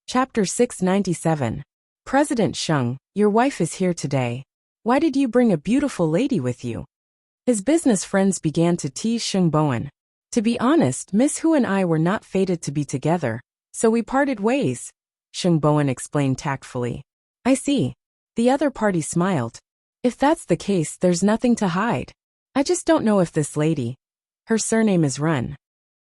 Chapter 697. President Sheng, your wife is here today. Why did you bring a beautiful lady with you? His business friends began to tease Sheng Bowen. To be honest, Miss Hu and I were not fated to be together, so we parted ways, Sheng Bowen explained tactfully. I see. The other party smiled. If that's the case, there's nothing to hide. I just don't know if this lady. Her surname is Run.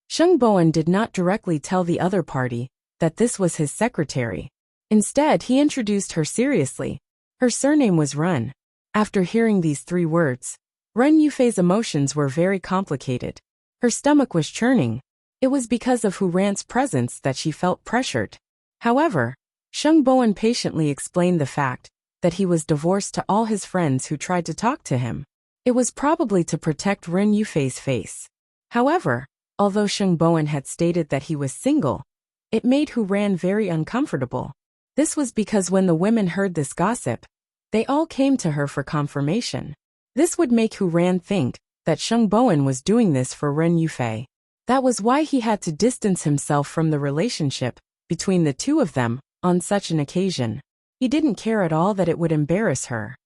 Sheng Bowen did not directly tell the other party that this was his secretary. Instead, he introduced her seriously. Her surname was Run. After hearing these 3 words, Run Yufei's emotions were very complicated. Her stomach was churning. It was because of Hu Ran's presence that she felt pressured. However, Sheng Bowen patiently explained the fact that he was divorced to all his friends who tried to talk to him. It was probably to protect Ren Yufei's face. However, although Sheng Bowen had stated that he was single, it made Hu Ran very uncomfortable. This was because when the women heard this gossip, they all came to her for confirmation. This would make Hu Ran think that Sheng Bowen was doing this for Ren Yufei. That was why he had to distance himself from the relationship between the two of them on such an occasion. He didn't care at all that it would embarrass her.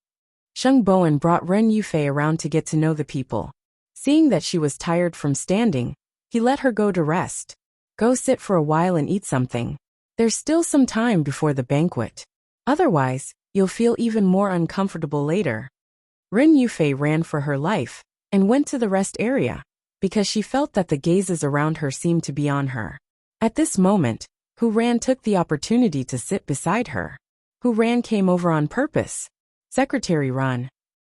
Sheng Bowen brought Ren Yufei around to get to know the people. Seeing that she was tired from standing, he let her go to rest. Go sit for a while and eat something. There's still some time before the banquet. Otherwise, you'll feel even more uncomfortable later. Ren Yufei ran for her life and went to the rest area because she felt that the gazes around her seemed to be on her. At this moment, Hu Ran took the opportunity to sit beside her. Hu Ran came over on purpose. Secretary Ran.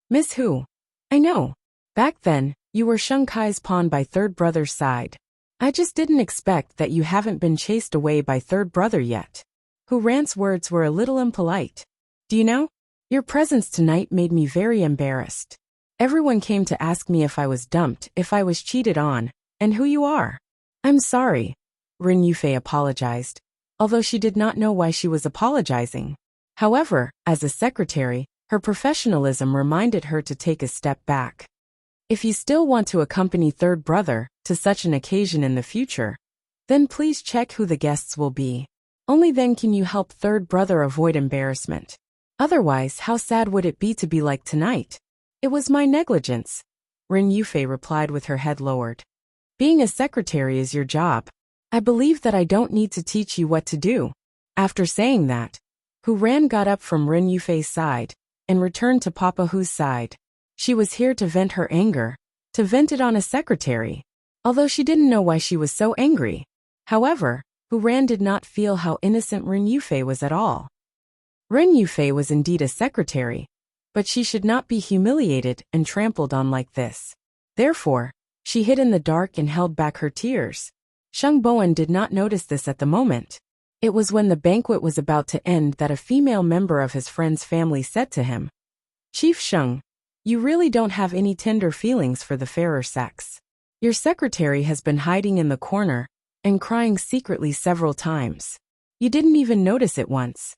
Miss Hu. I know. Back then, you were Sheng Kai's pawn by third brother's side. I just didn't expect that you haven't been chased away by third brother yet. Hu Ran's words were a little impolite. Do you know? Your presence tonight made me very embarrassed. Everyone came to ask me if I was dumped, if I was cheated on, and who you are. I'm sorry. Ren Yufei apologized, although she did not know why she was apologizing. However, as a secretary, her professionalism reminded her to take a step back. If you still want to accompany third brother to such an occasion in the future, then please check who the guests will be. Only then can you help third brother avoid embarrassment. Otherwise, how sad would it be to be like tonight? It was my negligence, Ren Yufei replied with her head lowered. Being a secretary is your job. I believe that I don't need to teach you what to do. After saying that, Hu Ran got up from Ren Yufei's side and returned to Papa Hu's side. She was here to vent her anger, to vent it on a secretary, although she didn't know why she was so angry. However, Hu Ran did not feel how innocent Ren Yufei was at all. Ren Yufei was indeed a secretary, but she should not be humiliated and trampled on like this. Therefore, she hid in the dark and held back her tears. Sheng Bowen did not notice this at the moment. It was when the banquet was about to end that a female member of his friend's family said to him, Chief Sheng, you really don't have any tender feelings for the fairer sex. Your secretary has been hiding in the corner and crying secretly several times. You didn't even notice it once.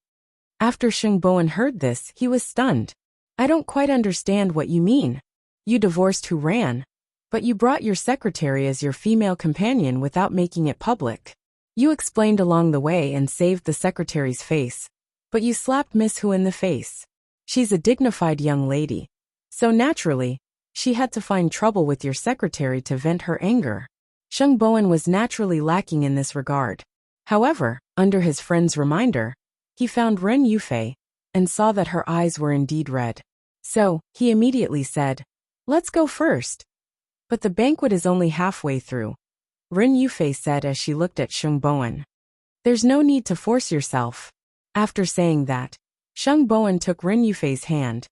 After Sheng Bowen heard this, he was stunned. I don't quite understand what you mean. You divorced Hu Ran, but you brought your secretary as your female companion without making it public. You explained along the way and saved the secretary's face, but you slapped Miss Hu in the face. She's a dignified young lady. So naturally, she had to find trouble with your secretary to vent her anger. Sheng Bowen was naturally lacking in this regard. However, under his friend's reminder, he found Ren Yufei and saw that her eyes were indeed red. So, he immediately said, Let's go first. But the banquet is only halfway through, Ren Yufei said as she looked at Sheng Bowen. There's no need to force yourself. After saying that, Sheng Bowen took Ren Yufei's hand.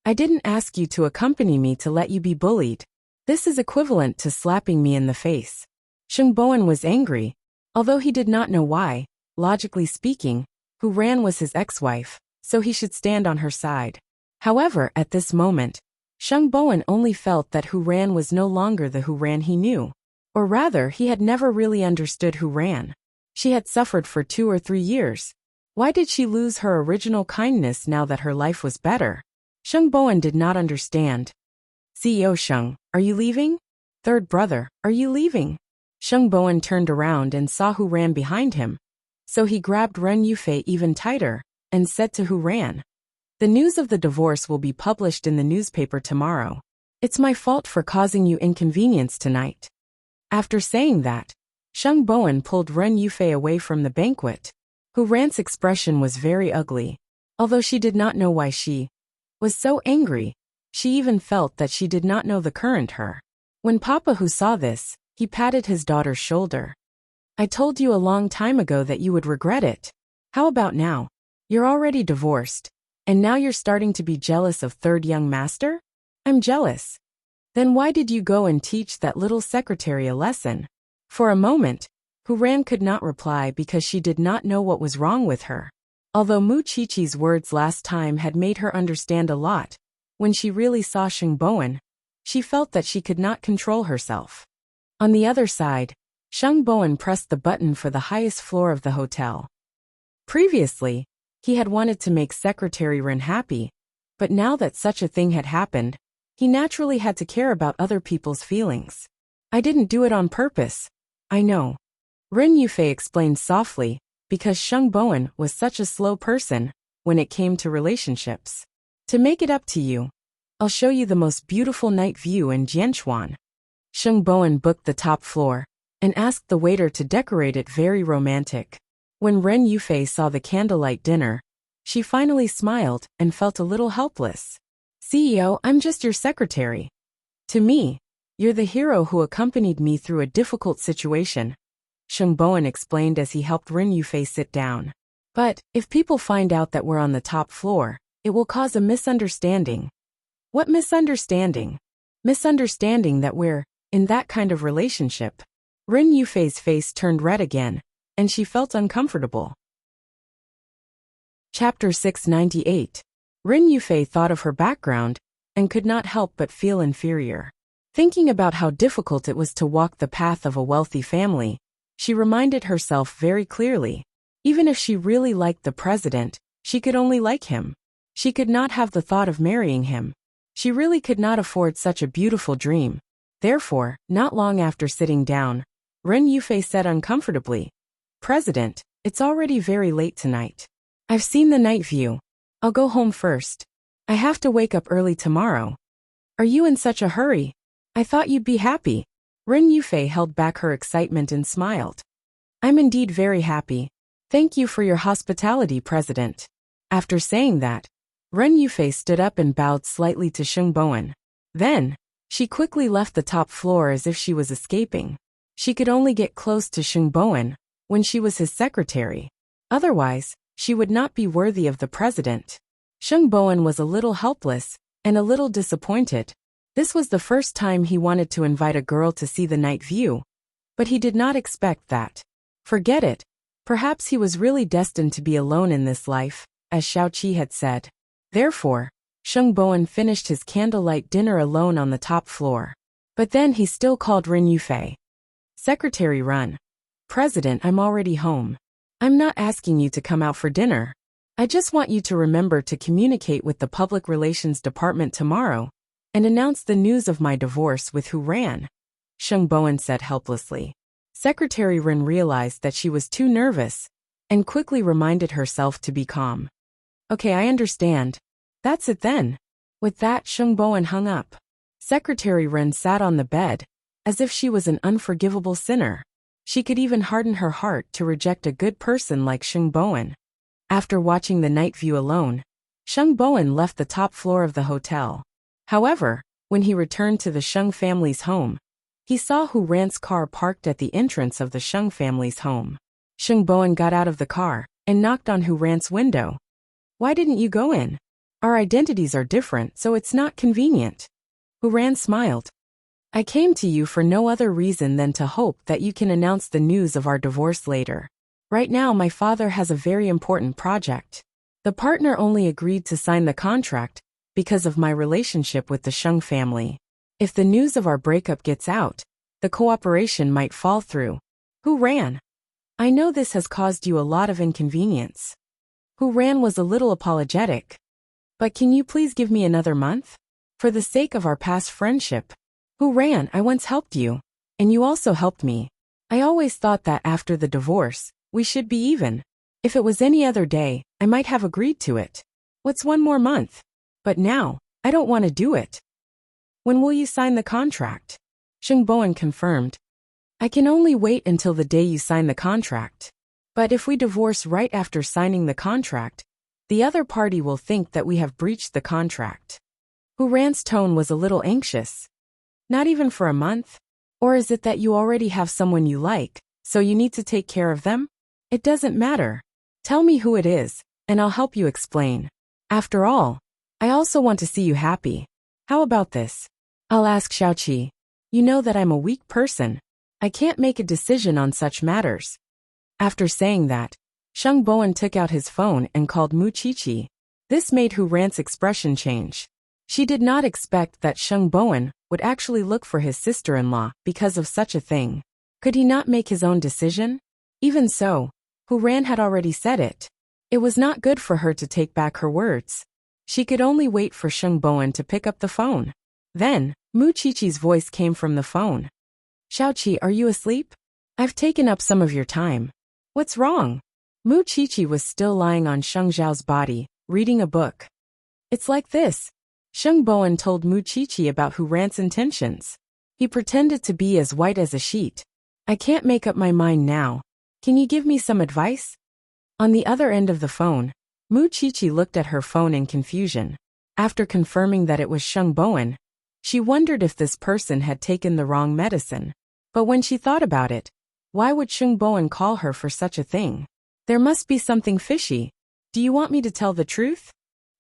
I didn't ask you to accompany me to let you be bullied. This is equivalent to slapping me in the face. Sheng Bowen was angry, although he did not know why. Logically speaking, Hu Ran was his ex-wife, so he should stand on her side. However, at this moment, Sheng Bowen only felt that Hu Ran was no longer the Hu Ran he knew. Or rather, he had never really understood Hu Ran. She had suffered for 2 or 3 years. Why did she lose her original kindness now that her life was better? Sheng Bowen did not understand. CEO Sheng, are you leaving? Third brother, are you leaving? Sheng Bowen turned around and saw Hu Ran behind him, So he grabbed Ren Yufei even tighter and said to Hu Ran, "The news of the divorce will be published in the newspaper tomorrow. It's my fault for causing you inconvenience tonight." After saying that, Sheng Bowen pulled Ren Yufei away from the banquet. Hu Ran's expression was very ugly. Although she did not know why she was so angry, she even felt that she did not know the current her. When Papa Hu saw this, he patted his daughter's shoulder. "I told you a long time ago that you would regret it. How about now? You're already divorced, and now you're starting to be jealous of third young master? I'm jealous. Then why did you go and teach that little secretary a lesson?" For a moment, Hu Ran could not reply because she did not know what was wrong with her. Although Mu Chi-Chi's words last time had made her understand a lot, when she really saw Sheng Bowen, she felt that she could not control herself. On the other side, Sheng Bowen pressed the button for the highest floor of the hotel. Previously, he had wanted to make Secretary Ren happy, but now that such a thing had happened, he naturally had to care about other people's feelings. "I didn't do it on purpose. I know," Ren Yufei explained softly, because Sheng Bowen was such a slow person when it came to relationships. "To make it up to you, I'll show you the most beautiful night view in Jianchuan." Sheng Bowen booked the top floor and asked the waiter to decorate it very romantic. When Ren Yufei saw the candlelight dinner, she finally smiled and felt a little helpless. "CEO, I'm just your secretary. To me, you're the hero who accompanied me through a difficult situation," Sheng Bowen explained as he helped Ren Yufei sit down. "But if people find out that we're on the top floor, it will cause a misunderstanding." "What misunderstanding?" "Misunderstanding that we're in that kind of relationship." Ren Yufei's face turned red again, and she felt uncomfortable. Chapter 698. Ren Yufei thought of her background and could not help but feel inferior. Thinking about how difficult it was to walk the path of a wealthy family, she reminded herself very clearly, even if she really liked the president, she could only like him. She could not have the thought of marrying him. She really could not afford such a beautiful dream. Therefore, not long after sitting down, Ren Yufei said uncomfortably, "President, it's already very late tonight. I've seen the night view. I'll go home first. I have to wake up early tomorrow." "Are you in such a hurry? I thought you'd be happy." Ren Yufei held back her excitement and smiled. "I'm indeed very happy. Thank you for your hospitality, President." After saying that, Ren Yufei stood up and bowed slightly to Sheng Bowen. Then, she quickly left the top floor as if she was escaping. She could only get close to Sheng Bowen when she was his secretary. Otherwise, she would not be worthy of the president. Sheng Bowen was a little helpless and a little disappointed. This was the first time he wanted to invite a girl to see the night view, but he did not expect that. Forget it. Perhaps he was really destined to be alone in this life, as Xiao Qi had said. Therefore, Sheng Bowen finished his candlelight dinner alone on the top floor. But then he still called Ren Yufei. "Secretary Ren. President, I'm already home. I'm not asking you to come out for dinner. I just want you to remember to communicate with the Public Relations Department tomorrow and announce the news of my divorce with Hu Ran," Sheng Bowen said helplessly. Secretary Ren realized that she was too nervous and quickly reminded herself to be calm. "Okay, I understand. That's it then." With that, Sheng Bowen hung up. Secretary Ren sat on the bed, as if she was an unforgivable sinner. She could even harden her heart to reject a good person like Sheng Bowen. After watching the night view alone, Sheng Bowen left the top floor of the hotel. However, when he returned to the Sheng family's home, he saw Hu Ran's car parked at the entrance of the Sheng family's home. Sheng Bowen got out of the car and knocked on Hu Ran's window. "Why didn't you go in? Our identities are different, so it's not convenient." Hu Ran smiled. "I came to you for no other reason than to hope that you can announce the news of our divorce later. Right now my father has a very important project. The partner only agreed to sign the contract because of my relationship with the Sheng family. If the news of our breakup gets out, the cooperation might fall through." Hu Ran. "I know this has caused you a lot of inconvenience." Hu Ran was a little apologetic. "But can you please give me another month? For the sake of our past friendship. Hu Ran, I once helped you, and you also helped me. I always thought that after the divorce, We should be even. If it was any other day, I might have agreed to it. What's one more month? But now, I don't want to do it. When will you sign the contract? Sheng Bowen confirmed. I can only wait until the day you sign the contract. But if we divorce right after signing the contract, the other party will think that we have breached the contract. Hu Ran's tone was a little anxious. Not even for a month? Or is it that you already have someone you like, so you need to take care of them? It doesn't matter. Tell me who it is, and I'll help you explain. After all, I also want to see you happy. How about this? I'll ask Xiaoqi. You know that I'm a weak person. I can't make a decision on such matters. After saying that, Sheng Bowen took out his phone and called Mu Qiqi. This made Hu Ran's expression change. She did not expect that Sheng Bowen would actually look for his sister-in-law because of such a thing. Could he not make his own decision? Even so, Hu Ran had already said it. It was not good for her to take back her words. She could only wait for Sheng Bowen to pick up the phone. Then, Mu Qiqi's voice came from the phone. Xiaoqi, are you asleep? I've taken up some of your time. What's wrong? Mu Qiqi was still lying on Sheng Zhao's body, reading a book. It's like this. Sheng Bowen told Mu Qiqi about Hu Ran's intentions. He pretended to be as white as a sheet. I can't make up my mind now. Can you give me some advice? On the other end of the phone, Mu Qiqi looked at her phone in confusion. After confirming that it was Sheng Bowen, she wondered if this person had taken the wrong medicine. But when she thought about it, why would Sheng Bowen call her for such a thing? There must be something fishy. Do you want me to tell the truth?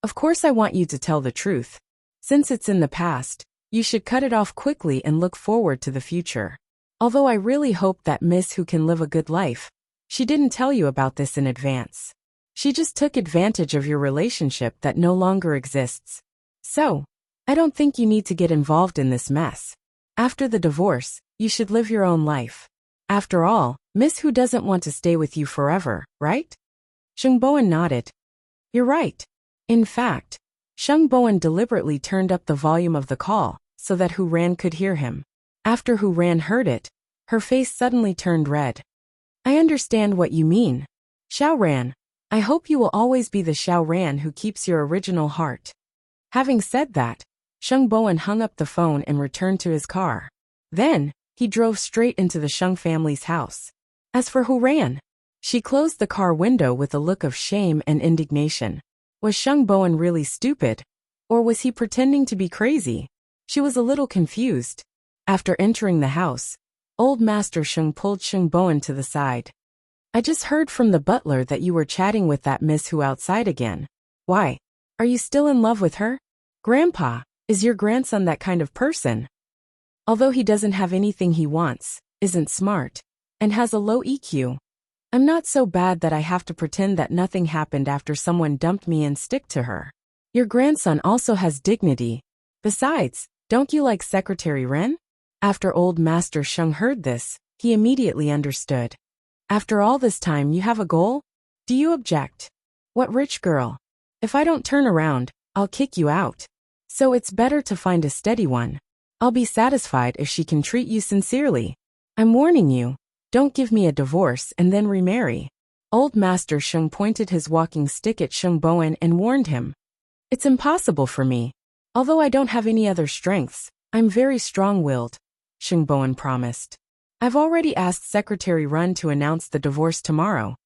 Of course I want you to tell the truth. Since it's in the past, you should cut it off quickly and look forward to the future. Although I really hope that Miss Who can live a good life, she didn't tell you about this in advance. She just took advantage of your relationship that no longer exists. So, I don't think you need to get involved in this mess. After the divorce, you should live your own life. After all, Miss Who doesn't want to stay with you forever, right? Sheng Bowen nodded. You're right. In fact, Sheng Bowen deliberately turned up the volume of the call so that Hu Ran could hear him. After Hu Ran heard it, her face suddenly turned red. I understand what you mean. Xiao Ran, I hope you will always be the Xiao Ran who keeps your original heart. Having said that, Sheng Bowen hung up the phone and returned to his car. Then, he drove straight into the Sheng family's house. As for Hu Ran, she closed the car window with a look of shame and indignation. Was Sheng Bowen really stupid? Or was he pretending to be crazy? She was a little confused. After entering the house, old Master Sheng pulled Sheng Bowen to the side. I just heard from the butler that you were chatting with that Miss Who outside again. Why? Are you still in love with her? Grandpa, is your grandson that kind of person? Although he doesn't have anything he wants, isn't smart, and has a low EQ, I'm not so bad that I have to pretend that nothing happened after someone dumped me and stick to her. Your grandson also has dignity. Besides, don't you like Secretary Ren? After old Master Sheng heard this, he immediately understood. After all this time you have a goal? Do you object? What rich girl? If I don't turn around, I'll kick you out. So it's better to find a steady one. I'll be satisfied if she can treat you sincerely. I'm warning you, don't give me a divorce and then remarry. Old Master Sheng pointed his walking stick at Sheng Bowen and warned him. It's impossible for me. Although I don't have any other strengths, I'm very strong-willed, Sheng Bowen promised. I've already asked Secretary Run to announce the divorce tomorrow.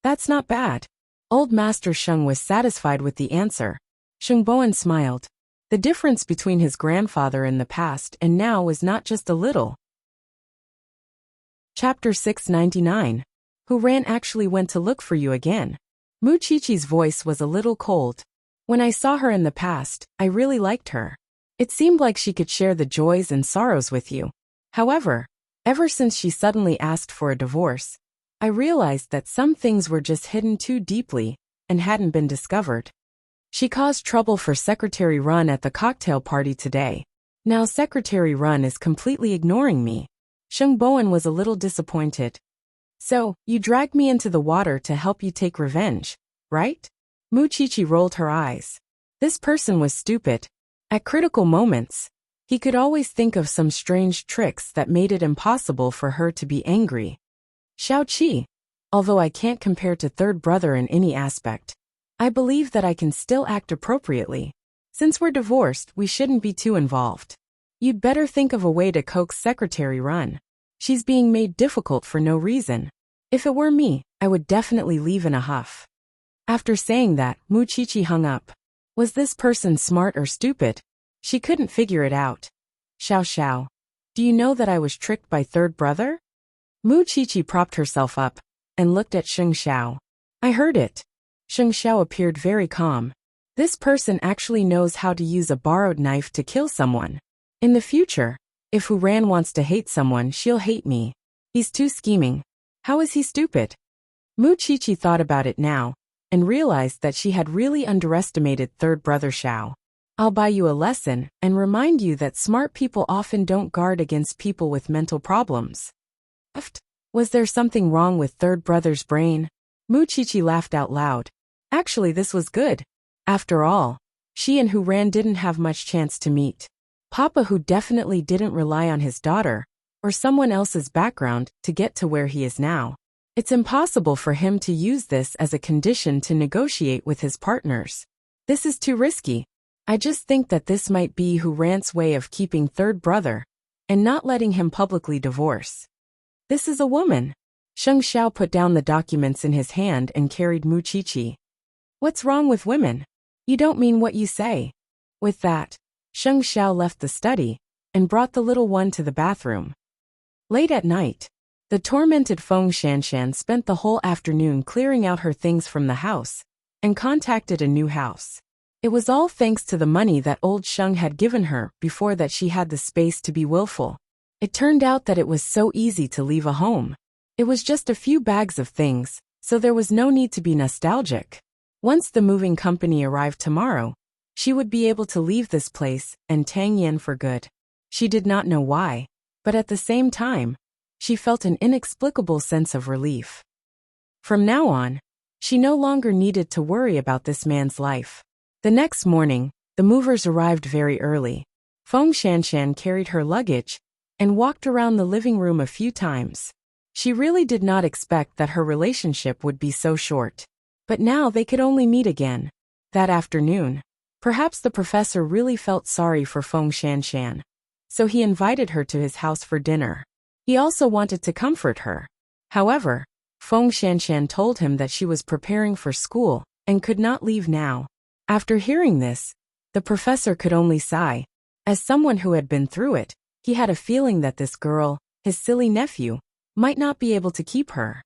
That's not bad. Old Master Sheng was satisfied with the answer. Sheng Bowen smiled. The difference between his grandfather in the past and now was not just a little. Chapter 699. Hu Ran actually went to look for you again. Mu Qiqi's voice was a little cold. When I saw her in the past, I really liked her. It seemed like she could share the joys and sorrows with you. However, ever since she suddenly asked for a divorce, I realized that some things were just hidden too deeply and hadn't been discovered. She caused trouble for Secretary Run at the cocktail party today. Now Secretary Run is completely ignoring me. Sheng Bowen was a little disappointed. So, you dragged me into the water to help you take revenge, right? Mu Qiqi rolled her eyes. This person was stupid. At critical moments, he could always think of some strange tricks that made it impossible for her to be angry. Xiaoqi. Although I can't compare to third brother in any aspect, I believe that I can still act appropriately. Since we're divorced, we shouldn't be too involved. You'd better think of a way to coax Secretary Run. She's being made difficult for no reason. If it were me, I would definitely leave in a huff." After saying that, Muchichi hung up. Was this person smart or stupid? She couldn't figure it out. "Xiao Xiao. Do you know that I was tricked by third brother?" Muchichi propped herself up and looked at Sheng Xiao. "I heard it." Sheng Xiao appeared very calm. This person actually knows how to use a borrowed knife to kill someone. In the future, if Hu Ran wants to hate someone, she'll hate me. He's too scheming. How is he stupid? Muchichi thought about it now and realized that she had really underestimated third brother Xiao. "I'll buy you a lesson and remind you that smart people often don't guard against people with mental problems." Was there something wrong with third brother's brain? Muchichi laughed out loud. Actually, this was good. After all, she and Hu Ran didn't have much chance to meet. Papa Hu definitely didn't rely on his daughter or someone else's background to get to where he is now. It's impossible for him to use this as a condition to negotiate with his partners. This is too risky. I just think that this might be Hu Ran's way of keeping third brother and not letting him publicly divorce. This is a woman. Sheng Xiao put down the documents in his hand and carried Muchichi. "What's wrong with women? You don't mean what you say." With that, Sheng Xiao left the study and brought the little one to the bathroom. Late at night, the tormented Feng Shanshan spent the whole afternoon clearing out her things from the house and contacted a new house. It was all thanks to the money that old Sheng had given her before that she had the space to be willful. It turned out that it was so easy to leave a home. It was just a few bags of things, so there was no need to be nostalgic. Once the moving company arrived tomorrow, she would be able to leave this place and Tang Yan for good. She did not know why, but at the same time, she felt an inexplicable sense of relief. From now on, she no longer needed to worry about this man's life. The next morning, the movers arrived very early. Feng Shanshan carried her luggage and walked around the living room a few times. She really did not expect that her relationship would be so short. But now they could only meet again. That afternoon, perhaps the professor really felt sorry for Feng Shanshan, so he invited her to his house for dinner. He also wanted to comfort her. However, Feng Shanshan told him that she was preparing for school and could not leave now. After hearing this, the professor could only sigh. As someone who had been through it, he had a feeling that this girl, his silly nephew, might not be able to keep her.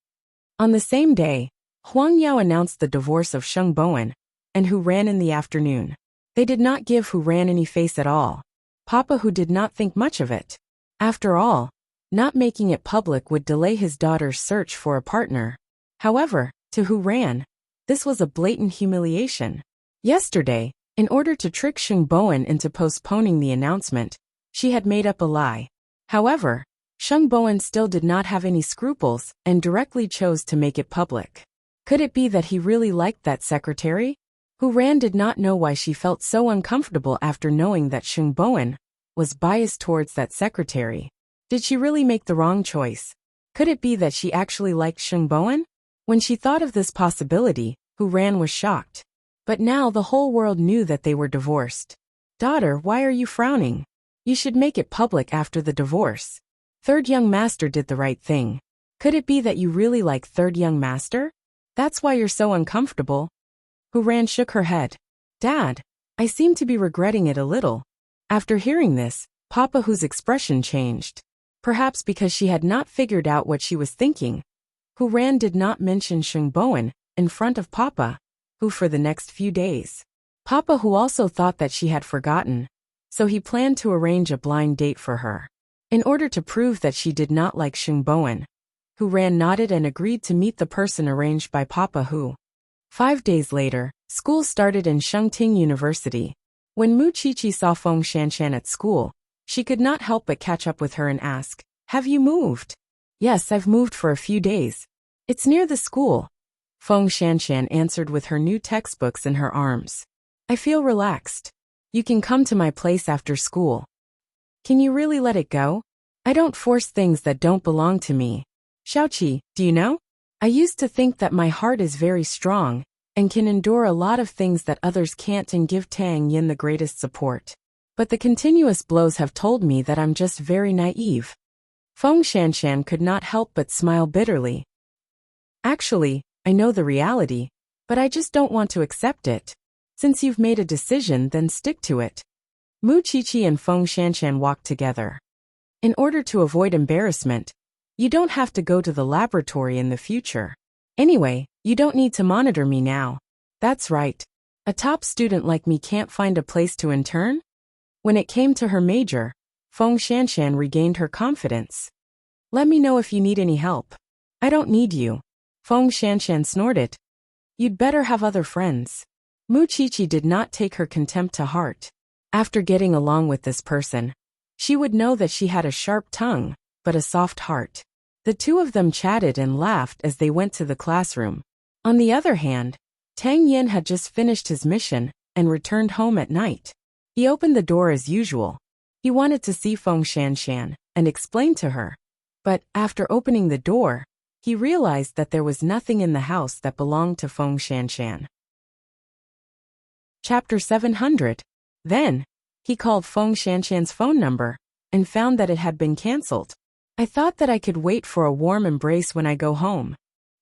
On the same day, Huang Yao announced the divorce of Sheng Bowen and Hu Ran in the afternoon. They did not give Hu Ran any face at all. Papa Hu did not think much of it. After all, not making it public would delay his daughter's search for a partner. However, to Hu Ran, this was a blatant humiliation. Yesterday, in order to trick Sheng Bowen into postponing the announcement, she had made up a lie. However, Sheng Bowen still did not have any scruples and directly chose to make it public. Could it be that he really liked that secretary? Hu Ran did not know why she felt so uncomfortable after knowing that Sheng Bowen was biased towards that secretary. Did she really make the wrong choice? Could it be that she actually liked Sheng Bowen? When she thought of this possibility, Hu Ran was shocked. But now the whole world knew that they were divorced. "Daughter, why are you frowning? You should make it public after the divorce. Third young master did the right thing. Could it be that you really like third young master? That's why you're so uncomfortable." Hu Ran shook her head. "Dad, I seem to be regretting it a little." After hearing this, Papa Hu's expression changed. Perhaps because she had not figured out what she was thinking, Hu Ran did not mention Sheng Bowen in front of Papa Hu for the next few days. Papa Hu also thought that she had forgotten, so he planned to arrange a blind date for her. In order to prove that she did not like Sheng Bowen, Hu Ran nodded and agreed to meet the person arranged by Papa Hu. 5 days later, school started in Shengting University. When Muchichi saw Feng Shanshan at school, she could not help but catch up with her and ask, "Have you moved?" "Yes, I've moved for a few days. It's near the school." Feng Shanshan answered with her new textbooks in her arms. "I feel relaxed. You can come to my place after school." "Can you really let it go? I don't force things that don't belong to me." "Xiaoqi, do you know? I used to think that my heart is very strong and can endure a lot of things that others can't and give Tang Yin the greatest support. But the continuous blows have told me that I'm just very naive. Feng Shanshan could not help but smile bitterly. Actually, I know the reality, but I just don't want to accept it. Since you've made a decision, then stick to it. Mu Qiqi and Feng Shanshan walked together. In order to avoid embarrassment, you don't have to go to the laboratory in the future. Anyway, you don't need to monitor me now. That's right. A top student like me can't find a place to intern? When it came to her major, Feng Shanshan regained her confidence. Let me know if you need any help. I don't need you. Feng Shanshan snorted. You'd better have other friends. Mu Qiqi did not take her contempt to heart. After getting along with this person, she would know that she had a sharp tongue, but a soft heart. The two of them chatted and laughed as they went to the classroom. On the other hand, Tang Yin had just finished his mission and returned home at night. He opened the door as usual. He wanted to see Feng Shanshan and explain to her. But after opening the door, he realized that there was nothing in the house that belonged to Feng Shanshan. Chapter 700. Then, he called Feng Shanshan's phone number and found that it had been cancelled. I thought that I could wait for a warm embrace when I go home.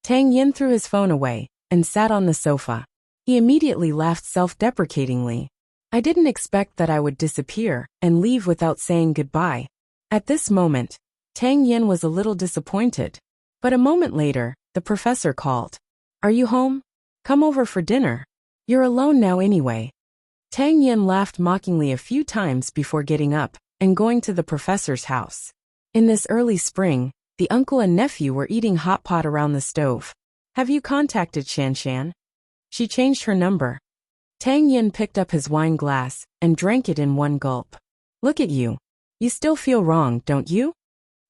Tang Yin threw his phone away and sat on the sofa. He immediately laughed self-deprecatingly. I didn't expect that I would disappear and leave without saying goodbye. At this moment, Tang Yin was a little disappointed. But a moment later, the professor called. Are you home? Come over for dinner. You're alone now anyway. Tang Yin laughed mockingly a few times before getting up and going to the professor's house. In this early spring, the uncle and nephew were eating hot pot around the stove. Have you contacted Shanshan? She changed her number. Tang Yin picked up his wine glass and drank it in one gulp. Look at you. You still feel wrong, don't you?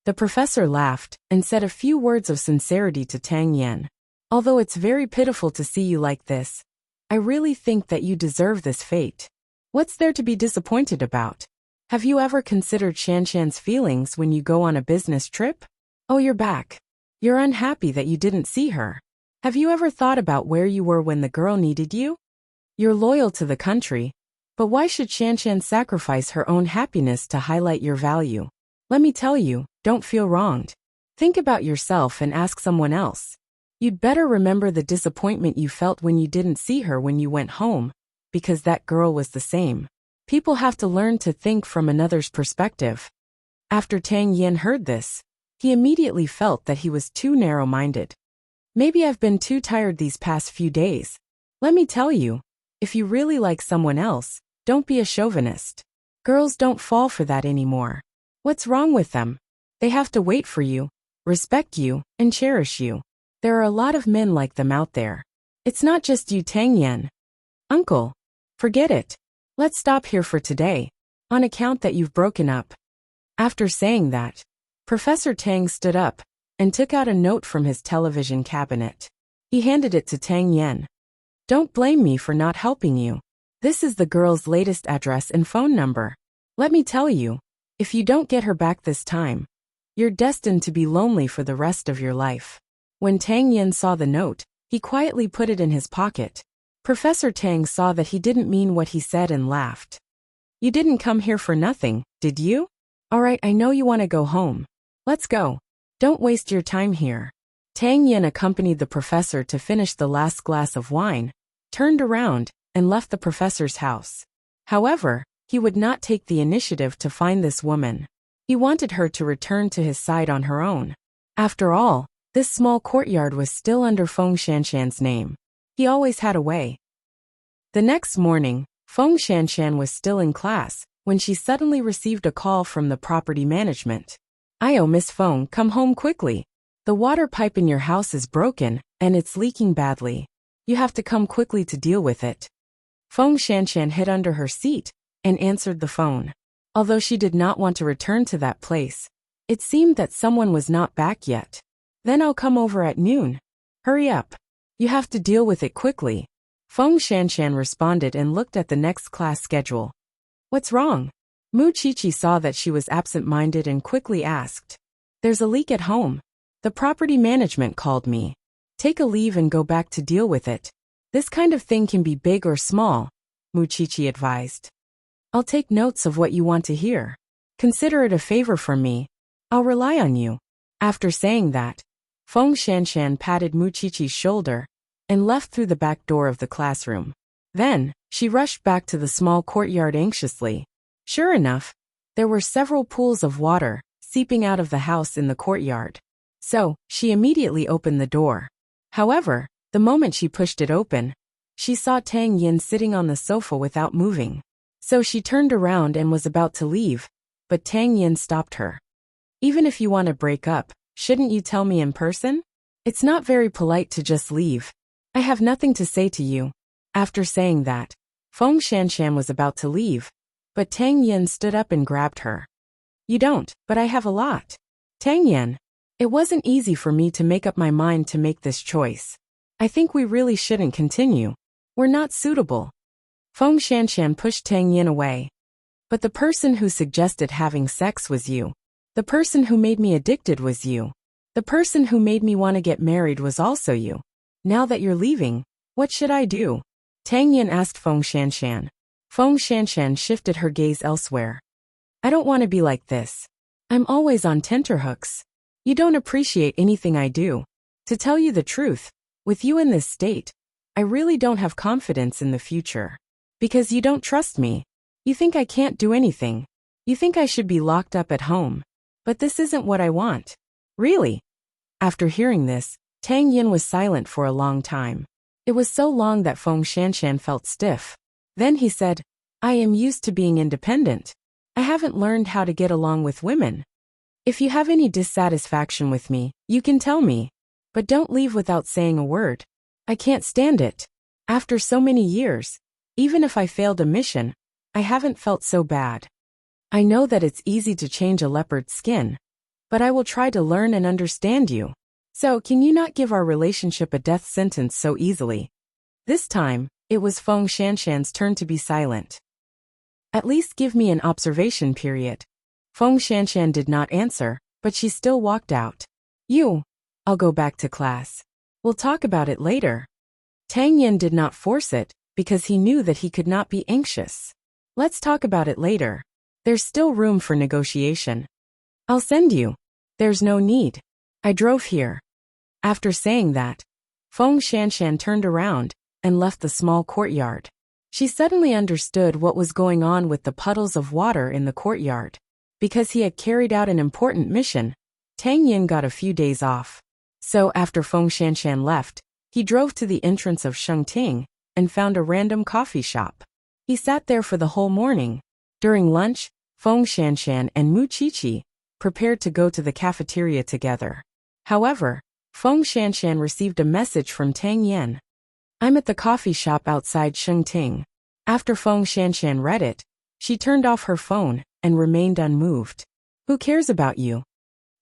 The professor laughed and said a few words of sincerity to Tang Yin. Although it's very pitiful to see you like this, I really think that you deserve this fate. What's there to be disappointed about? Have you ever considered Shanshan's feelings when you go on a business trip? Oh, you're back. You're unhappy that you didn't see her. Have you ever thought about where you were when the girl needed you? You're loyal to the country, but why should Shanshan sacrifice her own happiness to highlight your value? Let me tell you, don't feel wronged. Think about yourself and ask someone else. You'd better remember the disappointment you felt when you didn't see her when you went home, because that girl was the same. People have to learn to think from another's perspective. After Tang Yin heard this, he immediately felt that he was too narrow-minded. Maybe I've been too tired these past few days. Let me tell you, if you really like someone else, don't be a chauvinist. Girls don't fall for that anymore. What's wrong with them? They have to wait for you, respect you, and cherish you. There are a lot of men like them out there. It's not just you, Tang Yin. Uncle, forget it. Let's stop here for today, on account that you've broken up. After saying that, Professor Tang stood up and took out a note from his television cabinet. He handed it to Tang Yin. Don't blame me for not helping you. This is the girl's latest address and phone number. Let me tell you, if you don't get her back this time, you're destined to be lonely for the rest of your life. When Tang Yin saw the note, he quietly put it in his pocket. Professor Tang saw that he didn't mean what he said and laughed. You didn't come here for nothing, did you? Alright, I know you want to go home. Let's go. Don't waste your time here. Tang Yin accompanied the professor to finish the last glass of wine, turned around, and left the professor's house. However, he would not take the initiative to find this woman. He wanted her to return to his side on her own. After all, this small courtyard was still under Feng Shanshan's name. He always had a way. The next morning, Feng Shanshan was still in class when she suddenly received a call from the property management. Miss Feng, come home quickly. The water pipe in your house is broken, and it's leaking badly. You have to come quickly to deal with it. Feng Shanshan hid under her seat and answered the phone. Although she did not want to return to that place, it seemed that someone was not back yet. Then I'll come over at noon. Hurry up. You have to deal with it quickly. Feng Shanshan responded and looked at the next class schedule. What's wrong? Mu Qiqi saw that she was absent-minded and quickly asked. There's a leak at home. The property management called me. Take a leave and go back to deal with it. This kind of thing can be big or small, Muchichi advised. I'll take notes of what you want to hear. Consider it a favor from me. I'll rely on you. After saying that, Feng Shanshan patted Muchichi's shoulder and left through the back door of the classroom. Then, she rushed back to the small courtyard anxiously. Sure enough, there were several pools of water seeping out of the house in the courtyard. So, she immediately opened the door. However, the moment she pushed it open, she saw Tang Yin sitting on the sofa without moving. So she turned around and was about to leave, but Tang Yin stopped her. Even if you want to break up, shouldn't you tell me in person? It's not very polite to just leave. I have nothing to say to you. After saying that, Feng Shanshan was about to leave, but Tang Yin stood up and grabbed her. You don't, but I have a lot. Tang Yin, it wasn't easy for me to make up my mind to make this choice. I think we really shouldn't continue. We're not suitable. Feng Shanshan pushed Tang Yin away. But the person who suggested having sex was you. The person who made me addicted was you. The person who made me want to get married was also you. Now that you're leaving, what should I do? Tang Yin asked Feng Shanshan. Feng Shanshan shifted her gaze elsewhere. I don't want to be like this. I'm always on tenterhooks. You don't appreciate anything I do. To tell you the truth, with you in this state, I really don't have confidence in the future. Because you don't trust me. You think I can't do anything. You think I should be locked up at home. But this isn't what I want. Really? After hearing this, Tang Yin was silent for a long time. It was so long that Feng Shanshan felt stiff. Then he said, I am used to being independent. I haven't learned how to get along with women. If you have any dissatisfaction with me, you can tell me. But don't leave without saying a word. I can't stand it. After so many years, even if I failed a mission, I haven't felt so bad. I know that it's easy to change a leopard's skin, but I will try to learn and understand you. So can you not give our relationship a death sentence so easily? This time, it was Feng Shanshan's turn to be silent. At least give me an observation period. Feng Shanshan did not answer, but she still walked out. I'll go back to class. We'll talk about it later. Tang Yin did not force it, because he knew that he could not be anxious. Let's talk about it later. There's still room for negotiation. I'll send you. There's no need. I drove here. After saying that, Feng Shanshan turned around and left the small courtyard. She suddenly understood what was going on with the puddles of water in the courtyard. Because he had carried out an important mission, Tang Yin got a few days off. So after Feng Shanshan left, he drove to the entrance of Shengting and found a random coffee shop. He sat there for the whole morning. During lunch, Feng Shanshan and Muchichi prepared to go to the cafeteria together. However, Feng Shanshan received a message from Tang Yin. I'm at the coffee shop outside Shengting. After Feng Shanshan read it, she turned off her phone and remained unmoved. Who cares about you?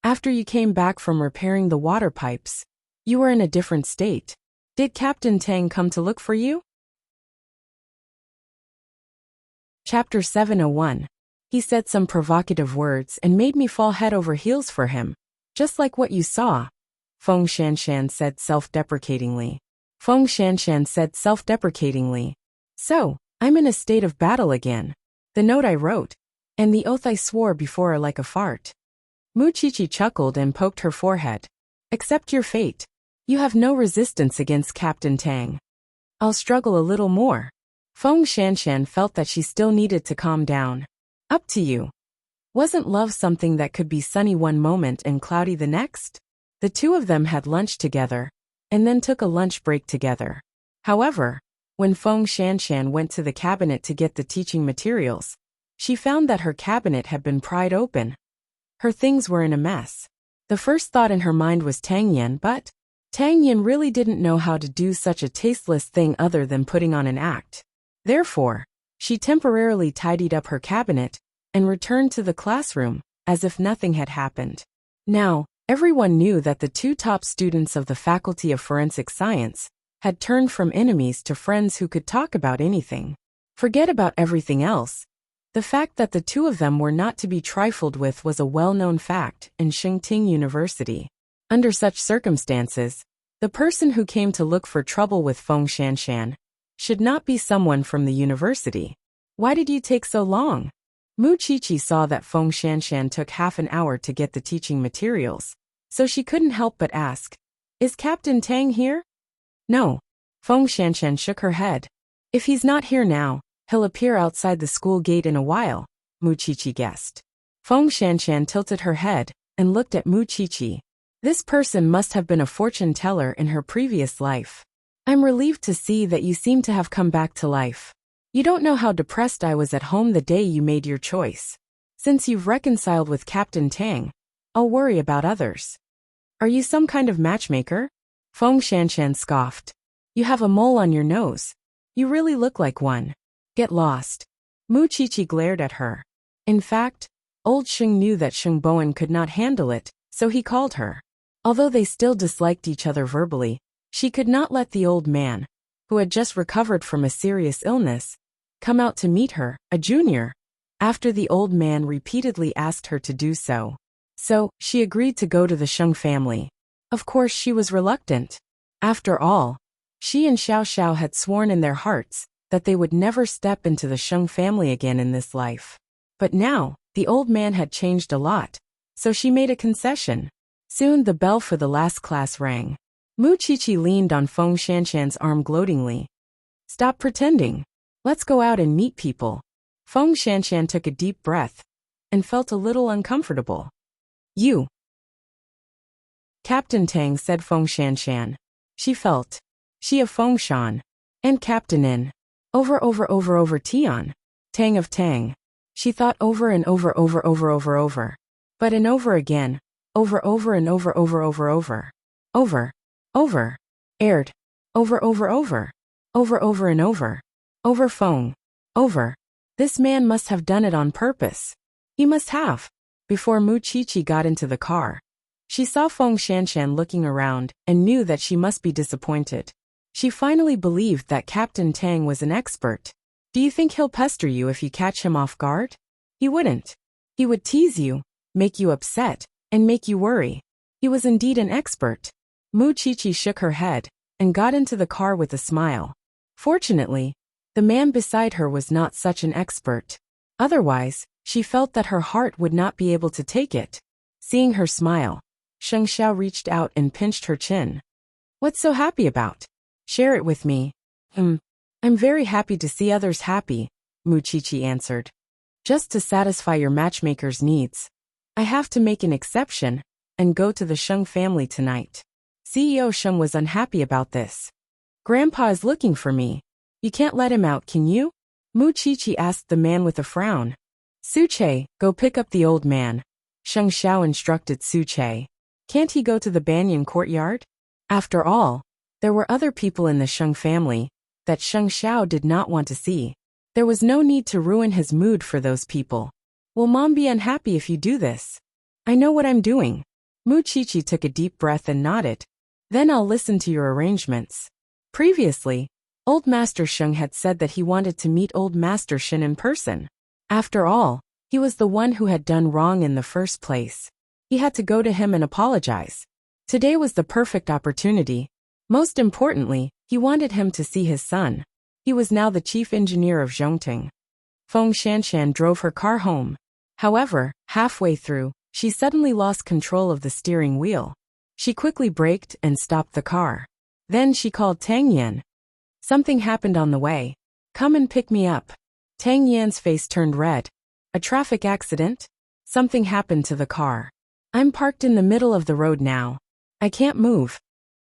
After you came back from repairing the water pipes, you were in a different state. Did Captain Tang come to look for you? Chapter 701. He said some provocative words and made me fall head over heels for him. Just like what you saw. Feng Shanshan said self-deprecatingly. So, I'm in a state of battle again. The note I wrote, and the oath I swore before are like a fart. Muchichi chuckled and poked her forehead. Accept your fate. You have no resistance against Captain Tang. I'll struggle a little more. Feng Shanshan felt that she still needed to calm down. Up to you. Wasn't love something that could be sunny one moment and cloudy the next? The two of them had lunch together, and then took a lunch break together. However, when Feng Shanshan went to the cabinet to get the teaching materials, she found that her cabinet had been pried open. Her things were in a mess. The first thought in her mind was Tang Yin, but Tang Yin really didn't know how to do such a tasteless thing other than putting on an act. Therefore, she temporarily tidied up her cabinet and returned to the classroom, as if nothing had happened. Now, everyone knew that the two top students of the Faculty of Forensic Science had turned from enemies to friends who could talk about anything. Forget about everything else. The fact that the two of them were not to be trifled with was a well-known fact in Shengting University. Under such circumstances, The person who came to look for trouble with Feng Shanshan should not be someone from the university. Why did you take so long? Mu Qiqi saw that Feng Shanshan took half an hour to get the teaching materials, so she couldn't help but ask, "Is Captain Tang here?" "No." Feng Shanshan shook her head. "If he's not here now, he'll appear outside the school gate in a while," Mu Qiqi guessed. Feng Shanshan tilted her head and looked at Mu Qiqi. This person must have been a fortune teller in her previous life. "I'm relieved to see that you seem to have come back to life. You don't know how depressed I was at home the day you made your choice. Since you've reconciled with Captain Tang, I'll worry about others." "Are you some kind of matchmaker?" Feng Shanshan scoffed. "You have a mole on your nose. You really look like one. Get lost." Mu Qiqi glared at her. In fact, old Sheng knew that Sheng Bowen could not handle it, so he called her. Although they still disliked each other verbally, she could not let the old man, who had just recovered from a serious illness, come out to meet her, a junior, after the old man repeatedly asked her to do so. So, she agreed to go to the Sheng family. Of course she was reluctant. After all, she and Xiao Xiao had sworn in their hearts that they would never step into the Sheng family again in this life. But now, the old man had changed a lot, so she made a concession. Soon the bell for the last class rang. Mu Qiqi leaned on Feng Shanshan's arm gloatingly. "Stop pretending. Let's go out and meet people." Feng Shanshan took a deep breath and felt a little uncomfortable. "You." "Captain Tang," said Feng Shanshan. She felt. She of Feng Shan. And Captain In. Over Tian. Tang of Tang. She thought over and over. But and over again. Over and over. Over. Aired. Over and over. Over Feng. Over. This man must have done it on purpose. He must have. Before Mu Qiqi got into the car, she saw Feng Shanshan looking around and knew that she must be disappointed. She finally believed that Captain Tang was an expert. Do you think he'll pester you if you catch him off guard? He wouldn't. He would tease you, make you upset, and make you worry. He was indeed an expert. Mu Qiqi shook her head and got into the car with a smile. Fortunately, the man beside her was not such an expert. Otherwise, she felt that her heart would not be able to take it. Seeing her smile, Sheng Xiao reached out and pinched her chin. "What's so happy about? Share it with me." I'm very happy to see others happy," Mu Qiqi answered. "Just to satisfy your matchmaker's needs, I have to make an exception and go to the Sheng family tonight." CEO Sheng was unhappy about this. "Grandpa is looking for me. You can't let him out, can you?" Mu Qiqi asked the man with a frown. "Su Che, go pick up the old man," Sheng Xiao instructed Su Che. "Can't he go to the banyan courtyard?" After all, there were other people in the Sheng family that Sheng Xiao did not want to see. There was no need to ruin his mood for those people. "Will Mom be unhappy if you do this?" "I know what I'm doing." Mu Qiqi took a deep breath and nodded. "Then I'll listen to your arrangements." Previously, Old Master Sheng had said that he wanted to meet Old Master Shen in person. After all, he was the one who had done wrong in the first place. He had to go to him and apologize. Today was the perfect opportunity. Most importantly, he wanted him to see his son. He was now the chief engineer of Zhongting. Feng Shanshan drove her car home. However, halfway through, she suddenly lost control of the steering wheel. She quickly braked and stopped the car. Then she called Tang Yan. "Something happened on the way. Come and pick me up." Tang Yan's face turned red. "A traffic accident? Something happened to the car. I'm parked in the middle of the road now. I can't move."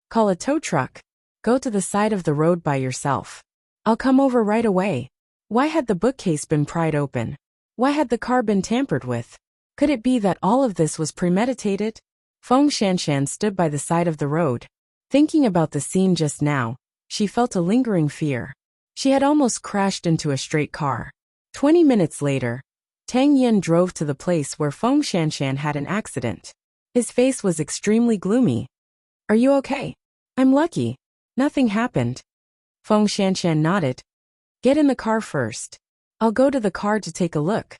"Call a tow truck. Go to the side of the road by yourself. I'll come over right away." Why had the bookcase been pried open? Why had the car been tampered with? Could it be that all of this was premeditated? Feng Shanshan stood by the side of the road. Thinking about the scene just now, she felt a lingering fear. She had almost crashed into a straight car. 20 minutes later, Tang Yen drove to the place where Feng Shanshan had an accident. His face was extremely gloomy. "Are you okay?" "I'm lucky. Nothing happened." Feng Shanshan nodded. "Get in the car first. I'll go to the car to take a look."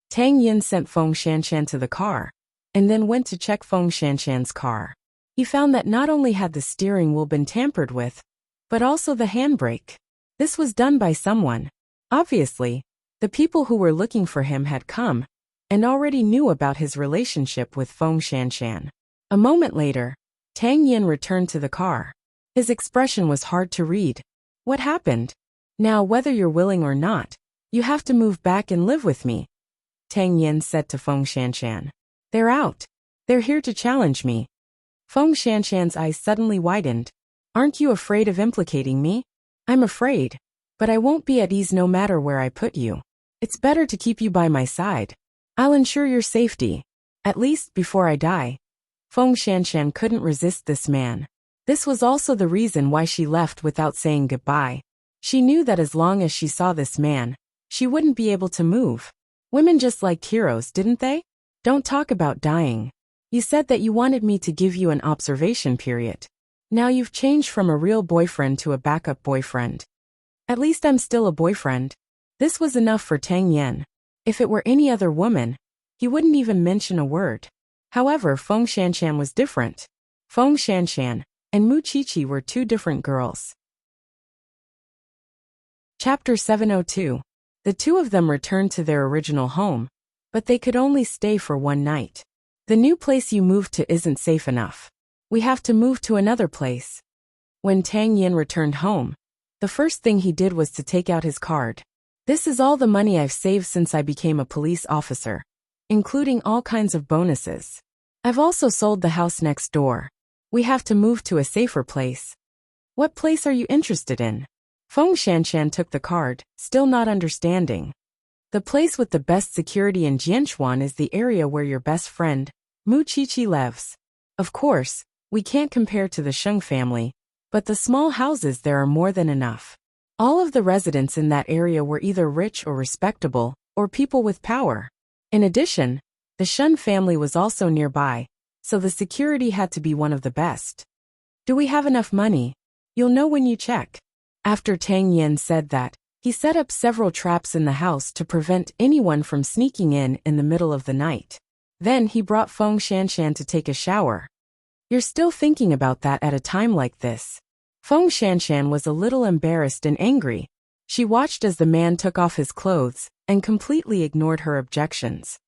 Tang Yin sent Feng Shanshan to the car. and then went to check Feng Shanshan's car. He found that not only had the steering wheel been tampered with, but also the handbrake. This was done by someone. Obviously, the people who were looking for him had come and already knew about his relationship with Feng Shanshan. A moment later, Tang Yin returned to the car. His expression was hard to read. What happened? Now, whether you're willing or not, you have to move back and live with me, Tang Yin said to Feng Shanshan. They're out. They're here to challenge me. Feng Shanshan's eyes suddenly widened. Aren't you afraid of implicating me? I'm afraid, but I won't be at ease no matter where I put you. It's better to keep you by my side. I'll ensure your safety, at least before I die. Feng Shanshan couldn't resist this man. This was also the reason why she left without saying goodbye. She knew that as long as she saw this man, she wouldn't be able to move. Women just liked heroes, didn't they? Don't talk about dying. You said that you wanted me to give you an observation period. Now you've changed from a real boyfriend to a backup boyfriend. At least I'm still a boyfriend. This was enough for Tang Yin. If it were any other woman, he wouldn't even mention a word. However, Feng Shanshan was different. Feng Shanshan and Mu Qiqi were two different girls. Chapter 702. The two of them returned to their original home, but they could only stay for one night. The new place you moved to isn't safe enough. We have to move to another place. When Tang Yin returned home, the first thing he did was to take out his card. This is all the money I've saved since I became a police officer, including all kinds of bonuses. I've also sold the house next door. We have to move to a safer place. What place are you interested in? Feng Shanshan took the card, still not understanding. The place with the best security in Jianchuan is the area where your best friend, Mu Qiqi, lives. Of course, we can't compare to the Sheng family, but the small houses there are more than enough. All of the residents in that area were either rich or respectable, or people with power. In addition, the Shun family was also nearby, so the security had to be one of the best. Do we have enough money? You'll know when you check. After Tang Yin said that, he set up several traps in the house to prevent anyone from sneaking in the middle of the night. Then he brought Feng Shanshan to take a shower. You're still thinking about that at a time like this. Feng Shanshan was a little embarrassed and angry. She watched as the man took off his clothes and completely ignored her objections.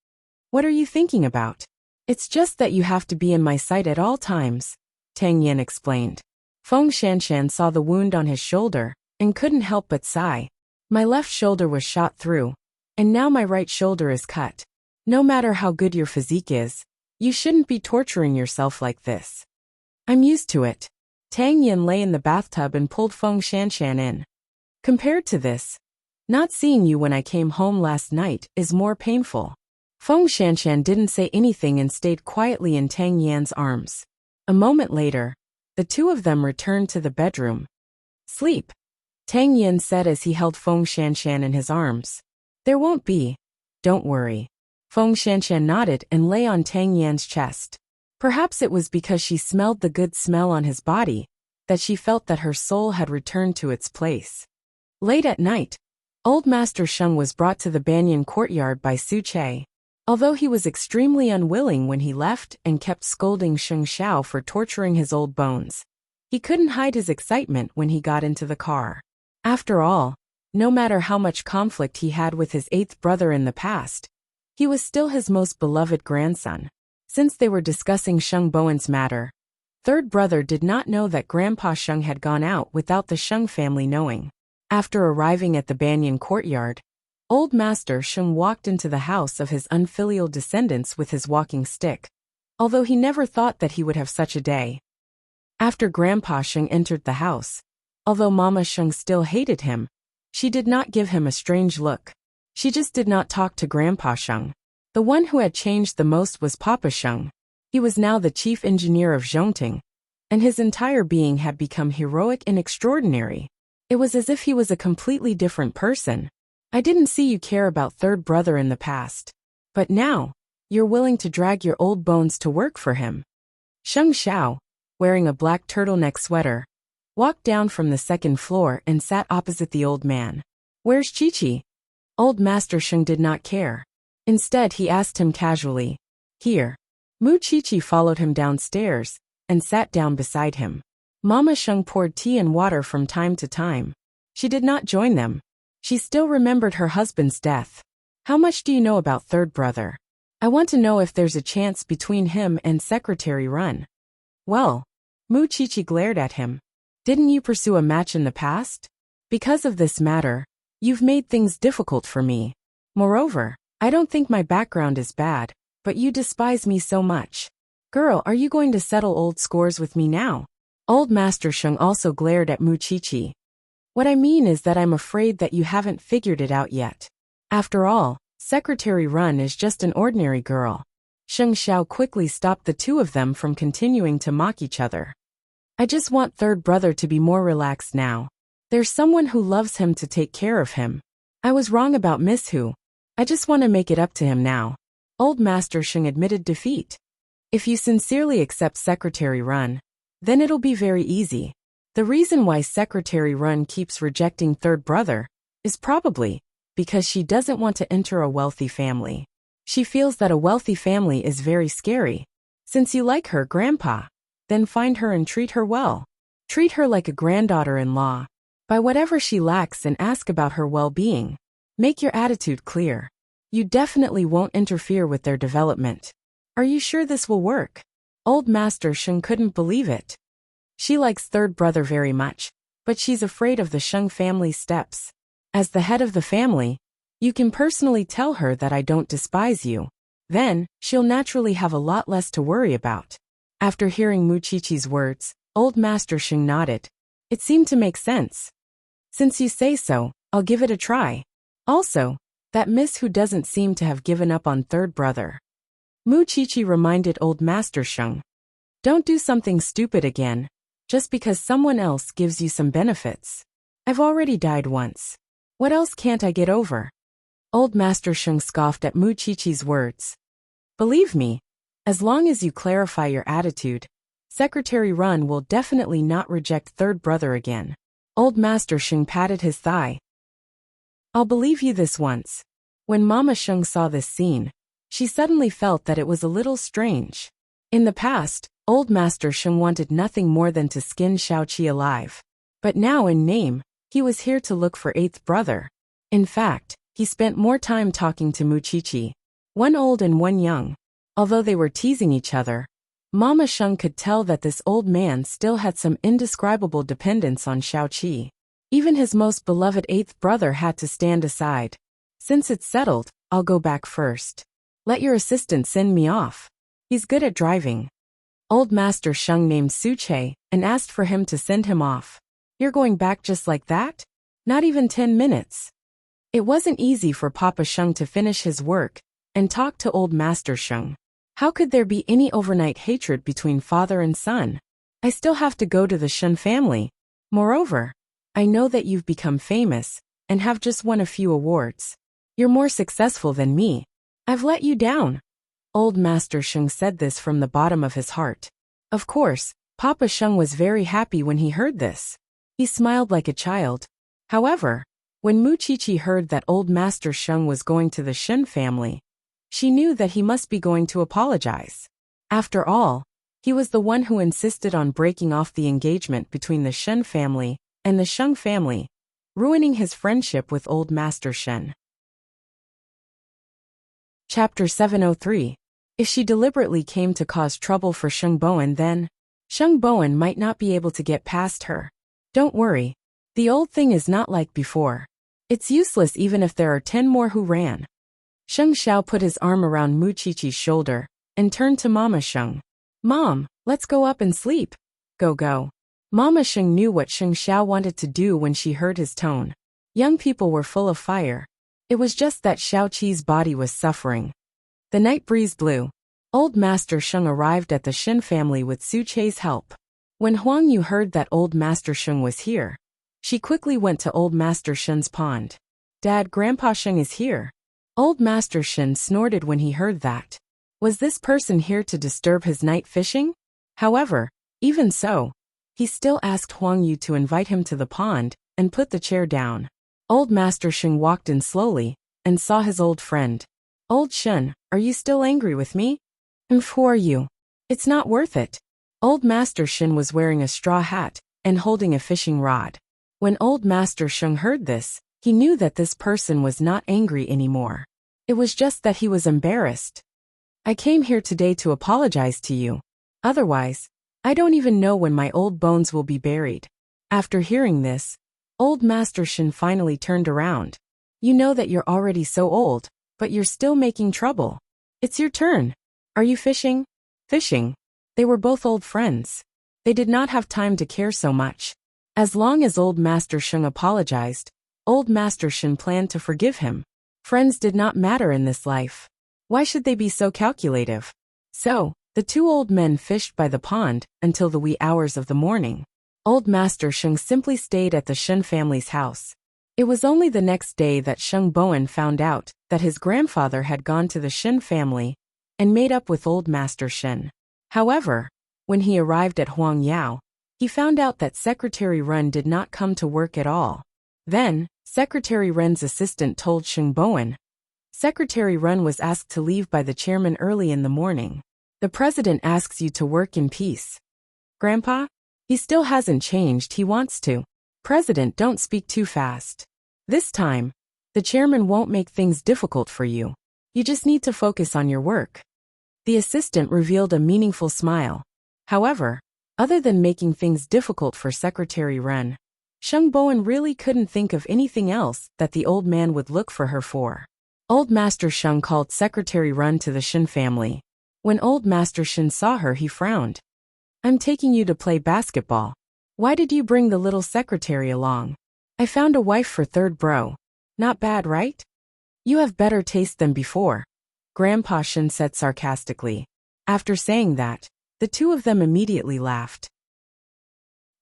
What are you thinking about? It's just that you have to be in my sight at all times, Tang Yin explained. Feng Shanshan saw the wound on his shoulder and couldn't help but sigh. My left shoulder was shot through, and now my right shoulder is cut. No matter how good your physique is, you shouldn't be torturing yourself like this. I'm used to it. Tang Yin lay in the bathtub and pulled Feng Shanshan in. Compared to this, not seeing you when I came home last night is more painful. Feng Shanshan didn't say anything and stayed quietly in Tang Yin's arms. A moment later, the two of them returned to the bedroom. Sleep, Tang Yin said as he held Feng Shanshan in his arms. There won't be. Don't worry. Feng Shanshan nodded and lay on Tang Yin's chest. Perhaps it was because she smelled the good smell on his body that she felt that her soul had returned to its place. Late at night, Old Master Sheng was brought to the banyan courtyard by Su Che. Although he was extremely unwilling when he left and kept scolding Sheng Xiao for torturing his old bones, he couldn't hide his excitement when he got into the car. After all, no matter how much conflict he had with his eighth brother in the past, he was still his most beloved grandson. Since they were discussing Sheng Bowen's matter, third brother did not know that Grandpa Sheng had gone out without the Sheng family knowing. After arriving at the banyan courtyard, Old Master Sheng walked into the house of his unfilial descendants with his walking stick, although he never thought that he would have such a day. After Grandpa Sheng entered the house, although Mama Sheng still hated him, she did not give him a strange look. She just did not talk to Grandpa Sheng. The one who had changed the most was Papa Sheng. He was now the chief engineer of Zhongting, and his entire being had become heroic and extraordinary. It was as if he was a completely different person. I didn't see you care about third brother in the past, but now, you're willing to drag your old bones to work for him. Sheng Xiao, wearing a black turtleneck sweater, walked down from the second floor and sat opposite the old man. Where's Qiqi? Old Master Sheng did not care. Instead, he asked him casually. Here. Mu Chichi followed him downstairs and sat down beside him. Mama Sheng poured tea and water from time to time. She did not join them. She still remembered her husband's death. How much do you know about third brother? I want to know if there's a chance between him and Secretary Run. Well, Mu Chichi glared at him. Didn't you pursue a match in the past? Because of this matter, you've made things difficult for me. Moreover, I don't think my background is bad, but you despise me so much. Girl, are you going to settle old scores with me now? Old Master Sheng also glared at Mu Chichi. What I mean is that I'm afraid that you haven't figured it out yet. After all, Secretary Run is just an ordinary girl. Sheng Xiao quickly stopped the two of them from continuing to mock each other. I just want third brother to be more relaxed now. There's someone who loves him to take care of him. I was wrong about Miss Hu. I just want to make it up to him now. Old Master Sheng admitted defeat. If you sincerely accept Secretary Run, then it'll be very easy. The reason why Secretary Run keeps rejecting third brother is probably because she doesn't want to enter a wealthy family. She feels that a wealthy family is very scary. Since you like her, Grandpa, then find her and treat her well. Treat her like a granddaughter-in-law. Buy whatever she lacks and ask about her well-being. Make your attitude clear. You definitely won't interfere with their development. Are you sure this will work? Old Master Sheng couldn't believe it. She likes third brother very much, but she's afraid of the Sheng family's steps. As the head of the family, you can personally tell her that I don't despise you. Then, she'll naturally have a lot less to worry about. After hearing Mu Chichi's words, Old Master Sheng nodded. It seemed to make sense. Since you say so, I'll give it a try. Also, that Miss Hu doesn't seem to have given up on third brother. Mu Chichi reminded Old Master Sheng. Don't do something stupid again, just because someone else gives you some benefits. I've already died once. What else can't I get over? Old Master Sheng scoffed at Mu Chichi's words. Believe me, as long as you clarify your attitude, Secretary Run will definitely not reject third brother again. Old Master Sheng patted his thigh. I'll believe you this once. When Mama Sheng saw this scene, she suddenly felt that it was a little strange. In the past, Old Master Sheng wanted nothing more than to skin Xiaoqi alive. But now in name, he was here to look for eighth brother. In fact, he spent more time talking to Mu Chichi, one old and one young. Although they were teasing each other, Mama Sheng could tell that this old man still had some indescribable dependence on Xiaoqi. Even his most beloved eighth brother had to stand aside. Since it's settled, I'll go back first. Let your assistant send me off. He's good at driving. Old Master Sheng named Suche and asked for him to send him off. You're going back just like that? Not even 10 minutes. It wasn't easy for Papa Sheng to finish his work and talk to Old Master Sheng. How could there be any overnight hatred between father and son? I still have to go to the Shen family. Moreover, I know that you've become famous and have just won a few awards. You're more successful than me. I've let you down. Old Master Sheng said this from the bottom of his heart. Of course, Papa Sheng was very happy when he heard this. He smiled like a child. However, when Mu Chichi heard that Old Master Sheng was going to the Shen family, she knew that he must be going to apologize. After all, he was the one who insisted on breaking off the engagement between the Shen family and the Sheng family, ruining his friendship with Old Master Shen. Chapter 703. If she deliberately came to cause trouble for Sheng Bowen, then Sheng Bowen might not be able to get past her. Don't worry. The old thing is not like before. It's useless even if there are 10 more who ran. Sheng Xiao put his arm around Mu Chichi's shoulder and turned to Mama Sheng. Mom, let's go up and sleep. Go. Mama Sheng knew what Sheng Xiao wanted to do when she heard his tone. Young people were full of fire. It was just that Xiaoqi's body was suffering. The night breeze blew. Old Master Sheng arrived at the Shen family with Su Che's help. When Huang Yu heard that Old Master Sheng was here, she quickly went to Old Master Shen's pond. Dad, Grandpa Sheng is here. Old Master Shen snorted when he heard that. Was this person here to disturb his night fishing? However, even so, he still asked Huang Yu to invite him to the pond and put the chair down. Old Master Sheng walked in slowly and saw his old friend. Old Shen, are you still angry with me? Who are you? It's not worth it. Old Master Shin was wearing a straw hat and holding a fishing rod. When Old Master Sheng heard this, he knew that this person was not angry anymore. It was just that he was embarrassed. I came here today to apologize to you. Otherwise, I don't even know when my old bones will be buried. After hearing this, Old Master Shin finally turned around. You know that you're already so old, but you're still making trouble. It's your turn. Are you fishing? Fishing. They were both old friends. They did not have time to care so much. As long as Old Master Sheng apologized, Old Master Shin planned to forgive him. Friends did not matter in this life. Why should they be so calculative? So, the two old men fished by the pond until the wee hours of the morning. Old Master Sheng simply stayed at the Shen family's house. It was only the next day that Sheng Bowen found out that his grandfather had gone to the Shen family and made up with Old Master Shen. However, when he arrived at Huang Yao, he found out that Secretary Ren did not come to work at all. Then, Secretary Ren's assistant told Sheng Bowen, Secretary Ren was asked to leave by the chairman early in the morning. The president asks you to work in peace. Grandpa? He still hasn't changed, he wants to. President, don't speak too fast. This time, the chairman won't make things difficult for you. You just need to focus on your work. The assistant revealed a meaningful smile. However, other than making things difficult for Secretary Ren, Sheng Bowen really couldn't think of anything else that the old man would look for her for. Old Master Sheng called Secretary Ren to the Shin family. When Old Master Shin saw her, he frowned. I'm taking you to play basketball. Why did you bring the little secretary along? I found a wife for third bro. Not bad, right? You have better taste than before, Grandpa Shin said sarcastically. After saying that, the two of them immediately laughed.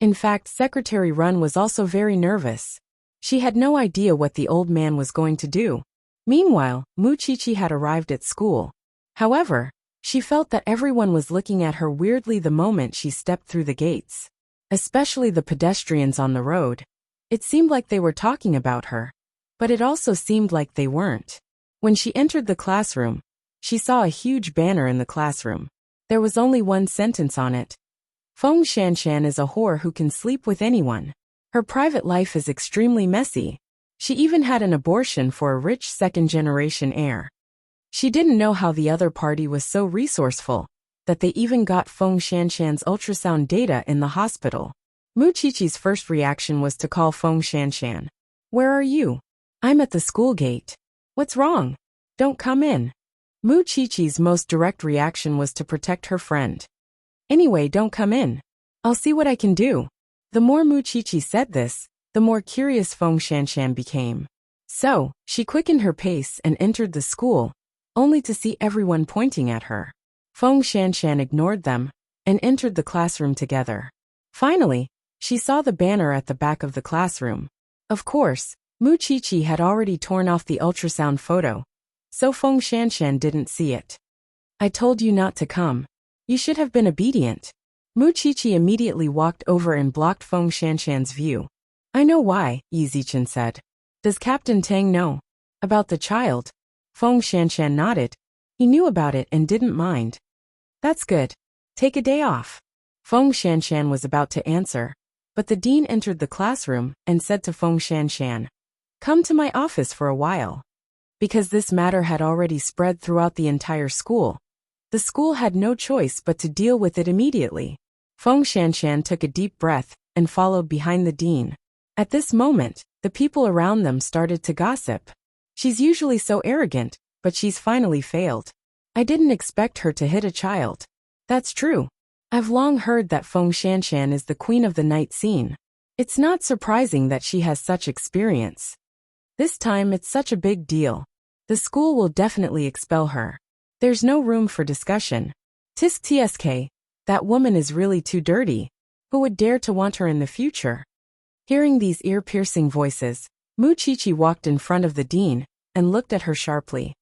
In fact, Secretary Run was also very nervous. She had no idea what the old man was going to do. Meanwhile, Mu Chichi had arrived at school. However, she felt that everyone was looking at her weirdly the moment she stepped through the gates. Especially the pedestrians on the road. It seemed like they were talking about her. But it also seemed like they weren't. When she entered the classroom, she saw a huge banner in the classroom. There was only one sentence on it. Feng Shanshan is a whore who can sleep with anyone. Her private life is extremely messy. She even had an abortion for a rich second-generation heir. She didn't know how the other party was so resourceful that they even got Feng Shanshan's ultrasound data in the hospital. Mu Chichi's first reaction was to call Feng Shanshan. Where are you? I'm at the school gate. What's wrong? Don't come in. Mu Chichi's most direct reaction was to protect her friend. Anyway, don't come in. I'll see what I can do. The more Mu Chichi said this, the more curious Feng Shanshan became. So, she quickened her pace and entered the school, only to see everyone pointing at her. Feng Shanshan ignored them and entered the classroom together. Finally, she saw the banner at the back of the classroom. Of course, Mu Chichi had already torn off the ultrasound photo, so Feng Shanshan didn't see it. I told you not to come. You should have been obedient. Mu Chichi immediately walked over and blocked Feng Shanshan's view. I know why, Yi Zichen said. Does Captain Tang know about the child? Feng Shanshan nodded. He knew about it and didn't mind. That's good. Take a day off. Feng Shanshan was about to answer, but the dean entered the classroom and said to Feng Shanshan, come to my office for a while. Because this matter had already spread throughout the entire school, the school had no choice but to deal with it immediately. Feng Shanshan took a deep breath and followed behind the dean. At this moment, the people around them started to gossip. She's usually so arrogant, but she's finally failed. I didn't expect her to hit a child. That's true. I've long heard that Feng Shanshan is the queen of the night scene. It's not surprising that she has such experience. This time it's such a big deal. The school will definitely expel her. There's no room for discussion. Tisk tsk, that woman is really too dirty. Who would dare to want her in the future? Hearing these ear-piercing voices, Mu Chichi walked in front of the dean and looked at her sharply.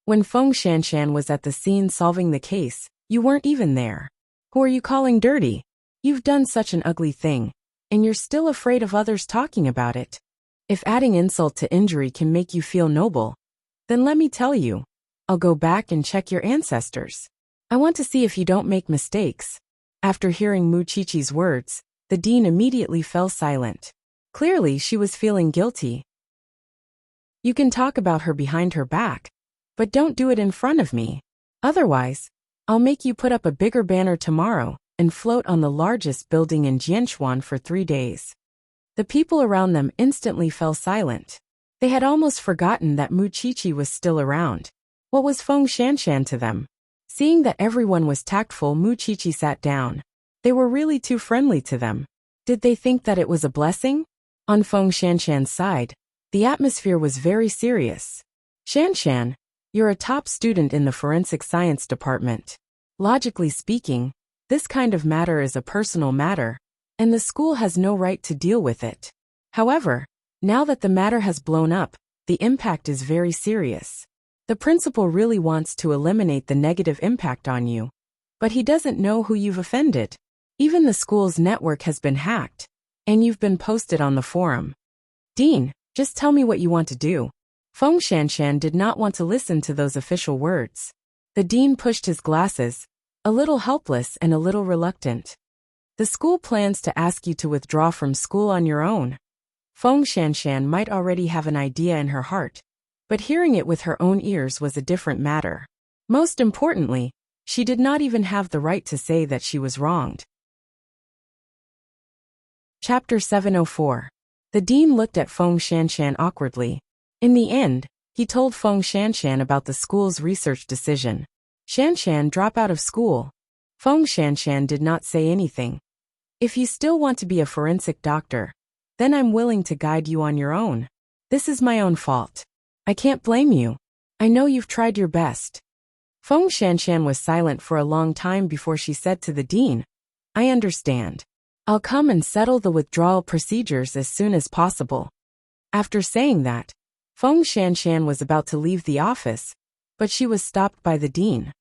When Feng Shanshan was at the scene solving the case, you weren't even there. Who are you calling dirty? You've done such an ugly thing, and you're still afraid of others talking about it. If adding insult to injury can make you feel noble, then let me tell you, I'll go back and check your ancestors. I want to see if you don't make mistakes. After hearing Mu Qiqi's words, the dean immediately fell silent. Clearly, she was feeling guilty. You can talk about her behind her back, but don't do it in front of me. Otherwise, I'll make you put up a bigger banner tomorrow and float on the largest building in Jianchuan for 3 days. The people around them instantly fell silent. They had almost forgotten that Mu Qiqi was still around. What was Feng Shanshan to them? Seeing that everyone was tactful, Mu Qiqi sat down. They were really too friendly to them. Did they think that it was a blessing? On Feng Shanshan's side, the atmosphere was very serious. Shanshan, you're a top student in the forensic science department. Logically speaking, this kind of matter is a personal matter, and the school has no right to deal with it. However, now that the matter has blown up, the impact is very serious. The principal really wants to eliminate the negative impact on you, but he doesn't know who you've offended. Even the school's network has been hacked, and you've been posted on the forum. Dean, just tell me what you want to do. Feng Shanshan did not want to listen to those official words. The dean pushed his glasses, a little helpless and a little reluctant. The school plans to ask you to withdraw from school on your own. Feng Shanshan might already have an idea in her heart, but hearing it with her own ears was a different matter. Most importantly, she did not even have the right to say that she was wronged. Chapter 704. The dean looked at Feng Shanshan awkwardly. In the end, he told Feng Shanshan about the school's research decision. Shanshan, drop out of school. Feng Shanshan did not say anything. If you still want to be a forensic doctor, then I'm willing to guide you on your own. This is my own fault. I can't blame you. I know you've tried your best. Feng Shanshan was silent for a long time before she said to the dean, I understand. I'll come and settle the withdrawal procedures as soon as possible. After saying that, Feng Shanshan was about to leave the office, but she was stopped by the dean.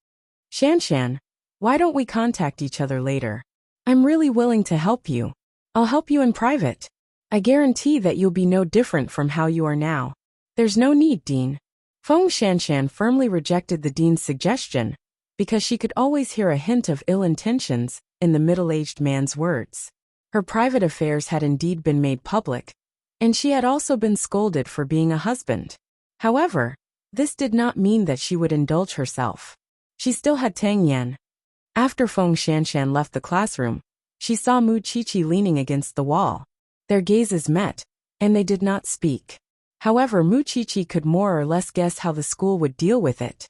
Shanshan, why don't we contact each other later? I'm really willing to help you. I'll help you in private. I guarantee that you'll be no different from how you are now. There's no need, Dean. Feng Shanshan firmly rejected the dean's suggestion, because she could always hear a hint of ill intentions in the middle-aged man's words. Her private affairs had indeed been made public, and she had also been scolded for being a husband. However, this did not mean that she would indulge herself. She still had Tang Yan. After Feng Shanshan left the classroom, she saw Mu Qiqi leaning against the wall. Their gazes met, and they did not speak. However, Mu Qiqi could more or less guess how the school would deal with it.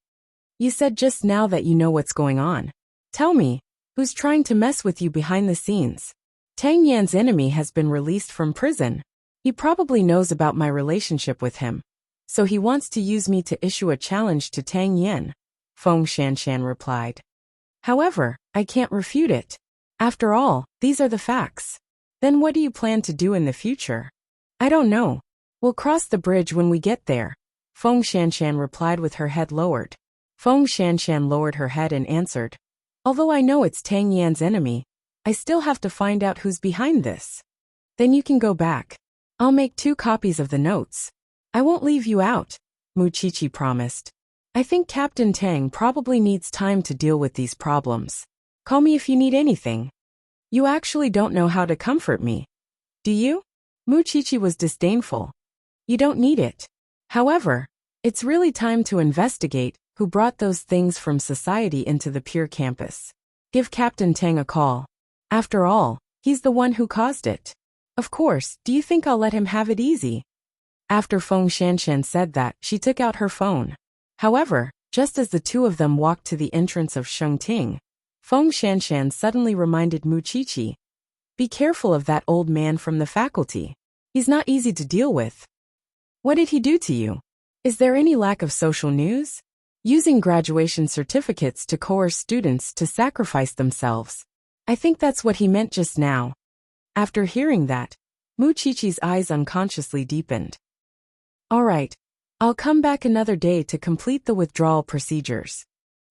You said just now that you know what's going on. Tell me, who's trying to mess with you behind the scenes? Tang Yan's enemy has been released from prison. He probably knows about my relationship with him, so he wants to use me to issue a challenge to Tang Yan, Feng Shanshan replied. However, I can't refute it. After all, these are the facts. Then what do you plan to do in the future? I don't know. We'll cross the bridge when we get there, Feng Shanshan replied with her head lowered. Feng Shanshan lowered her head and answered, although I know it's Tang Yan's enemy, I still have to find out who's behind this. Then you can go back. I'll make 2 copies of the notes. I won't leave you out, Mu Qiqi promised. I think Captain Tang probably needs time to deal with these problems. Call me if you need anything. You actually don't know how to comfort me. Do you? Mu Qiqi was disdainful. You don't need it. However, it's really time to investigate who brought those things from society into the pure campus. Give Captain Tang a call. After all, he's the one who caused it. Of course, do you think I'll let him have it easy? After Feng Shanshan said that, she took out her phone. However, just as the two of them walked to the entrance of Shengting, Feng Shanshan suddenly reminded Mu Qiqi, be careful of that old man from the faculty. He's not easy to deal with. What did he do to you? Is there any lack of social news? Using graduation certificates to coerce students to sacrifice themselves. I think that's what he meant just now. After hearing that, Mu Qiqi's eyes unconsciously deepened. All right, I'll come back another day to complete the withdrawal procedures.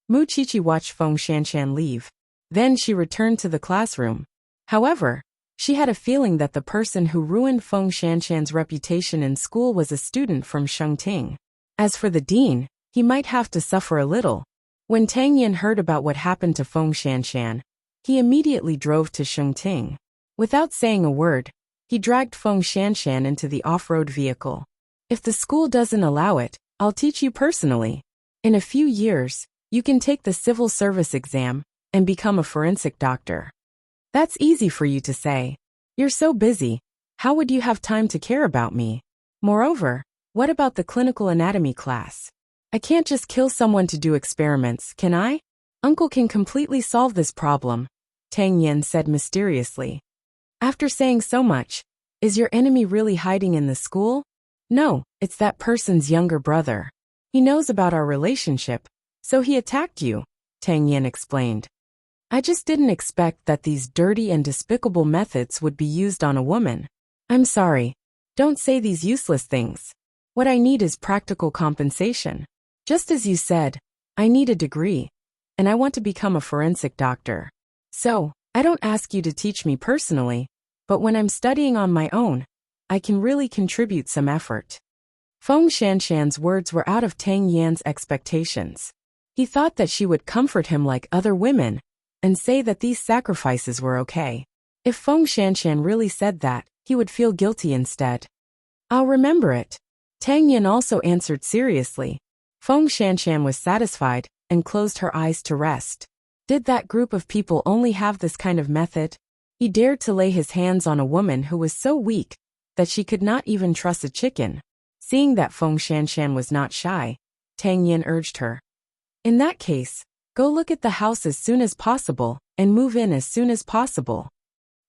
Mu Qiqi watched Feng Shanshan leave. Then she returned to the classroom. However, she had a feeling that the person who ruined Feng Shanshan's reputation in school was a student from Shengting. As for the dean, he might have to suffer a little. When Tang Yin heard about what happened to Feng Shanshan, he immediately drove to Shengting. Without saying a word, he dragged Feng Shanshan into the off-road vehicle. If the school doesn't allow it, I'll teach you personally. In a few years, you can take the civil service exam and become a forensic doctor. That's easy for you to say. You're so busy. How would you have time to care about me? Moreover, what about the clinical anatomy class? I can't just kill someone to do experiments, can I? Uncle can completely solve this problem, Tang Yin said mysteriously. After saying so much, is your enemy really hiding in the school? No, it's that person's younger brother. He knows about our relationship, so he attacked you, Tang Yin explained. I just didn't expect that these dirty and despicable methods would be used on a woman. I'm sorry. Don't say these useless things. What I need is practical compensation. Just as you said, I need a degree, and I want to become a forensic doctor. So, I don't ask you to teach me personally, but when I'm studying on my own, I can really contribute some effort. Feng Shanshan's words were out of Tang Yan's expectations. He thought that she would comfort him like other women and say that these sacrifices were okay. If Feng Shanshan really said that, he would feel guilty instead. I'll remember it. Tang Yin also answered seriously. Feng Shanshan was satisfied and closed her eyes to rest. Did that group of people only have this kind of method? He dared to lay his hands on a woman who was so weak that she could not even trust a chicken. Seeing that Feng Shanshan was not shy, Tang Yin urged her. In that case, go look at the house as soon as possible and move in as soon as possible.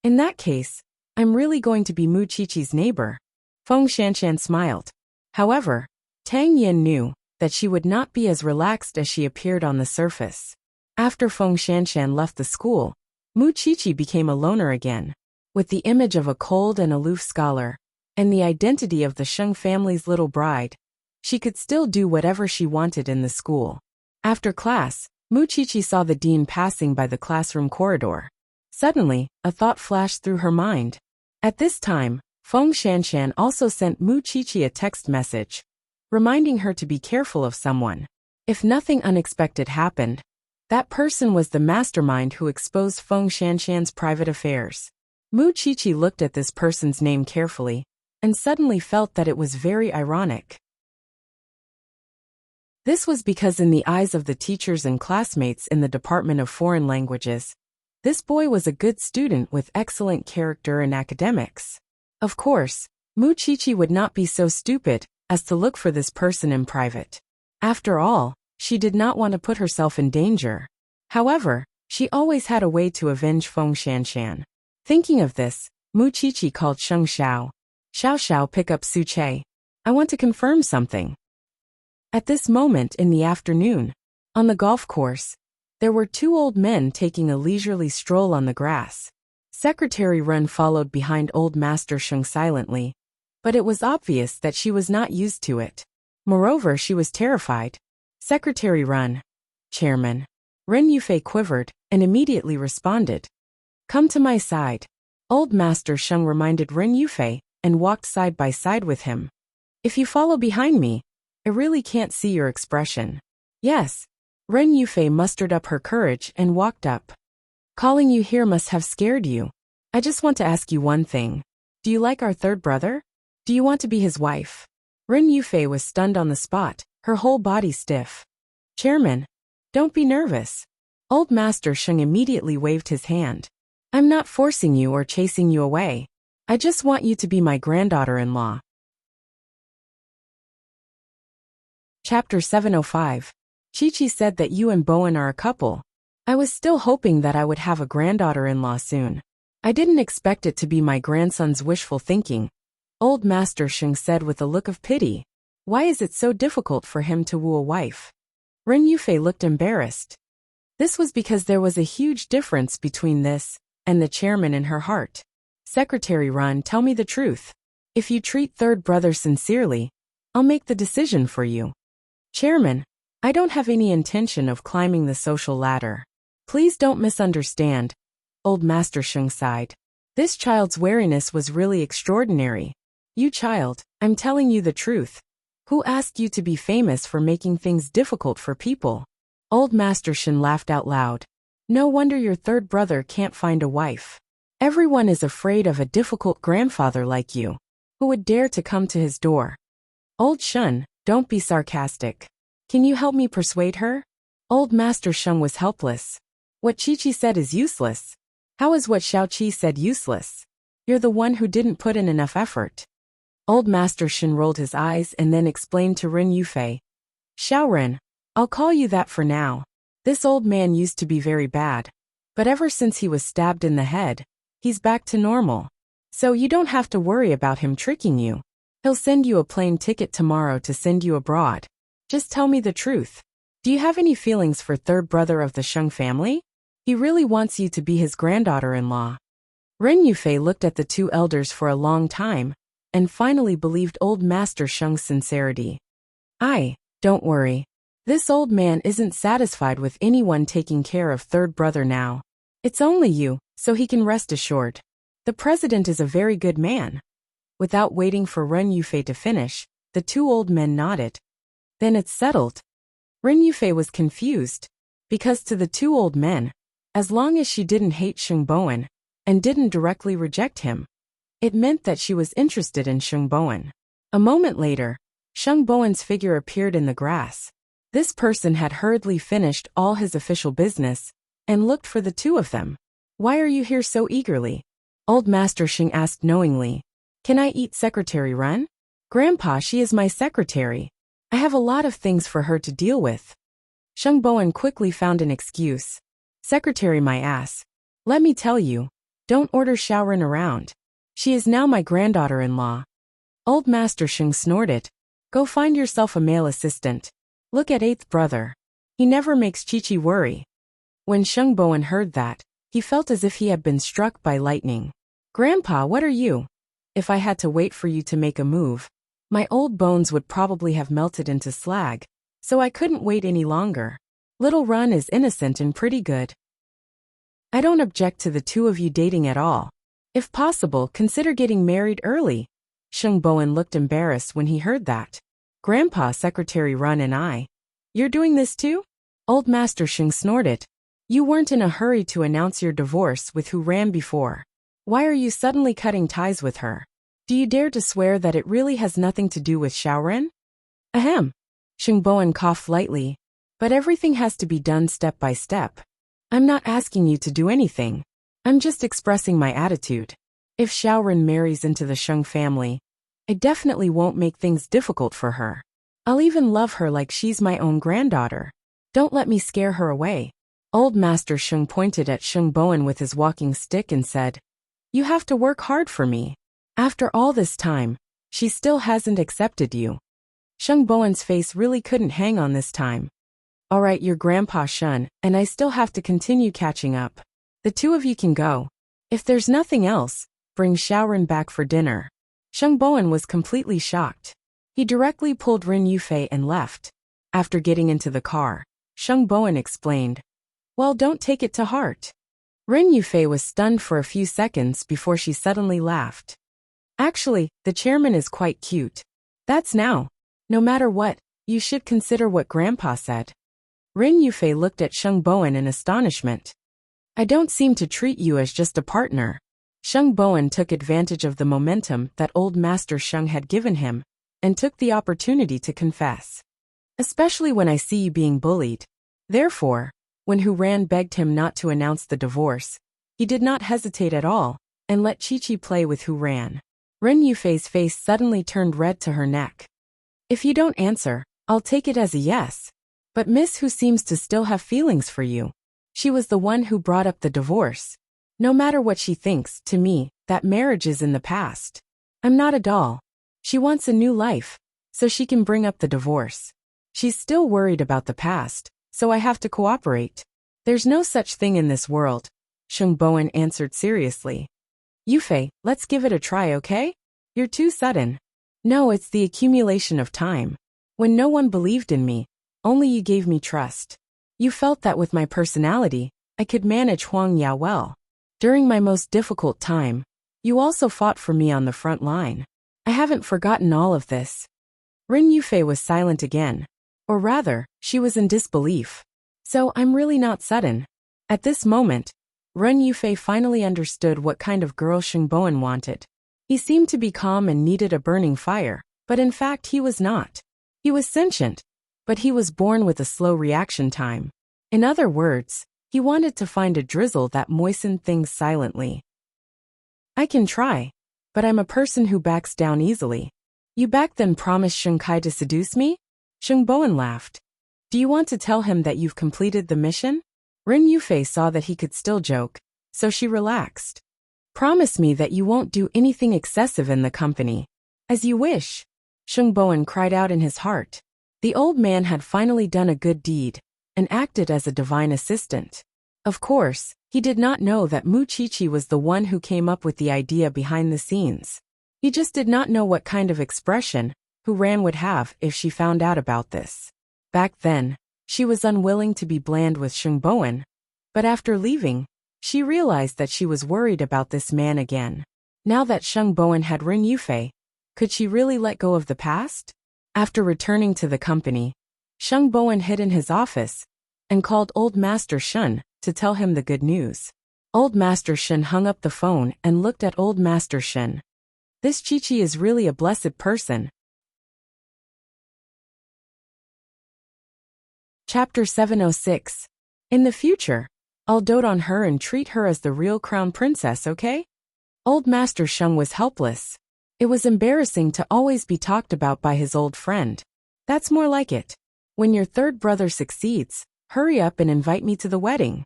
In that case, I'm really going to be Mu Qiqi's neighbor. Feng Shanshan smiled. However, Tang Yin knew that she would not be as relaxed as she appeared on the surface. After Feng Shanshan left the school, Mu Qiqi became a loner again. With the image of a cold and aloof scholar, and the identity of the Sheng family's little bride, she could still do whatever she wanted in the school. After class, Mu Qiqi saw the dean passing by the classroom corridor. Suddenly, a thought flashed through her mind. At this time, Feng Shanshan also sent Mu Qiqi a text message, reminding her to be careful of someone. If nothing unexpected happened, that person was the mastermind who exposed Feng Shanshan's private affairs. Mu Qiqi looked at this person's name carefully, and suddenly felt that it was very ironic. This was because in the eyes of the teachers and classmates in the Department of Foreign Languages, this boy was a good student with excellent character in academics. Of course, Mu Qiqi would not be so stupid as to look for this person in private. After all, she did not want to put herself in danger. However, she always had a way to avenge Feng Shanshan. Thinking of this, Mu Qiqi called Sheng Xiao. Xiao Xiao, pick up Su Che. I want to confirm something. At this moment in the afternoon, on the golf course, there were two old men taking a leisurely stroll on the grass. Secretary Run followed behind Old Master Sheng silently, but it was obvious that she was not used to it. Moreover, she was terrified. Secretary Run. Chairman. Ren Yufei quivered and immediately responded. Come to my side. Old Master Sheng reminded Ren Yufei and walked side by side with him. If you follow behind me, I really can't see your expression. Yes. Ren Yufei mustered up her courage and walked up. Calling you here must have scared you. I just want to ask you one thing. Do you like our third brother? Do you want to be his wife? Ren Yufei was stunned on the spot, her whole body stiff. Chairman, don't be nervous. Old Master Sheng immediately waved his hand. I'm not forcing you or chasing you away. I just want you to be my granddaughter-in-law. Chapter 705. Qiqi said that you and Bowen are a couple. I was still hoping that I would have a granddaughter-in-law soon. I didn't expect it to be my grandson's wishful thinking. Old Master Sheng said with a look of pity. Why is it so difficult for him to woo a wife? Ren Yufei looked embarrassed. This was because there was a huge difference between this and the chairman in her heart. Secretary Run, tell me the truth. If you treat third brother sincerely, I'll make the decision for you. Chairman, I don't have any intention of climbing the social ladder. Please don't misunderstand. Old Master Sheng sighed. This child's wariness was really extraordinary. You child, I'm telling you the truth. Who asked you to be famous for making things difficult for people? Old Master Shen laughed out loud. No wonder your third brother can't find a wife. Everyone is afraid of a difficult grandfather like you. Who would dare to come to his door? Old Shun, don't be sarcastic. Can you help me persuade her? Old Master Shun was helpless. What Chi-Chi said is useless. How is what Xiao-Qi said useless? You're the one who didn't put in enough effort. Old Master Shen rolled his eyes and then explained to Ren Yufei. Xiaoren, I'll call you that for now. This old man used to be very bad. But ever since he was stabbed in the head, he's back to normal. So you don't have to worry about him tricking you. He'll send you a plane ticket tomorrow to send you abroad. Just tell me the truth. Do you have any feelings for third brother of the Sheng family? He really wants you to be his granddaughter-in-law. Ren Yufei looked at the two elders for a long time, and finally believed old Master Sheng's sincerity. Don't worry. This old man isn't satisfied with anyone taking care of third brother now. It's only you, so he can rest assured. The president is a very good man. Without waiting for Ren Yufei to finish, the two old men nodded. Then it's settled. Ren Yufei was confused, because to the two old men, as long as she didn't hate Sheng Bowen, and didn't directly reject him, it meant that she was interested in Sheng Bowen. A moment later, Sheng Bowen's figure appeared in the grass. This person had hurriedly finished all his official business, and looked for the two of them. Why are you here so eagerly? Old Master Sheng asked knowingly. Can I eat Secretary Ren? Grandpa, she is my secretary. I have a lot of things for her to deal with. Sheng Bowen quickly found an excuse. Secretary my ass. Let me tell you, don't order Xiaoren around. She is now my granddaughter-in-law. Old Master Sheng snorted. Go find yourself a male assistant. Look at eighth brother. He never makes Chi-Chi worry. When Sheng Bowen heard that, he felt as if he had been struck by lightning. Grandpa, what are you? If I had to wait for you to make a move, my old bones would probably have melted into slag, so I couldn't wait any longer. Little Run is innocent and pretty good. I don't object to the two of you dating at all. If possible, consider getting married early. Sheng Bowen looked embarrassed when he heard that. Grandpa, Secretary Run and I. You're doing this too? Old Master Sheng snorted. You weren't in a hurry to announce your divorce with who ran before. Why are you suddenly cutting ties with her? Do you dare to swear that it really has nothing to do with Xiaoren? Ahem. Sheng Bowen coughed lightly. But everything has to be done step by step. I'm not asking you to do anything. I'm just expressing my attitude. If Xiaoren marries into the Sheng family, I definitely won't make things difficult for her. I'll even love her like she's my own granddaughter. Don't let me scare her away. Old Master Sheng pointed at Sheng Bowen with his walking stick and said, You have to work hard for me. After all this time, she still hasn't accepted you. Sheng Bowen's face really couldn't hang on this time. Alright, you're Grandpa Shun, and I still have to continue catching up. The two of you can go. If there's nothing else, bring Xiaoren back for dinner. Sheng Bowen was completely shocked. He directly pulled Ren Yufei and left. After getting into the car, Sheng Bowen explained, Well, don't take it to heart. Ren Yufei was stunned for a few seconds before she suddenly laughed. Actually, the chairman is quite cute. That's now. No matter what, you should consider what Grandpa said. Ren Yufei looked at Sheng Bowen in astonishment. I don't seem to treat you as just a partner. Sheng Bowen took advantage of the momentum that old Master Sheng had given him, and took the opportunity to confess. Especially when I see you being bullied. Therefore, when Hu Ran begged him not to announce the divorce, he did not hesitate at all, and let Chi-Chi play with Hu Ran. Ren Yufei's face suddenly turned red to her neck. If you don't answer, I'll take it as a yes. But Miss Hu seems to still have feelings for you. She was the one who brought up the divorce. No matter what she thinks, to me, that marriage is in the past. I'm not a doll. She wants a new life, so she can bring up the divorce. She's still worried about the past, so I have to cooperate. There's no such thing in this world, Sheng Bowen answered seriously. Yufei, let's give it a try, okay? You're too sudden. No, it's the accumulation of time. When no one believed in me, only you gave me trust. You felt that with my personality, I could manage Huang Ya well. During my most difficult time, you also fought for me on the front line. I haven't forgotten all of this. Ren Yufei was silent again. Or rather, she was in disbelief. So I'm really not sudden. At this moment, Ren Yufei finally understood what kind of girl Shengbowen wanted. He seemed to be calm and needed a burning fire, but in fact he was not. He was sentient, but he was born with a slow reaction time. In other words, he wanted to find a drizzle that moistened things silently. I can try, but I'm a person who backs down easily. You back then promised Sheng Kai to seduce me? Shengbowen laughed. Do you want to tell him that you've completed the mission? Ren Yufei saw that he could still joke, so she relaxed. Promise me that you won't do anything excessive in the company. As you wish. Shengbowen cried out in his heart. The old man had finally done a good deed, and acted as a divine assistant. Of course, he did not know that Mu Chichi was the one who came up with the idea behind the scenes. He just did not know what kind of expression Hu Ran would have if she found out about this. Back then, she was unwilling to be bland with Shengbowen, but after leaving, she realized that she was worried about this man again. Now that Shengbowen had Ren Yufei, could she really let go of the past? After returning to the company, Shengbowen hid in his office and called Old Master Shun to tell him the good news. Old Master Shun hung up the phone and looked at Old Master Shun. This Chichi is really a blessed person. Chapter 706. In the future, I'll dote on her and treat her as the real crown princess, okay? Old Master Shun was helpless. It was embarrassing to always be talked about by his old friend. That's more like it. When your third brother succeeds, hurry up and invite me to the wedding.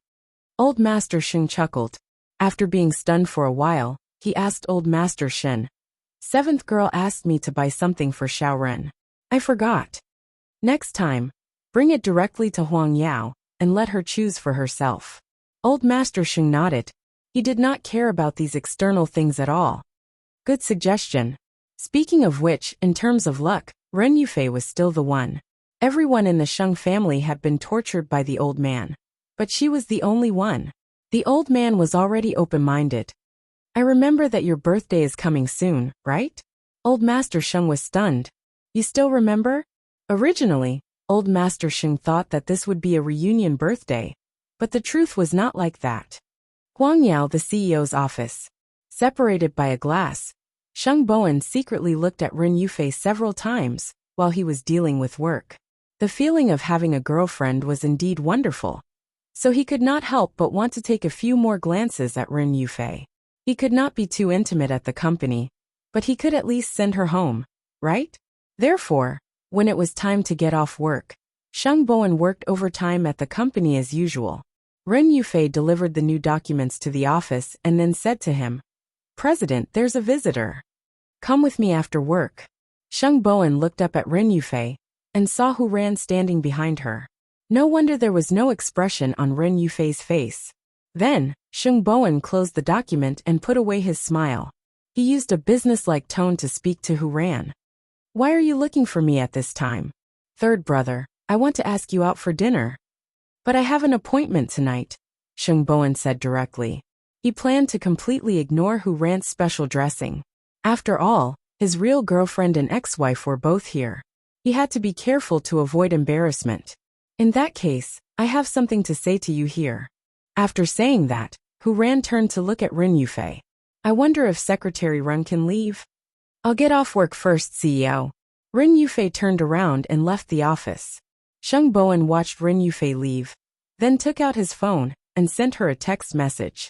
Old Master Shun chuckled. After being stunned for a while, he asked Old Master Shun. Seventh girl asked me to buy something for Xiaoren. I forgot. Next time, bring it directly to Huang Yao, and let her choose for herself. Old Master Shun nodded. He did not care about these external things at all. Good suggestion. Speaking of which, in terms of luck, Ren Yufei was still the one. Everyone in the Sheng family had been tortured by the old man. But she was the only one. The old man was already open-minded. I remember that your birthday is coming soon, right? Old Master Sheng was stunned. You still remember? Originally, Old Master Sheng thought that this would be a reunion birthday, but the truth was not like that. Huang Yao, the CEO's office. Separated by a glass, Shengbowen secretly looked at Ren Yufei several times while he was dealing with work. The feeling of having a girlfriend was indeed wonderful, so he could not help but want to take a few more glances at Ren Yufei. He could not be too intimate at the company, but he could at least send her home, right? Therefore, when it was time to get off work, Shengbowen worked overtime at the company as usual. Ren Yufei delivered the new documents to the office and then said to him, President, there's a visitor. Come with me after work. Shengbowen looked up at Ren Yufei and saw Hu Ran standing behind her. No wonder there was no expression on Ren Yufei's face. Then, Shengbowen closed the document and put away his smile. He used a businesslike tone to speak to Hu Ran. Why are you looking for me at this time? Third brother, I want to ask you out for dinner. But I have an appointment tonight, Shengbowen said directly. He planned to completely ignore Hu Ran's special dressing. After all, his real girlfriend and ex-wife were both here. He had to be careful to avoid embarrassment. In that case, I have something to say to you here. After saying that, Hu Ran turned to look at Ren Yufei. I wonder if Secretary Ren can leave? I'll get off work first, CEO. Ren Yufei turned around and left the office. Shengbowen watched Ren Yufei leave, then took out his phone and sent her a text message.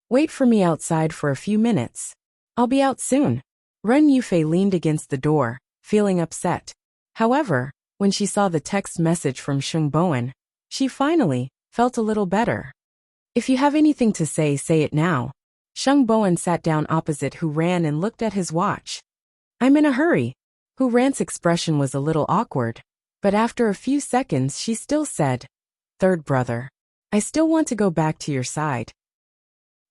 Wait for me outside for a few minutes. I'll be out soon. Ren Yufei leaned against the door, feeling upset. However, when she saw the text message from Shengbowen, she finally felt a little better. If you have anything to say it now. Shengbowen sat down opposite Hu Ran and looked at his watch. I'm in a hurry. Hu Ran's expression was a little awkward, but after a few seconds she still said, Third brother, I still want to go back to your side.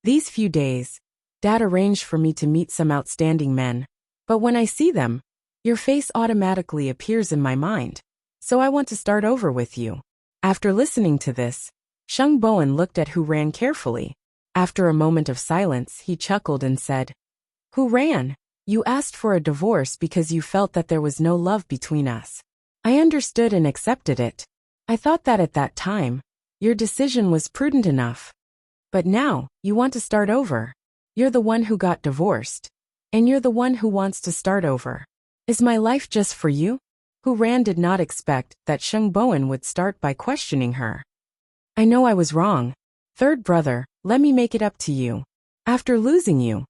These few days, Dad arranged for me to meet some outstanding men, but when I see them, your face automatically appears in my mind, so I want to start over with you. After listening to this, Shengbowen looked at Hu Ran carefully. After a moment of silence, he chuckled and said, Hu Ran, you asked for a divorce because you felt that there was no love between us. I understood and accepted it. I thought that at that time, Your decision was prudent enough. But now, you want to start over. You're the one who got divorced. And you're the one who wants to start over. Is my life just for you? Hu Ran did not expect that Sheng Bowen would start by questioning her. I know I was wrong. Third brother, let me make it up to you. After losing you,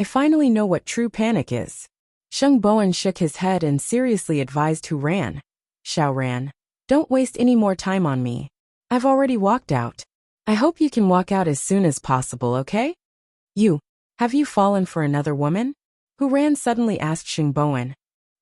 I finally know what true panic is. Sheng Bowen shook his head and seriously advised Hu Ran. Xiao Ran, don't waste any more time on me. I've already walked out. I hope you can walk out as soon as possible, okay? Have you fallen for another woman? Hu Ran suddenly asked Sheng Bowen.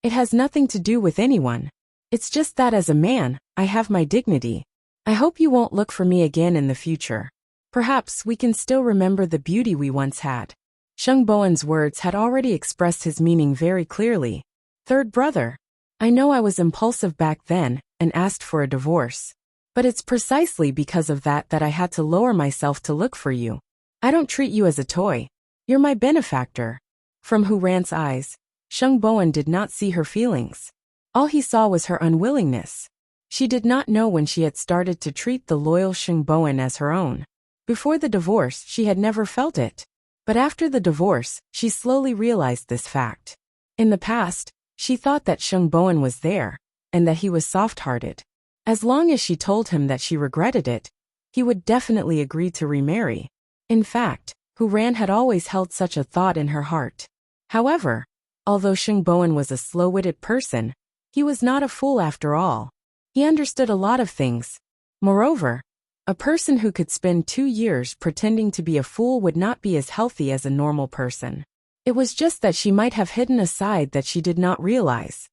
It has nothing to do with anyone. It's just that as a man, I have my dignity. I hope you won't look for me again in the future. Perhaps we can still remember the beauty we once had. Sheng Bowen's words had already expressed his meaning very clearly. Third brother, I know I was impulsive back then and asked for a divorce. But it's precisely because of that I had to lower myself to look for you. I don't treat you as a toy. You're my benefactor. From Hu Ran's eyes, Sheng Bowen did not see her feelings. All he saw was her unwillingness. She did not know when she had started to treat the loyal Sheng Bowen as her own. Before the divorce, she had never felt it. But after the divorce, she slowly realized this fact. In the past, she thought that Sheng Bowen was there, and that he was soft-hearted. As long as she told him that she regretted it, he would definitely agree to remarry. In fact, Hu Ran had always held such a thought in her heart. However, although Sheng Bowen was a slow-witted person, he was not a fool after all. He understood a lot of things. Moreover, a person who could spend 2 years pretending to be a fool would not be as healthy as a normal person. It was just that she might have hidden a side that she did not realize.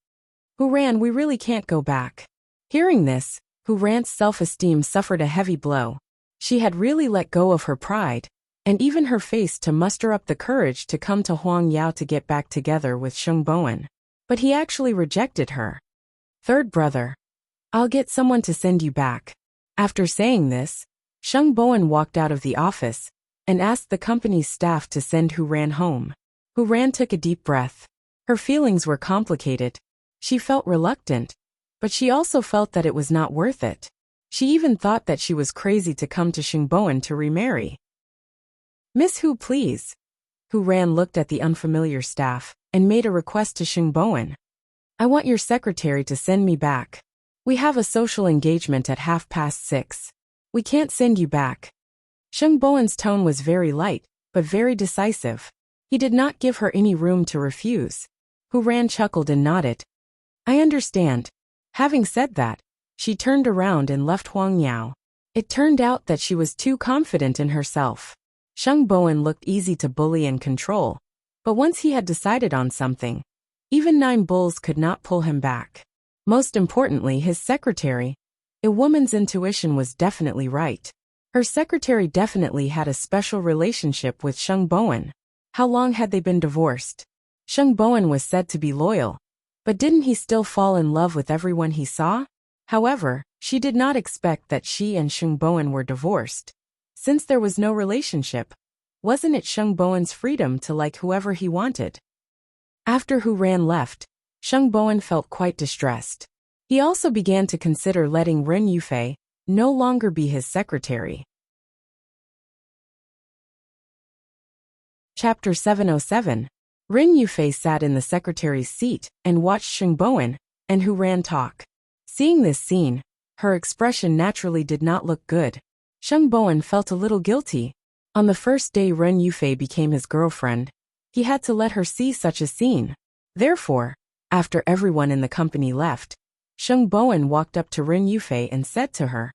Hu Ran, we really can't go back. Hearing this, Hu Ran's self-esteem suffered a heavy blow. She had really let go of her pride, and even her face to muster up the courage to come to Huang Yao to get back together with Sheng Bowen. But he actually rejected her. Third brother, I'll get someone to send you back. After saying this, Sheng Bowen walked out of the office and asked the company's staff to send Hu Ran home. Hu Ran took a deep breath. Her feelings were complicated. She felt reluctant, but she also felt that it was not worth it. She even thought that she was crazy to come to Sheng Bowen to remarry. Miss Hu, please. Hu Ran looked at the unfamiliar staff and made a request to Sheng Bowen. I want your secretary to send me back. We have a social engagement at 6:30. We can't send you back. Sheng Bowen's tone was very light, but very decisive. He did not give her any room to refuse. Hu Ran chuckled and nodded. I understand. Having said that, she turned around and left Huang Yao. It turned out that she was too confident in herself. Sheng Bowen looked easy to bully and control, but once he had decided on something, even 9 bulls could not pull him back. Most importantly, his secretary. A woman's intuition was definitely right. Her secretary definitely had a special relationship with Sheng Bowen. How long had they been divorced? Sheng Bowen was said to be loyal, but didn't he still fall in love with everyone he saw? However, she did not expect that she and Sheng Bowen were divorced. Since there was no relationship, wasn't it Sheng Bowen's freedom to like whoever he wanted? After Hu Ran left, Sheng Bowen felt quite distressed. He also began to consider letting Ren Yufei no longer be his secretary. Chapter 707. Ren Yufei sat in the secretary's seat and watched Sheng Bowen and Hu Ran talk. Seeing this scene, her expression naturally did not look good. Sheng Bowen felt a little guilty. On the first day Ren Yufei became his girlfriend, he had to let her see such a scene. Therefore, after everyone in the company left, Sheng Bowen walked up to Ren Yufei and said to her,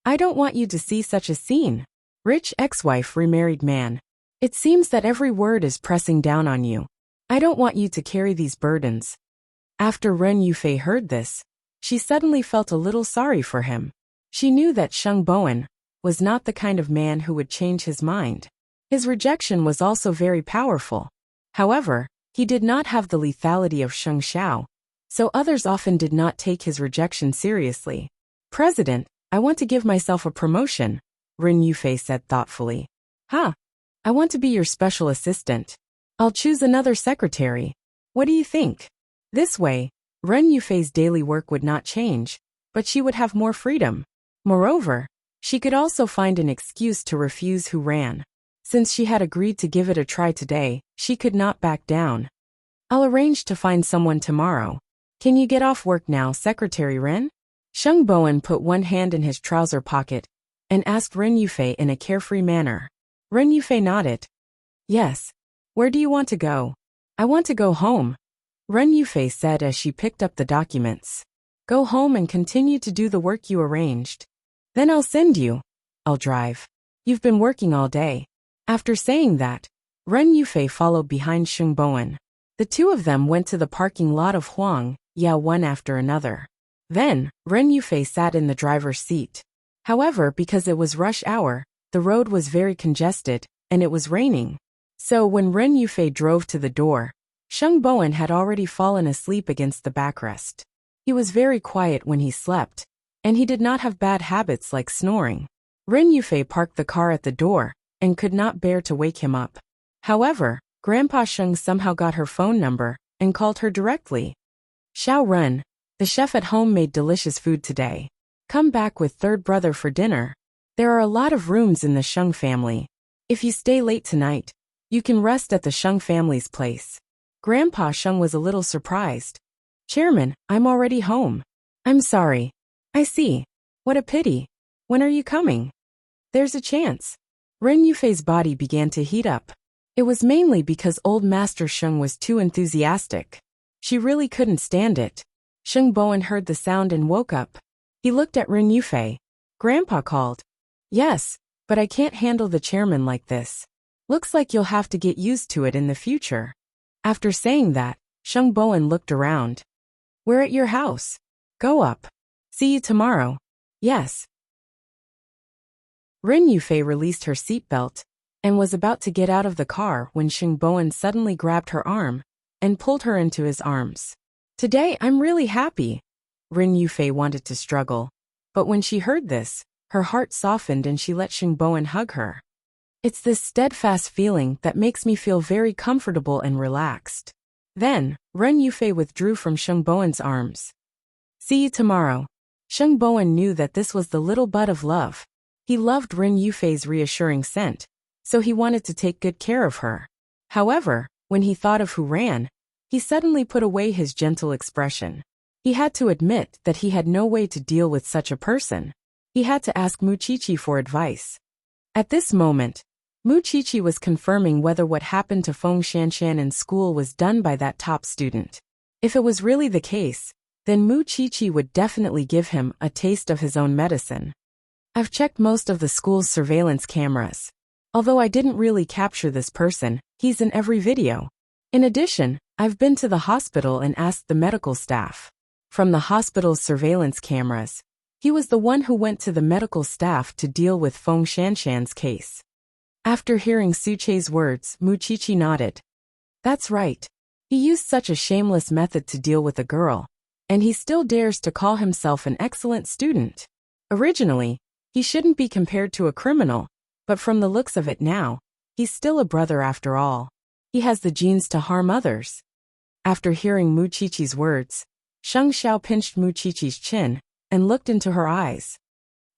I don't want you to see such a scene. Rich ex-wife, remarried man. It seems that every word is pressing down on you. I don't want you to carry these burdens. After Ren Yufei heard this, she suddenly felt a little sorry for him. She knew that Sheng Bowen was not the kind of man who would change his mind. His rejection was also very powerful. However, he did not have the lethality of Sheng Xiao, so others often did not take his rejection seriously. President, I want to give myself a promotion, Ren Yufei said thoughtfully. I want to be your special assistant. I'll choose another secretary. What do you think? This way, Ren Yufei's daily work would not change, but she would have more freedom. Moreover, She could also find an excuse to refuse Hu Ran. Since she had agreed to give it a try today, she could not back down. I'll arrange to find someone tomorrow. Can you get off work now, Secretary Ren? Sheng Bowen put one hand in his trouser pocket and asked Ren Yufei in a carefree manner. Ren Yufei nodded. Yes. Where do you want to go? I want to go home, Ren Yufei said as she picked up the documents. Go home and continue to do the work you arranged. Then I'll send you. I'll drive. You've been working all day. After saying that, Ren Yufei followed behind Sheng Bowen. The two of them went to the parking lot of Huang Yao one after another. Then, Ren Yufei sat in the driver's seat. However, because it was rush hour, the road was very congested, and it was raining. So when Ren Yufei drove to the door, Sheng Bowen had already fallen asleep against the backrest. He was very quiet when he slept, and he did not have bad habits like snoring. Ren Yufei parked the car at the door and could not bear to wake him up. However, Grandpa Sheng somehow got her phone number and called her directly. Xiao Ren, the chef at home made delicious food today. Come back with third brother for dinner. There are a lot of rooms in the Sheng family. If you stay late tonight, you can rest at the Sheng family's place. Grandpa Sheng was a little surprised. Chairman, I'm already home. I'm sorry. I see. What a pity. When are you coming? There's a chance. Ren Yufei's body began to heat up. It was mainly because old Master Sheng was too enthusiastic. She really couldn't stand it. Sheng Bowen heard the sound and woke up. He looked at Ren Yufei. Grandpa called. Yes, but I can't handle the chairman like this. Looks like you'll have to get used to it in the future. After saying that, Sheng Bowen looked around. We're at your house. Go up. See you tomorrow. Yes. Ren Yufei released her seatbelt and was about to get out of the car when Sheng Bowen suddenly grabbed her arm and pulled her into his arms. Today I'm really happy. Ren Yufei wanted to struggle, but when she heard this, her heart softened and she let Sheng Bowen hug her. It's this steadfast feeling that makes me feel very comfortable and relaxed. Then, Ren Yufei withdrew from Sheng Bowen's arms. See you tomorrow. Sheng Bowen knew that this was the little bud of love. He loved Ren Yufei's reassuring scent, so he wanted to take good care of her. However, when he thought of Hu Ran, he suddenly put away his gentle expression. He had to admit that he had no way to deal with such a person. He had to ask Mu Qiqi for advice. At this moment, Mu Qiqi was confirming whether what happened to Feng Shanshan in school was done by that top student. If it was really the case, then Mu Qiqi would definitely give him a taste of his own medicine. I've checked most of the school's surveillance cameras. Although I didn't really capture this person, he's in every video. In addition, I've been to the hospital and asked the medical staff. From the hospital's surveillance cameras, he was the one who went to the medical staff to deal with Feng Shanshan's case. After hearing Su Che's words, Mu Qiqi nodded. That's right. He used such a shameless method to deal with a girl, and he still dares to call himself an excellent student. Originally, he shouldn't be compared to a criminal, but from the looks of it now, he's still a brother after all. He has the genes to harm others. After hearing Mu Qiqi's words, Sheng Xiao pinched Mu Qiqi's chin and looked into her eyes.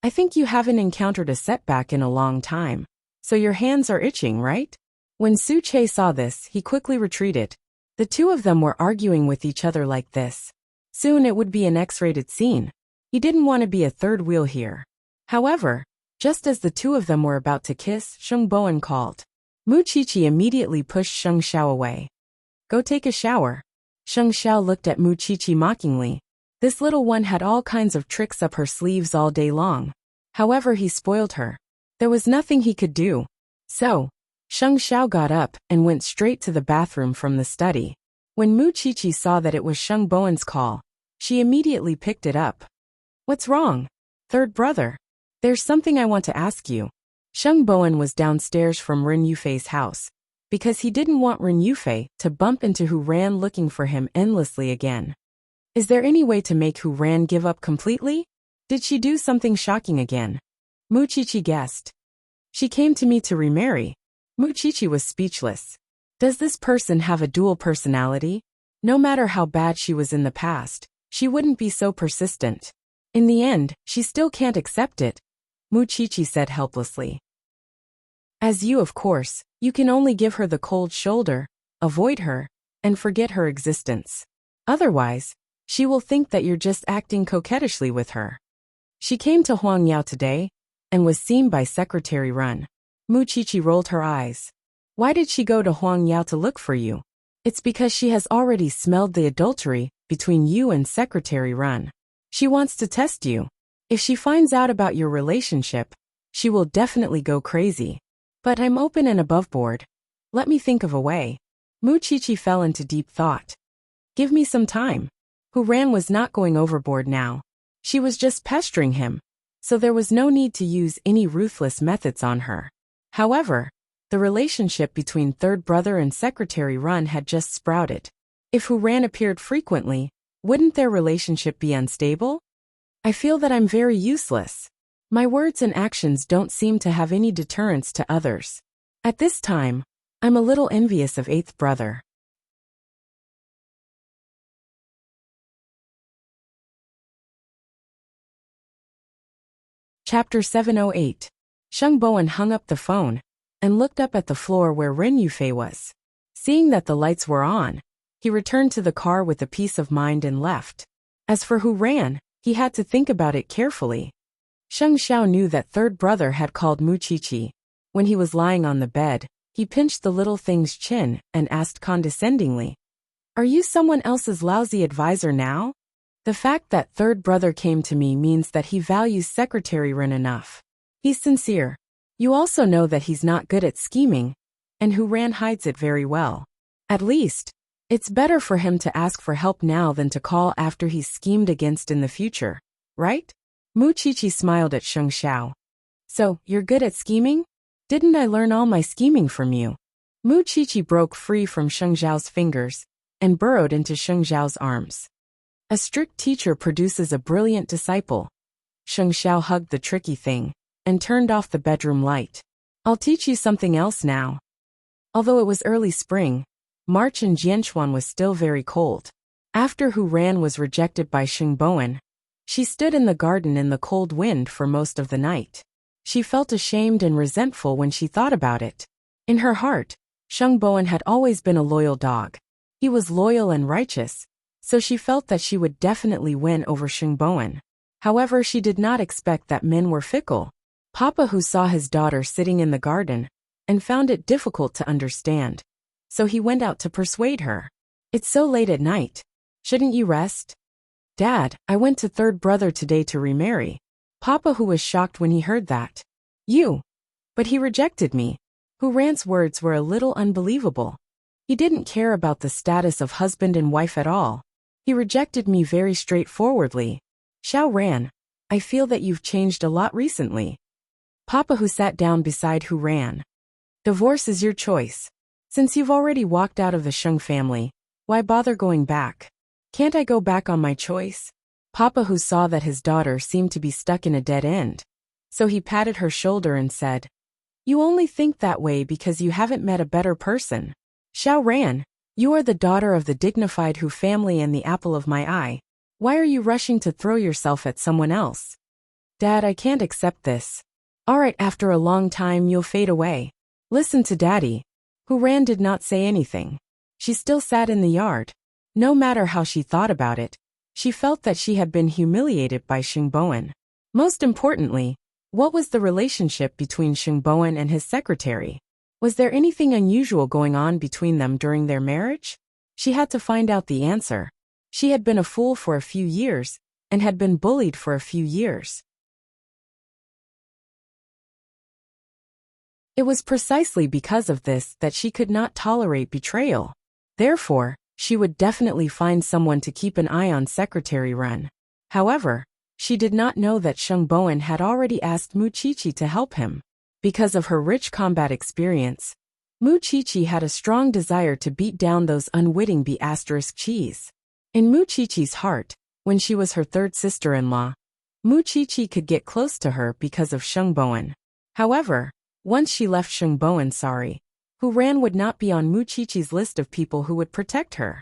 I think you haven't encountered a setback in a long time, so your hands are itching, right? When Su Che saw this, he quickly retreated. The two of them were arguing with each other like this. Soon it would be an X-rated scene. He didn't want to be a third wheel here. However, just as the two of them were about to kiss, Sheng Bowen called. Mu Qiqi immediately pushed Sheng Xiao away. Go take a shower. Sheng Xiao looked at Mu Qiqi mockingly. This little one had all kinds of tricks up her sleeves all day long. However, he spoiled her. There was nothing he could do. So, Sheng Xiao got up and went straight to the bathroom from the study. When Mu Qiqi saw that it was Sheng Bowen's call, she immediately picked it up. What's wrong? Third brother. There's something I want to ask you. Sheng Bowen was downstairs from Ren Yufei's house, because he didn't want Ren Yufei to bump into Hu Ran looking for him endlessly again. Is there any way to make Hu Ran give up completely? Did she do something shocking again? Mu Qiqi guessed. She came to me to remarry. Mu Qiqi was speechless. Does this person have a dual personality? No matter how bad she was in the past, she wouldn't be so persistent. In the end, she still can't accept it. Muchichi said helplessly. As you, of course, you can only give her the cold shoulder, avoid her, and forget her existence. Otherwise, she will think that you're just acting coquettishly with her. She came to Huangyao today, and was seen by Secretary Run. Muchichi rolled her eyes. Why did she go to Huangyao to look for you? It's because she has already smelled the adultery between you and Secretary Run. She wants to test you. If she finds out about your relationship, she will definitely go crazy. But I'm open and above board. Let me think of a way. Muchichi fell into deep thought. Give me some time. Hu Ran was not going overboard now. She was just pestering him, so there was no need to use any ruthless methods on her. However, the relationship between third brother and Secretary Run had just sprouted. If Hu Ran appeared frequently, wouldn't their relationship be unstable? I feel that I'm very useless. My words and actions don't seem to have any deterrence to others. At this time, I'm a little envious of eighth brother. Chapter 708. Sheng Bowen hung up the phone and looked up at the floor where Ren Yufei was. Seeing that the lights were on, he returned to the car with a peace of mind and left. As for Hu Ran, he had to think about it carefully. Sheng Xiao knew that third brother had called Muchichi. When he was lying on the bed, he pinched the little thing's chin and asked condescendingly, "Are you someone else's lousy advisor now?" The fact that third brother came to me means that he values Secretary Ren enough. He's sincere. You also know that he's not good at scheming, and Hu Ran hides it very well. At least, it's better for him to ask for help now than to call after he's schemed against in the future, right? Muchichi smiled at Sheng Xiao. So, you're good at scheming? Didn't I learn all my scheming from you? Muchichi broke free from Sheng Xiao's fingers and burrowed into Sheng Xiao's arms. A strict teacher produces a brilliant disciple. Sheng Xiao hugged the tricky thing and turned off the bedroom light. I'll teach you something else now. Although it was early spring, March in Jianchuan was still very cold. After Hu Ran was rejected by Sheng Bowen, she stood in the garden in the cold wind for most of the night. She felt ashamed and resentful when she thought about it. In her heart, Sheng Bowen had always been a loyal dog. He was loyal and righteous, so she felt that she would definitely win over Sheng Bowen. However, she did not expect that men were fickle. Papa Hu saw his daughter sitting in the garden and found it difficult to understand, so he went out to persuade her. It's so late at night. Shouldn't you rest? Dad, I went to third brother today to remarry. Papa Hu was shocked when he heard that. You. But he rejected me. Hu Ran's words were a little unbelievable. He didn't care about the status of husband and wife at all. He rejected me very straightforwardly. Xiao Ran, I feel that you've changed a lot recently. Papa Hu sat down beside Hu Ran. Divorce is your choice. Since you've already walked out of the Sheng family, why bother going back? Can't I go back on my choice? Papa Hu saw that his daughter seemed to be stuck in a dead end. So he patted her shoulder and said, You only think that way because you haven't met a better person. Xiao Ran, you are the daughter of the dignified Hu family and the apple of my eye. Why are you rushing to throw yourself at someone else? Dad, I can't accept this. Alright, after a long time you'll fade away. Listen to Daddy. Hu Ran did not say anything. She still sat in the yard. No matter how she thought about it, she felt that she had been humiliated by Sheng Bowen. Most importantly, what was the relationship between Sheng Bowen and his secretary? Was there anything unusual going on between them during their marriage? She had to find out the answer. She had been a fool for a few years, and had been bullied for a few years. It was precisely because of this that she could not tolerate betrayal. Therefore, she would definitely find someone to keep an eye on Secretary Run. However, she did not know that Sheng Bowen had already asked Muchichi to help him. Because of her rich combat experience, Muchichi had a strong desire to beat down those unwitting B***cheese. In Muchichi's heart, when she was her third sister-in-law, Muchichi could get close to her because of Sheng Bowen. However, once she left Sheng Bowen, Hu Ran would not be on Muchichi's list of people who would protect her.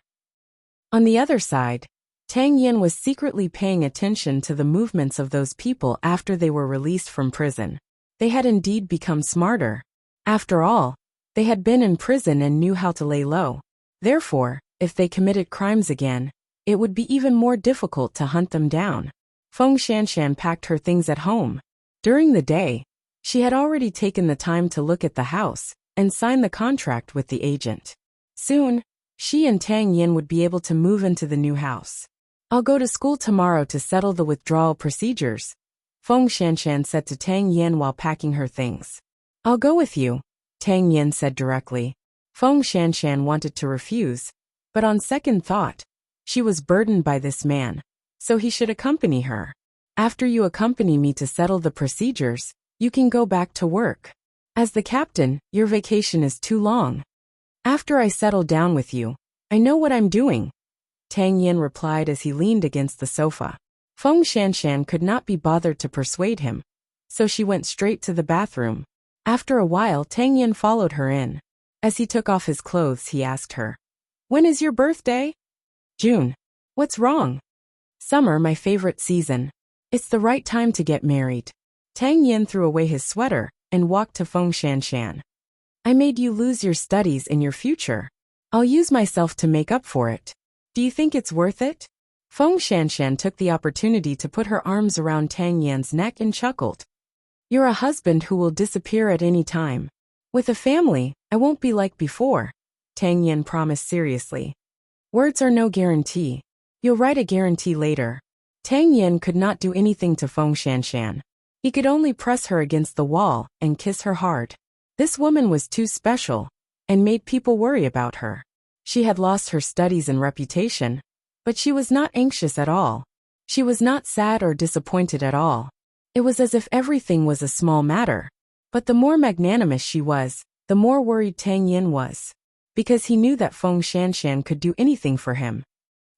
On the other side, Tang Yin was secretly paying attention to the movements of those people after they were released from prison. They had indeed become smarter. After all, they had been in prison and knew how to lay low. Therefore, if they committed crimes again, it would be even more difficult to hunt them down. Feng Shanshan packed her things at home. During the day, she had already taken the time to look at the house and sign the contract with the agent. Soon, she and Tang Yin would be able to move into the new house. I'll go to school tomorrow to settle the withdrawal procedures, Feng Shanshan said to Tang Yin while packing her things. I'll go with you, Tang Yin said directly. Feng Shanshan wanted to refuse, but on second thought, she was burdened by this man, so he should accompany her. After you accompany me to settle the procedures, you can go back to work. As the captain, your vacation is too long. After I settle down with you, I know what I'm doing, Tang Yin replied as he leaned against the sofa. Feng Shanshan could not be bothered to persuade him, so she went straight to the bathroom. After a while, Tang Yin followed her in. As he took off his clothes, he asked her, "When is your birthday?" "June." "What's wrong?" "Summer, my favorite season. It's the right time to get married." Tang Yin threw away his sweater and walked to Feng Shanshan. "I made you lose your studies in your future. I'll use myself to make up for it. Do you think it's worth it?" Feng Shanshan took the opportunity to put her arms around Tang Yin's neck and chuckled. "You're a husband who will disappear at any time. With a family, I won't be like before," Tang Yin promised seriously. "Words are no guarantee. You'll write a guarantee later." Tang Yin could not do anything to Feng Shanshan. He could only press her against the wall and kiss her hard. This woman was too special and made people worry about her. She had lost her studies and reputation, but she was not anxious at all. She was not sad or disappointed at all. It was as if everything was a small matter. But the more magnanimous she was, the more worried Tang Yin was, because he knew that Feng Shanshan could do anything for him.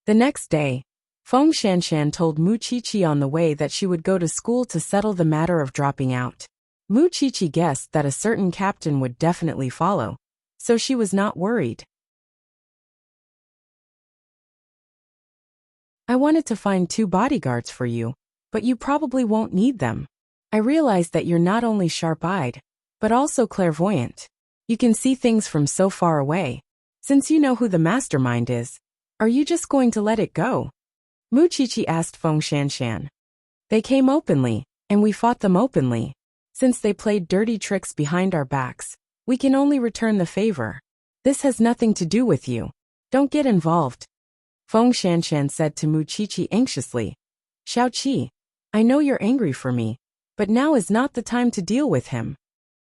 The next day, Feng Shanshan told Mu Qiqi on the way that she would go to school to settle the matter of dropping out. Mu Qiqi guessed that a certain captain would definitely follow, so she was not worried. "I wanted to find 2 bodyguards for you, but you probably won't need them. I realized that you're not only sharp-eyed, but also clairvoyant. You can see things from so far away. Since you know who the mastermind is, are you just going to let it go?" Mu Qiqi asked Feng Shanshan. "They came openly, and we fought them openly. Since they played dirty tricks behind our backs, we can only return the favor. This has nothing to do with you. Don't get involved," Feng Shanshan said to Mu Qiqi anxiously. "Xiaoqi, I know you're angry for me, but now is not the time to deal with him.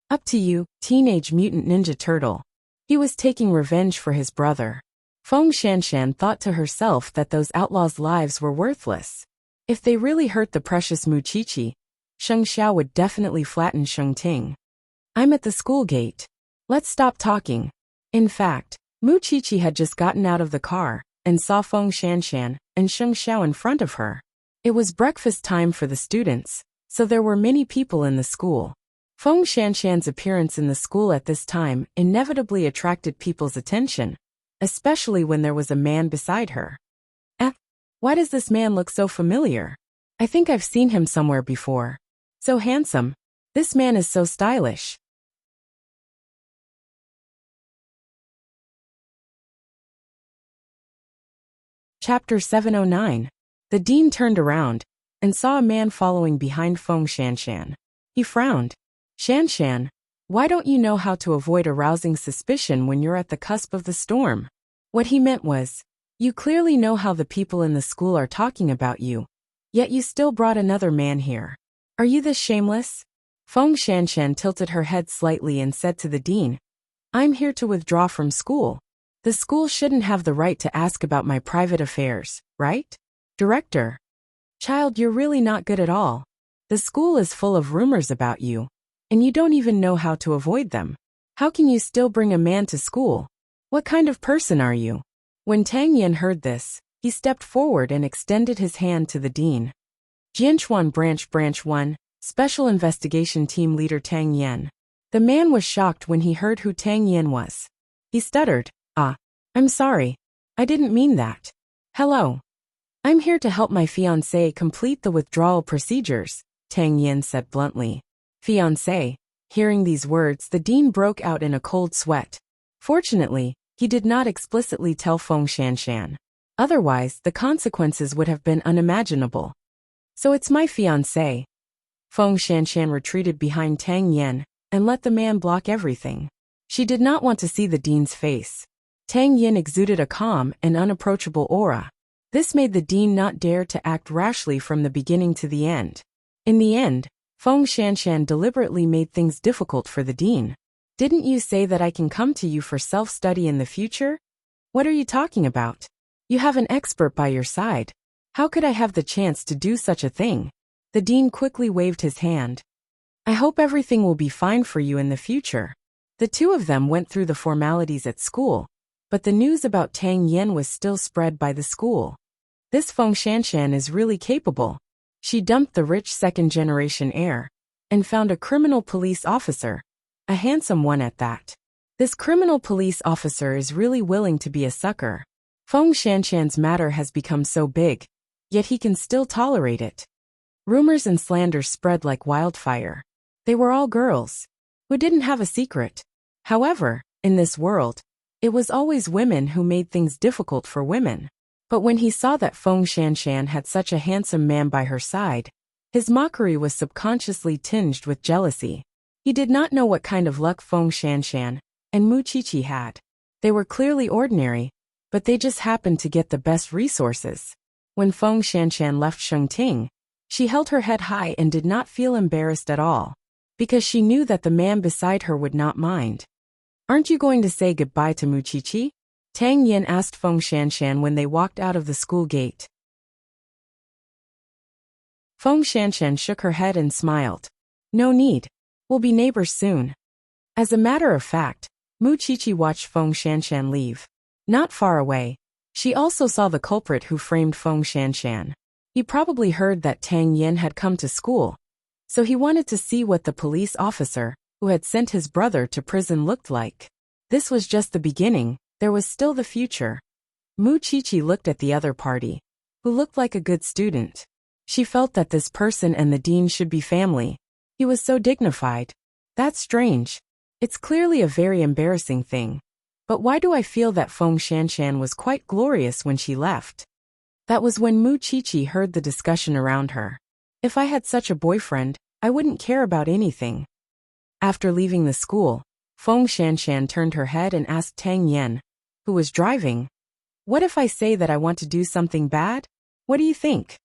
Up to you, Teenage Mutant Ninja Turtle." He was taking revenge for his brother. Feng Shanshan thought to herself that those outlaws' lives were worthless. If they really hurt the precious Mu Qiqi, Sheng Xiao would definitely flatten Sheng Ting. "I'm at the school gate. Let's stop talking." In fact, Mu Qiqi had just gotten out of the car and saw Feng Shanshan and Sheng Xiao in front of her. It was breakfast time for the students, so there were many people in the school. Feng Shanshan's appearance in the school at this time inevitably attracted people's attention, especially when there was a man beside her. Why does this man look so familiar? I think I've seen him somewhere before. So handsome. This man is so stylish." Chapter 709. The dean turned around and saw a man following behind Feng Shanshan. He frowned. "Shanshan, why don't you know how to avoid arousing suspicion when you're at the cusp of the storm?" What he meant was, you clearly know how the people in the school are talking about you, yet you still brought another man here. Are you this shameless? Feng Shanshan tilted her head slightly and said to the dean, "I'm here to withdraw from school. The school shouldn't have the right to ask about my private affairs, right? Director. Child, you're really not good at all. The school is full of rumors about you, and you don't even know how to avoid them. How can you still bring a man to school? What kind of person are you?" When Tang Yin heard this, he stepped forward and extended his hand to the dean. Jianchuan Branch 1, Special Investigation Team Leader Tang Yin. The man was shocked when he heard who Tang Yin was. He stuttered, I'm sorry. I didn't mean that. Hello. I'm here to help my fiancé complete the withdrawal procedures, Tang Yin said bluntly. Fiancé. Hearing these words, the dean broke out in a cold sweat. Fortunately, he did not explicitly tell Feng Shanshan. Otherwise, the consequences would have been unimaginable. So it's my fiancé. Feng Shanshan retreated behind Tang Yin and let the man block everything. She did not want to see the dean's face. Tang Yin exuded a calm and unapproachable aura. This made the dean not dare to act rashly from the beginning to the end. In the end, Feng Shanshan deliberately made things difficult for the dean. Didn't you say that I can come to you for self-study in the future? What are you talking about? You have an expert by your side. How could I have the chance to do such a thing? The dean quickly waved his hand. I hope everything will be fine for you in the future. The two of them went through the formalities at school, but the news about Tang Yin was still spread by the school. This Feng Shanshan is really capable. She dumped the rich second-generation heir and found a criminal police officer, a handsome one at that. This criminal police officer is really willing to be a sucker. Feng Shanshan's matter has become so big, yet he can still tolerate it. Rumors and slanders spread like wildfire. They were all girls who didn't have a secret. However, in this world, it was always women who made things difficult for women. But when he saw that Feng Shanshan had such a handsome man by her side, his mockery was subconsciously tinged with jealousy. He did not know what kind of luck Feng Shanshan and Mu Qiqi had. They were clearly ordinary, but they just happened to get the best resources. When Feng Shanshan left Shengting, she held her head high and did not feel embarrassed at all, because she knew that the man beside her would not mind. Aren't you going to say goodbye to Mu Qiqi? Tang Yin asked Feng Shanshan when they walked out of the school gate. Feng Shanshan shook her head and smiled. No need. We'll be neighbors soon. As a matter of fact, Mu Qiqi watched Feng Shanshan leave. Not far away, she also saw the culprit who framed Feng Shanshan. He probably heard that Tang Yin had come to school, so he wanted to see what the police officer who had sent his brother to prison looked like. This was just the beginning. There was still the future. Mu Qiqi looked at the other party, who looked like a good student. She felt that this person and the dean should be family. He was so dignified. That's strange. It's clearly a very embarrassing thing. But why do I feel that Feng Shanshan was quite glorious when she left? That was when Mu Qiqi heard the discussion around her. If I had such a boyfriend, I wouldn't care about anything. After leaving the school, Feng Shanshan turned her head and asked Tang Yin, who was driving, what if I say that I want to do something bad? What do you think?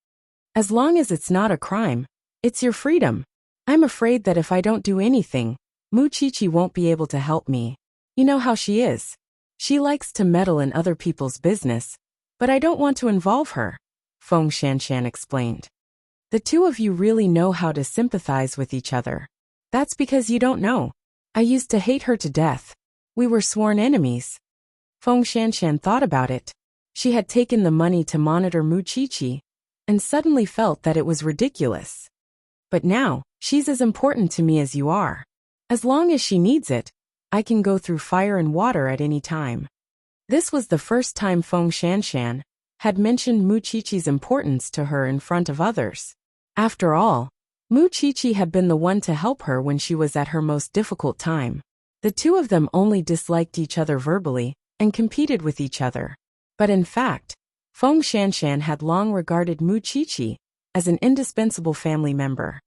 As long as it's not a crime, it's your freedom. I'm afraid that if I don't do anything, Mu Qiqi won't be able to help me. You know how she is. She likes to meddle in other people's business, but I don't want to involve her, Feng Shanshan explained. The two of you really know how to sympathize with each other. That's because you don't know. I used to hate her to death. We were sworn enemies. Feng Shanshan thought about it. She had taken the money to monitor Mu Qiqi, and suddenly felt that it was ridiculous. But now, she's as important to me as you are. As long as she needs it, I can go through fire and water at any time. This was the first time Feng Shanshan had mentioned Mu Qiqi's importance to her in front of others. After all, Mu Qiqi had been the one to help her when she was at her most difficult time. The two of them only disliked each other verbally and competed with each other. But in fact, Feng Shanshan had long regarded Mu Qiqi as an indispensable family member.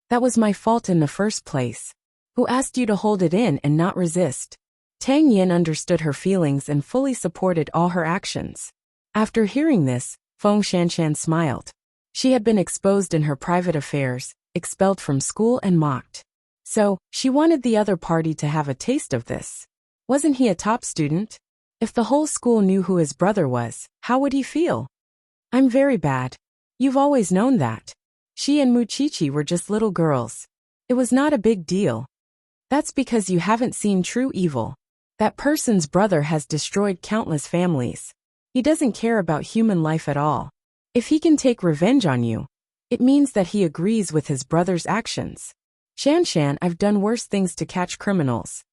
That was my fault in the first place. Who asked you to hold it in and not resist? Tang Yin understood her feelings and fully supported all her actions. After hearing this, Feng Shanshan smiled. She had been exposed in her private affairs, expelled from school and mocked. So, she wanted the other party to have a taste of this. Wasn't he a top student? If the whole school knew who his brother was, how would he feel? I'm very bad. You've always known that. She and Mu Qiqi were just little girls. It was not a big deal. That's because you haven't seen true evil. That person's brother has destroyed countless families. He doesn't care about human life at all. If he can take revenge on you, it means that he agrees with his brother's actions. Shanshan, I've done worse things to catch criminals.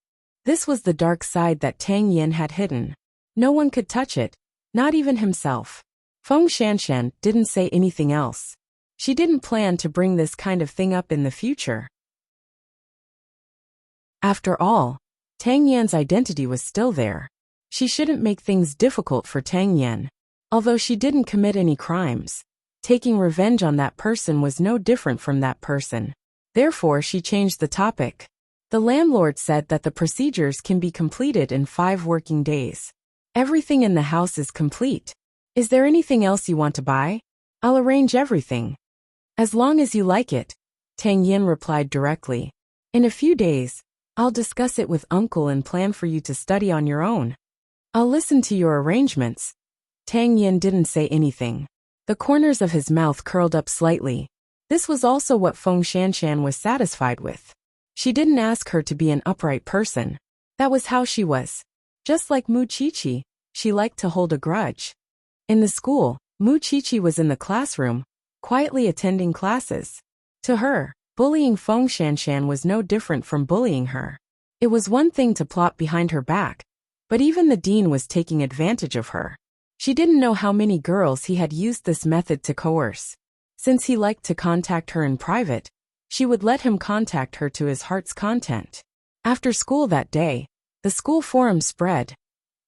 This was the dark side that Tang Yin had hidden. No one could touch it, not even himself. Feng Shanshan didn't say anything else. She didn't plan to bring this kind of thing up in the future. After all, Tang Yan's identity was still there. She shouldn't make things difficult for Tang Yan. Although she didn't commit any crimes, taking revenge on that person was no different from that person. Therefore, she changed the topic. The landlord said that the procedures can be completed in 5 working days. Everything in the house is complete. Is there anything else you want to buy? I'll arrange everything. As long as you like it, Tang Yan replied directly. In a few days, I'll discuss it with uncle and plan for you to study on your own. I'll listen to your arrangements. Tang Yan didn't say anything. The corners of his mouth curled up slightly. This was also what Feng Shanshan was satisfied with. She didn't ask her to be an upright person. That was how she was. Just like Mu Qiqi, she liked to hold a grudge. In the school, Mu Qiqi was in the classroom, quietly attending classes. To her, bullying Feng Shanshan was no different from bullying her. It was one thing to plot behind her back, but even the dean was taking advantage of her. She didn't know how many girls he had used this method to coerce. Since he liked to contact her in private, she would let him contact her to his heart's content. After school that day, the school forum spread.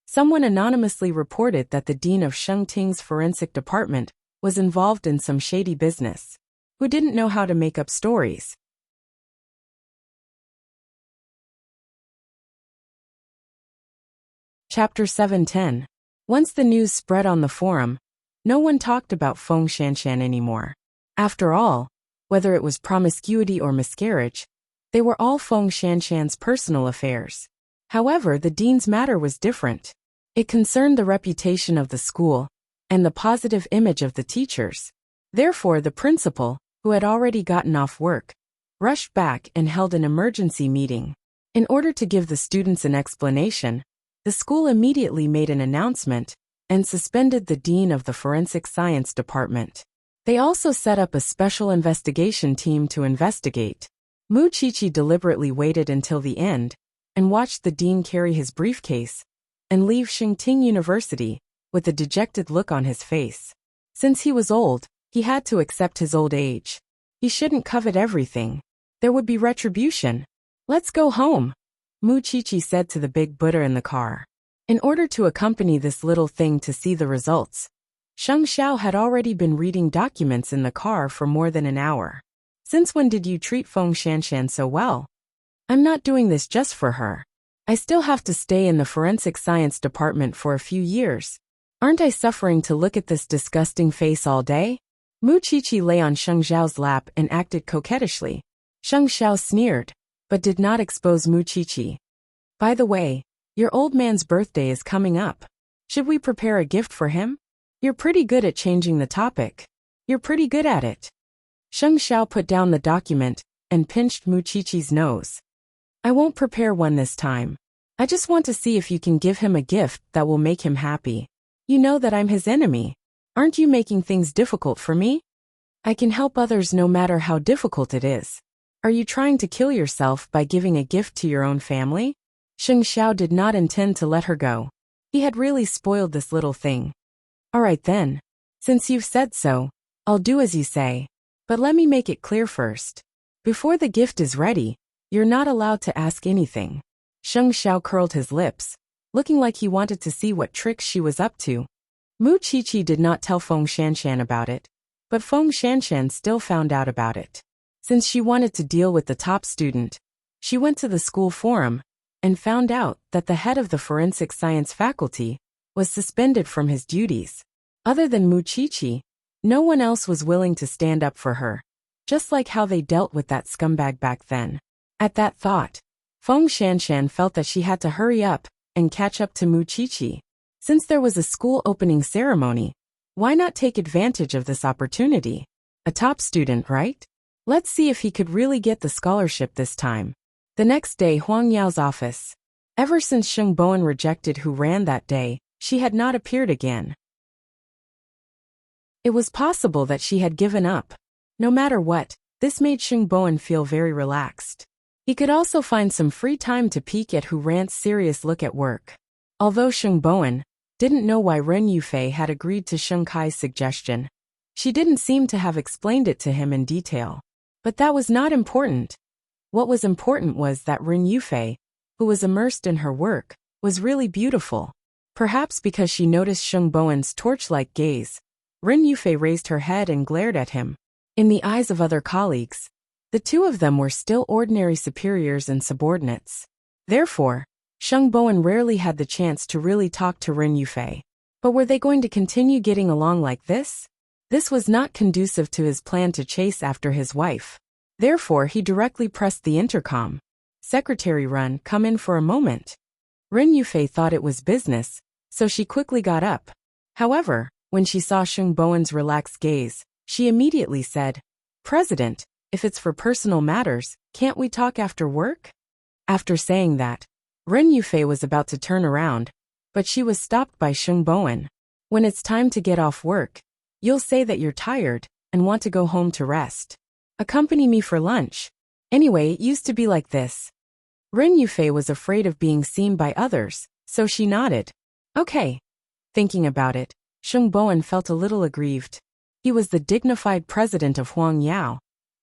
Someone anonymously reported that the dean of Shengting's forensic department was involved in some shady business. Who didn't know how to make up stories? Chapter 710. Once the news spread on the forum, no one talked about Feng Shanshan anymore. After all, whether it was promiscuity or miscarriage, they were all Feng Shanshan's personal affairs. However, the dean's matter was different. It concerned the reputation of the school and the positive image of the teachers. Therefore, the principal, who had already gotten off work, rushed back and held an emergency meeting. In order to give the students an explanation, the school immediately made an announcement and suspended the dean of the forensic science department. They also set up a special investigation team to investigate. Mu Qiqi deliberately waited until the end and watched the dean carry his briefcase and leave Shengting University with a dejected look on his face. Since he was old, he had to accept his old age. He shouldn't covet everything. There would be retribution. Let's go home, Mu Qiqi said to the big Buddha in the car. In order to accompany this little thing to see the results, Sheng Xiao had already been reading documents in the car for more than an hour. Since when did you treat Feng Shanshan so well? I'm not doing this just for her. I still have to stay in the forensic science department for a few years. Aren't I suffering to look at this disgusting face all day? Mu Qiqi lay on Sheng Xiao's lap and acted coquettishly. Sheng Xiao sneered, but did not expose Mu Qiqi. By the way, your old man's birthday is coming up. Should we prepare a gift for him? You're pretty good at changing the topic. You're pretty good at it. Sheng Xiao put down the document and pinched Mu Qiqi's nose. I won't prepare one this time. I just want to see if you can give him a gift that will make him happy. You know that I'm his enemy. Aren't you making things difficult for me? I can help others no matter how difficult it is. Are you trying to kill yourself by giving a gift to your own family? Sheng Xiao did not intend to let her go. He had really spoiled this little thing. All right then. Since you've said so, I'll do as you say. But let me make it clear first. Before the gift is ready, you're not allowed to ask anything. Sheng Xiao curled his lips, looking like he wanted to see what tricks she was up to. Mu Qiqi did not tell Feng Shanshan about it, but Feng Shanshan still found out about it. Since she wanted to deal with the top student, she went to the school forum and found out that the head of the forensic science faculty was suspended from his duties. Other than Mu Qiqi, no one else was willing to stand up for her, just like how they dealt with that scumbag back then. At that thought, Feng Shanshan felt that she had to hurry up and catch up to Mu Qiqi. Since there was a school opening ceremony, why not take advantage of this opportunity? A top student, right? Let's see if he could really get the scholarship this time. The next day, Huang Yao's office. Ever since Sheng Bowen rejected Hu Ran that day, she had not appeared again. It was possible that she had given up. No matter what, this made Sheng Bowen feel very relaxed. He could also find some free time to peek at Hu Ran's serious look at work. Although Sheng Bowen, didn't know why Ren Yufei had agreed to Sheng Kai's suggestion. She didn't seem to have explained it to him in detail. But that was not important. What was important was that Ren Yufei, who was immersed in her work, was really beautiful. Perhaps because she noticed Sheng Bowen's torch-like gaze, Ren Yufei raised her head and glared at him. In the eyes of other colleagues, the two of them were still ordinary superiors and subordinates. Therefore, Sheng Bowen rarely had the chance to really talk to Ren Yufei. But were they going to continue getting along like this? This was not conducive to his plan to chase after his wife. Therefore, he directly pressed the intercom. "Secretary Run, come in for a moment." Ren Yufei thought it was business, so she quickly got up. However, when she saw Sheng Bowen's relaxed gaze, she immediately said, "President, if it's for personal matters, can't we talk after work?" After saying that, Ren Yufei was about to turn around, but she was stopped by Sheng Bowen. "When it's time to get off work, you'll say that you're tired and want to go home to rest. Accompany me for lunch. Anyway, it used to be like this." Ren Yufei was afraid of being seen by others, so she nodded. "Okay." Thinking about it, Sheng Bowen felt a little aggrieved. He was the dignified president of Huang Yao,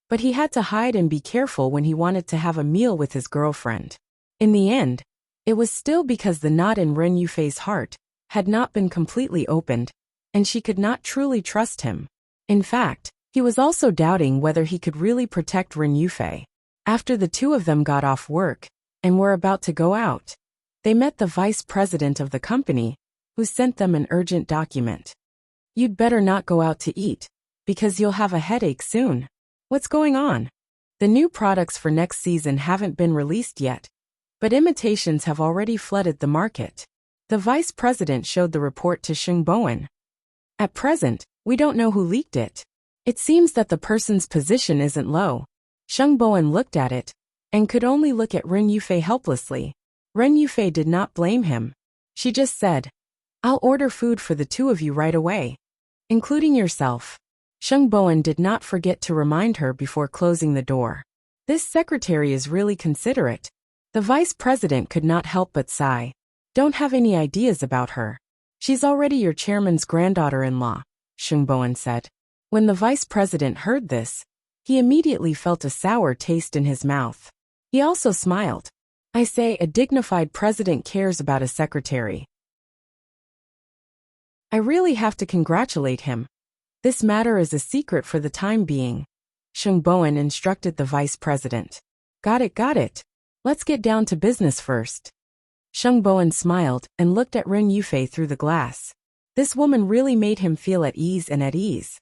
but he had to hide and be careful when he wanted to have a meal with his girlfriend. In the end, it was still because the knot in Ren Yufei's heart had not been completely opened, and she could not truly trust him. In fact, he was also doubting whether he could really protect Ren Yufei. After the two of them got off work and were about to go out, they met the vice president of the company, who sent them an urgent document. "You'd better not go out to eat, because you'll have a headache soon." "What's going on?" "The new products for next season haven't been released yet, but imitations have already flooded the market." The vice president showed the report to Sheng Bowen. "At present, we don't know who leaked it. It seems that the person's position isn't low." Sheng Bowen looked at it, and could only look at Ren Yufei helplessly. Ren Yufei did not blame him. She just said, "I'll order food for the two of you right away, including yourself." Sheng Bowen did not forget to remind her before closing the door. "This secretary is really considerate." The vice president could not help but sigh. "Don't have any ideas about her. She's already your chairman's granddaughter-in-law," Sheng Bowen said. When the vice president heard this, he immediately felt a sour taste in his mouth. He also smiled. "I say, a dignified president cares about a secretary. I really have to congratulate him. This matter is a secret for the time being," Sheng Bowen instructed the vice president. Got it. Let's get down to business first." Sheng Bowen smiled and looked at Ren Yufei through the glass. This woman really made him feel at ease.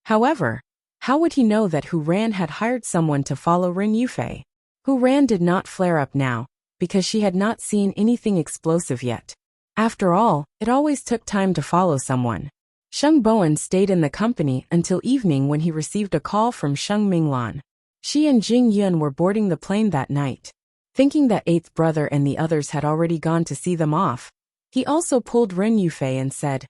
However, how would he know that Hu Ran had hired someone to follow Ren Yufei? Hu Ran did not flare up now, because she had not seen anything explosive yet. After all, it always took time to follow someone. Sheng Bowen stayed in the company until evening when he received a call from Sheng Minglan. She and Jing Yun were boarding the plane that night. Thinking that eighth brother and the others had already gone to see them off, he also pulled Ren Yufei and said,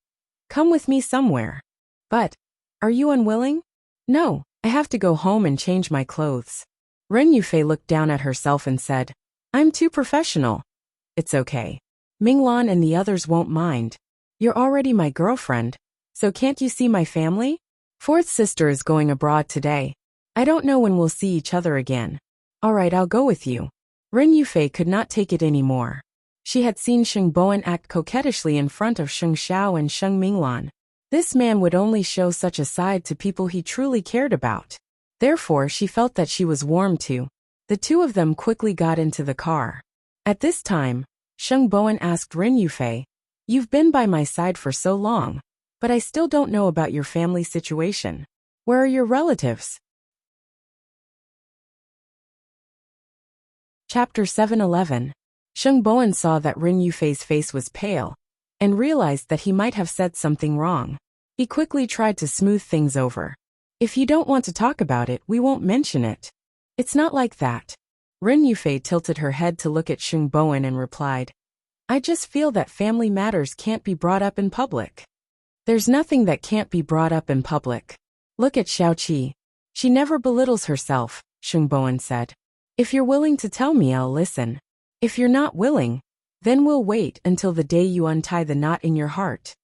"Come with me somewhere." "But, are you unwilling?" "No, I have to go home and change my clothes." Ren Yufei looked down at herself and said, "I'm too professional." "It's okay. Minglan and the others won't mind. You're already my girlfriend, so can't you see my family? Fourth sister is going abroad today. I don't know when we'll see each other again." "All right, I'll go with you." Ren Yufei could not take it anymore. She had seen Sheng Bowen act coquettishly in front of Sheng Xiao and Sheng Minglan. This man would only show such a side to people he truly cared about. Therefore, she felt that she was warmed to. The two of them quickly got into the car. At this time, Sheng Bowen asked Ren Yufei, "You've been by my side for so long, but I still don't know about your family situation. Where are your relatives?" Chapter 711. Sheng Bowen saw that Ren Yufei's face was pale, and realized that he might have said something wrong. He quickly tried to smooth things over. "If you don't want to talk about it, we won't mention it. It's not like that." Ren Yufei tilted her head to look at Sheng Bowen and replied, "I just feel that family matters can't be brought up in public." "There's nothing that can't be brought up in public. Look at Xiao Qi. She never belittles herself," Sheng Bowen said. "If you're willing to tell me, I'll listen. If you're not willing, Then we'll wait until the day you untie the knot in your heart.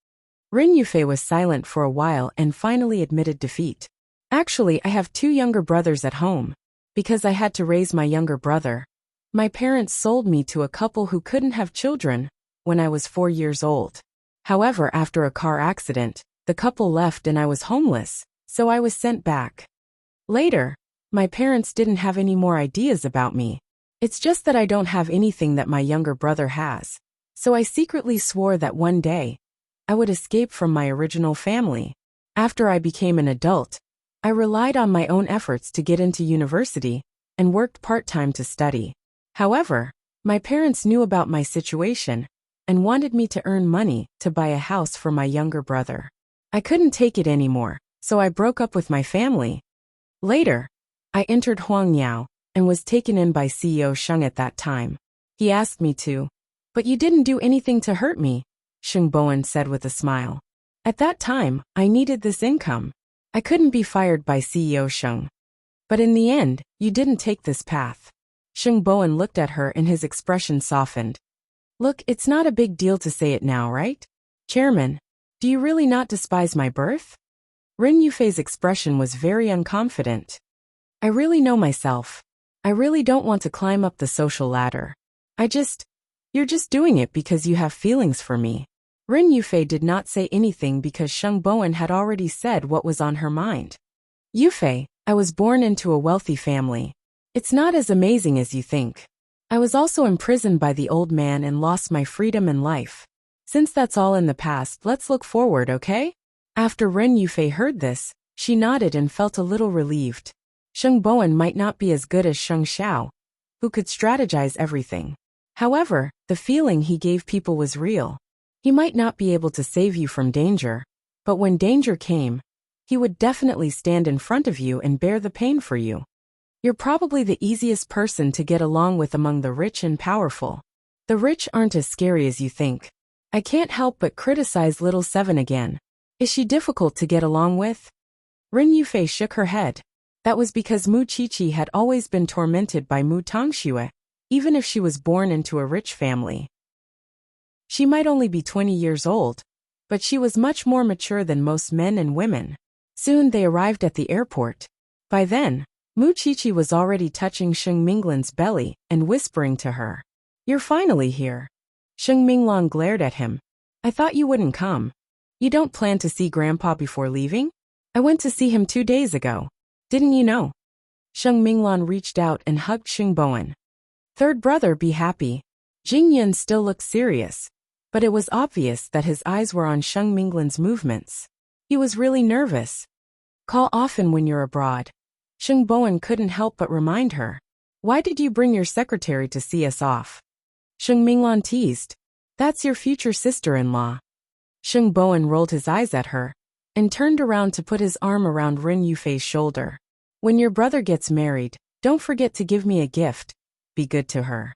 Rin Yufei was silent for a while and finally admitted defeat. Actually, I have 2 younger brothers at home. Because I had to raise my younger brother, my parents sold me to a couple who couldn't have children when I was 4 years old. However, after a car accident, the couple left and I was homeless, so I was sent back. Later, my parents didn't have any more ideas about me. It's just that I don't have anything that my younger brother has. So I secretly swore that one day, I would escape from my original family. After I became an adult, I relied on my own efforts to get into university and worked part-time to study. However, my parents knew about my situation and wanted me to earn money to buy a house for my younger brother. I couldn't take it anymore, so I broke up with my family. Later, I entered Huangyao and was taken in by CEO Sheng at that time. He asked me to, "But you didn't do anything to hurt me," Sheng Bowen said with a smile. At that time, I needed this income. I couldn't be fired by CEO Sheng. But in the end, you didn't take this path. Sheng Bowen looked at her and his expression softened. Look, it's not a big deal to say it now, right? Chairman, do you really not despise my birth? Rin Yufei's expression was very unconfident. I really know myself. I really don't want to climb up the social ladder. You're just doing it because you have feelings for me. Rin Yufei did not say anything because Sheng Bowen had already said what was on her mind. Yufei, I was born into a wealthy family. It's not as amazing as you think. I was also imprisoned by the old man and lost my freedom and life. Since that's all in the past, let's look forward, okay? After Rin Yufei heard this, she nodded and felt a little relieved. Sheng Bowen might not be as good as Sheng Xiao, who could strategize everything. However, the feeling he gave people was real. He might not be able to save you from danger, but when danger came, he would definitely stand in front of you and bear the pain for you. You're probably the easiest person to get along with among the rich and powerful. The rich aren't as scary as you think. I can't help but criticize Little Seven again. Is she difficult to get along with? Rin Yufei shook her head. That was because Mu Qiqi had always been tormented by Mu Tongxue, even if she was born into a rich family. She might only be 20 years old, but she was much more mature than most men and women. Soon they arrived at the airport. By then, Mu Qiqi was already touching Sheng Minglan's belly and whispering to her. You're finally here. Sheng Minglan glared at him. I thought you wouldn't come. You don't plan to see Grandpa before leaving? I went to see him 2 days ago. Didn't you know? Sheng Minglan reached out and hugged Sheng Bowen. Third brother, be happy. Jing Yun still looked serious, but it was obvious that his eyes were on Sheng Minglan's movements. He was really nervous. Call often when you're abroad. Sheng Bowen couldn't help but remind her. Why did you bring your secretary to see us off? Sheng Minglan teased. That's your future sister-in-law. Sheng Bowen rolled his eyes at her and turned around to put his arm around Rin Yufei's shoulder. When your brother gets married, don't forget to give me a gift. Be good to her.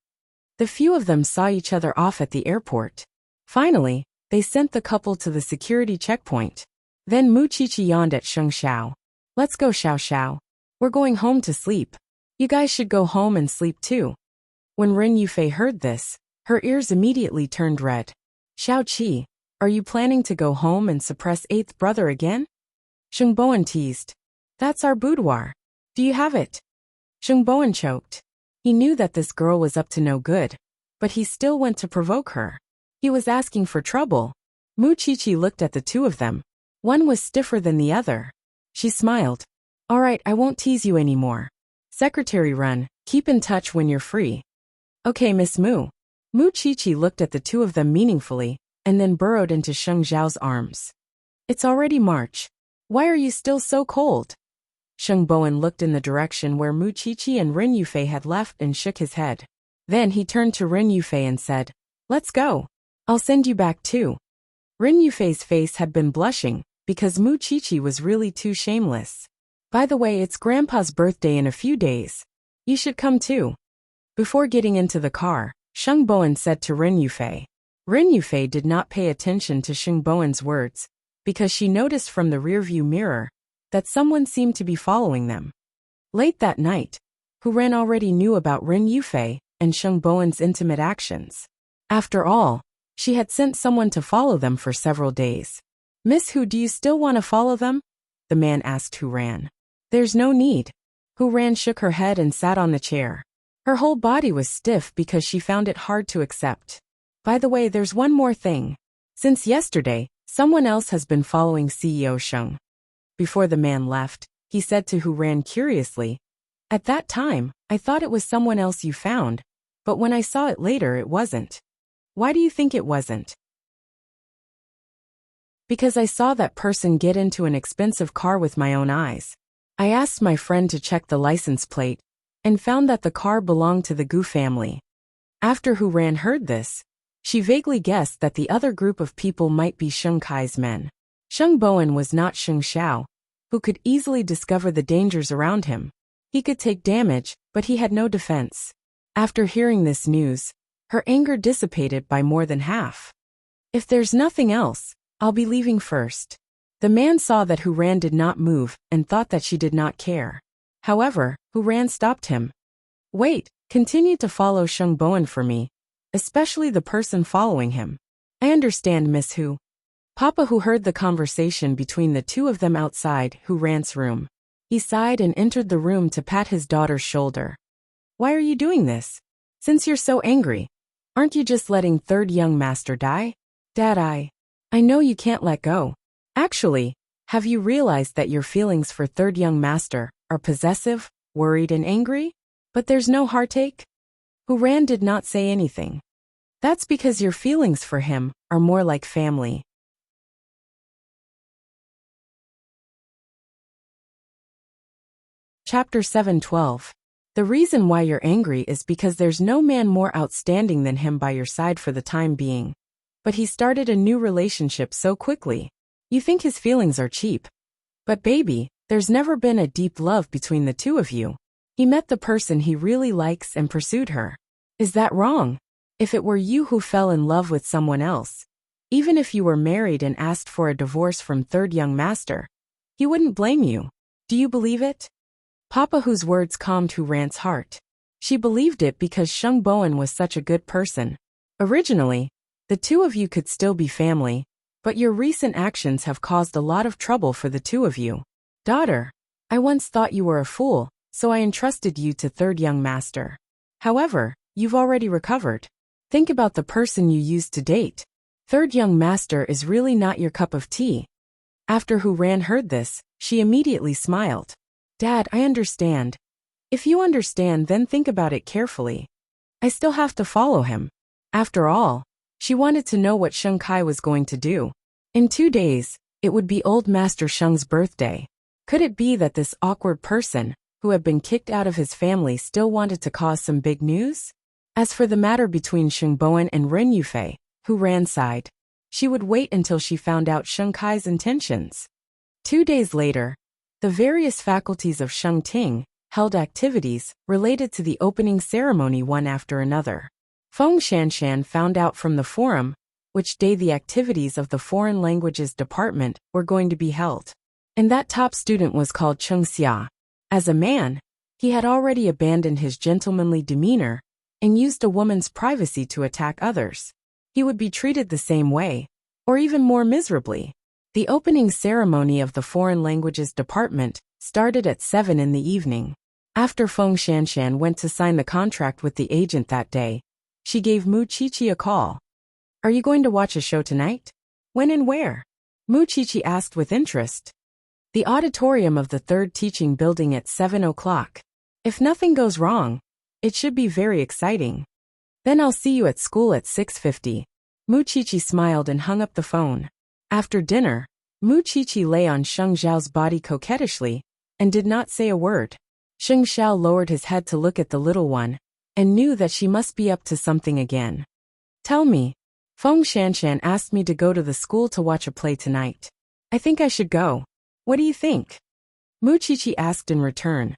The few of them saw each other off at the airport. Finally, they sent the couple to the security checkpoint. Then Mu Qiqi yawned at Sheng Xiao. Let's go, Xiao Xiao. We're going home to sleep. You guys should go home and sleep too. When Rin Yufei heard this, her ears immediately turned red. Xiao Qi, are you planning to go home and suppress eighth brother again? Sheng Bowen teased. That's our boudoir. Do you have it? Sheng Bowen choked. He knew that this girl was up to no good, but he still went to provoke her. He was asking for trouble. Mu Qiqi looked at the two of them. One was stiffer than the other. She smiled. All right, I won't tease you anymore. Secretary Run, keep in touch when you're free. Okay, Miss Mu. Mu Qiqi looked at the two of them meaningfully, and then burrowed into Sheng Zhao's arms. It's already March. Why are you still so cold? Sheng Bowen looked in the direction where Mu Qiqi and Rin Yufei had left and shook his head. Then he turned to Rin Yufei and said, Let's go. I'll send you back too. Rin Yufei's face had been blushing, because Mu Qiqi was really too shameless. By the way, it's Grandpa's birthday in a few days. You should come too. Before getting into the car, Sheng Bowen said to Rin Yufei. Rin Yufei did not pay attention to Sheng Bowen's words, because she noticed from the rearview mirror that someone seemed to be following them. Late that night, Hu Ren already knew about Rin Yufei and Sheng Bowen's intimate actions. After all, she had sent someone to follow them for several days. Miss Hu, do you still want to follow them? The man asked Hu Ran. There's no need. Hu Ran shook her head and sat on the chair. Her whole body was stiff because she found it hard to accept. By the way, there's one more thing. Since yesterday, someone else has been following CEO Sheng. Before the man left, he said to Hu Ran curiously, at that time, I thought it was someone else you found, but when I saw it later it wasn't. Why do you think it wasn't? Because I saw that person get into an expensive car with my own eyes. I asked my friend to check the license plate, and found that the car belonged to the Gu family. After Hu Ran heard this, she vaguely guessed that the other group of people might be Sheng Kai's men. Sheng Bowen was not Sheng Xiao, who could easily discover the dangers around him. He could take damage, but he had no defense. After hearing this news, her anger dissipated by more than half. If there's nothing else, I'll be leaving first. The man saw that Hu Ran did not move and thought that she did not care. However, Hu Ran stopped him. Wait, continue to follow Sheng Bowen for me, especially the person following him. I understand, Miss Hu. Papa Hu heard the conversation between the two of them outside Hu Ran's room. He sighed and entered the room to pat his daughter's shoulder. Why are you doing this? Since you're so angry, aren't you just letting third young master die? Dad, I know you can't let go. Actually, have you realized that your feelings for third young master are possessive, worried and angry? But there's no heartache? Hu Ran did not say anything. That's because your feelings for him are more like family. Chapter 7:12. The reason why you're angry is because there's no man more outstanding than him by your side for the time being. But he started a new relationship so quickly. You think his feelings are cheap. But baby, there's never been a deep love between the two of you. He met the person he really likes and pursued her. Is that wrong? If it were you who fell in love with someone else, even if you were married and asked for a divorce from third young master, he wouldn't blame you. Do you believe it? Papa Hu's words calmed Hu Ran's heart. She believed it because Sheng Bowen was such a good person. Originally, the two of you could still be family, but your recent actions have caused a lot of trouble for the two of you. Daughter, I once thought you were a fool, so I entrusted you to third young master. However, you've already recovered. Think about the person you used to date. Third young master is really not your cup of tea. After Hu Ran heard this, she immediately smiled. Dad, I understand. If you understand, then think about it carefully. I still have to follow him. After all, she wanted to know what Sheng Kai was going to do. In 2 days, it would be old Master Sheng's birthday. Could it be that this awkward person, who had been kicked out of his family, still wanted to cause some big news? As for the matter between Sheng Bowen and Ren Yufei, Hu Ran sighed. She would wait until she found out Sheng Kai's intentions. 2 days later, the various faculties of Sheng Ting held activities related to the opening ceremony one after another. Feng Shanshan found out from the forum which day the activities of the Foreign Languages Department were going to be held. And that top student was called Cheng Xia. As a man, he had already abandoned his gentlemanly demeanor and used a woman's privacy to attack others. He would be treated the same way, or even more miserably. The opening ceremony of the Foreign Languages Department started at 7 in the evening. After Feng Shanshan went to sign the contract with the agent that day, she gave Mu Qiqi a call. Are you going to watch a show tonight? When and where? Mu Qiqi asked with interest. The auditorium of the third teaching building at 7 o'clock. If nothing goes wrong, it should be very exciting. Then I'll see you at school at 6:50. Mu Qiqi smiled and hung up the phone. After dinner, Mu Qiqi lay on Sheng Xiao's body coquettishly and did not say a word. Sheng Xiao lowered his head to look at the little one and knew that she must be up to something again. Tell me, Feng Shanshan asked me to go to the school to watch a play tonight. I think I should go. What do you think? Mu Qiqi asked in return.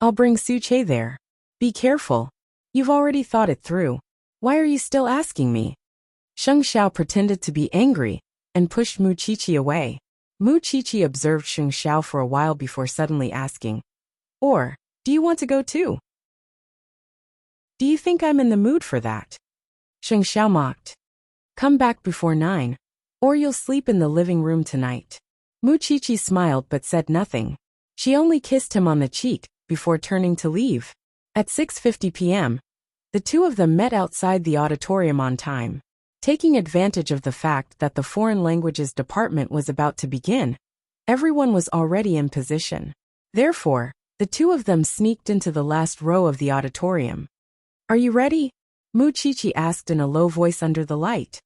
I'll bring Su Che there. Be careful. You've already thought it through. Why are you still asking me? Sheng Xiao pretended to be angry and pushed Mu Qiqi away. Mu Qiqi observed Sheng Xiao for a while before suddenly asking, Or, do you want to go too? Do you think I'm in the mood for that? Sheng Xiao mocked. Come back before 9, or you'll sleep in the living room tonight. Mu Qiqi smiled but said nothing. She only kissed him on the cheek before turning to leave. At 6:50 p.m., the two of them met outside the auditorium on time. Taking advantage of the fact that the foreign languages department was about to begin, everyone was already in position. Therefore, the two of them sneaked into the last row of the auditorium. Are you ready? Mu Qiqi asked in a low voice under the light.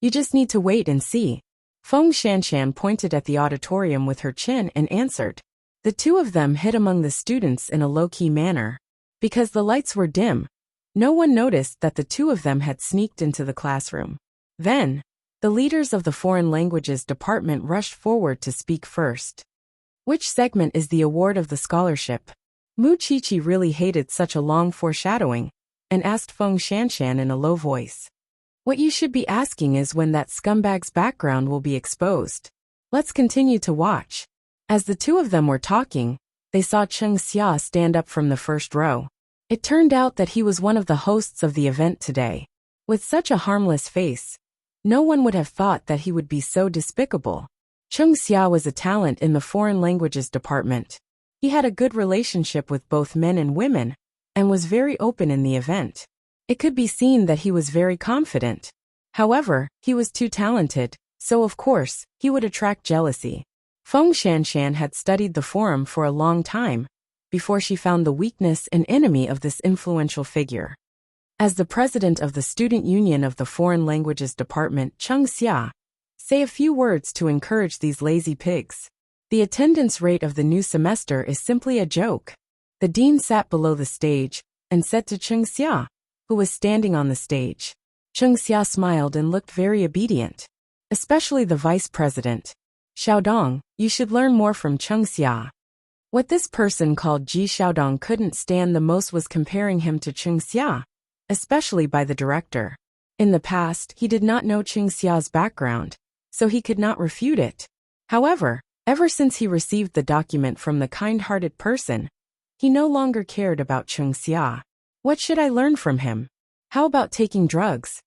You just need to wait and see. Feng Shanshan pointed at the auditorium with her chin and answered. The two of them hid among the students in a low-key manner. Because the lights were dim, no one noticed that the two of them had sneaked into the classroom. Then, the leaders of the foreign languages department rushed forward to speak first. Which segment is the award of the scholarship? Mu Qiqi really hated such a long foreshadowing, and asked Feng Shanshan in a low voice. What you should be asking is when that scumbag's background will be exposed. Let's continue to watch. As the two of them were talking, they saw Cheng Xia stand up from the first row. It turned out that he was one of the hosts of the event today. With such a harmless face, no one would have thought that he would be so despicable. Cheng Xia was a talent in the foreign languages department. He had a good relationship with both men and women, and was very open in the event. It could be seen that he was very confident. However, he was too talented, so of course, he would attract jealousy. Feng Shanshan had studied the forum for a long time, before she found the weakness and enemy of this influential figure. As the president of the Student Union of the Foreign Languages Department, Cheng Xia, say a few words to encourage these lazy pigs. The attendance rate of the new semester is simply a joke. The dean sat below the stage and said to Cheng Xia, who was standing on the stage. Cheng Xia smiled and looked very obedient. Especially the vice president. Xiaodong, you should learn more from Cheng Xia. What this person called Ji Xiaodong couldn't stand the most was comparing him to Cheng Xia, especially by the director. In the past, he did not know Cheng Xia's background, so he could not refute it. However, ever since he received the document from the kind-hearted person, he no longer cared about Cheng Xia. What should I learn from him? How about taking drugs?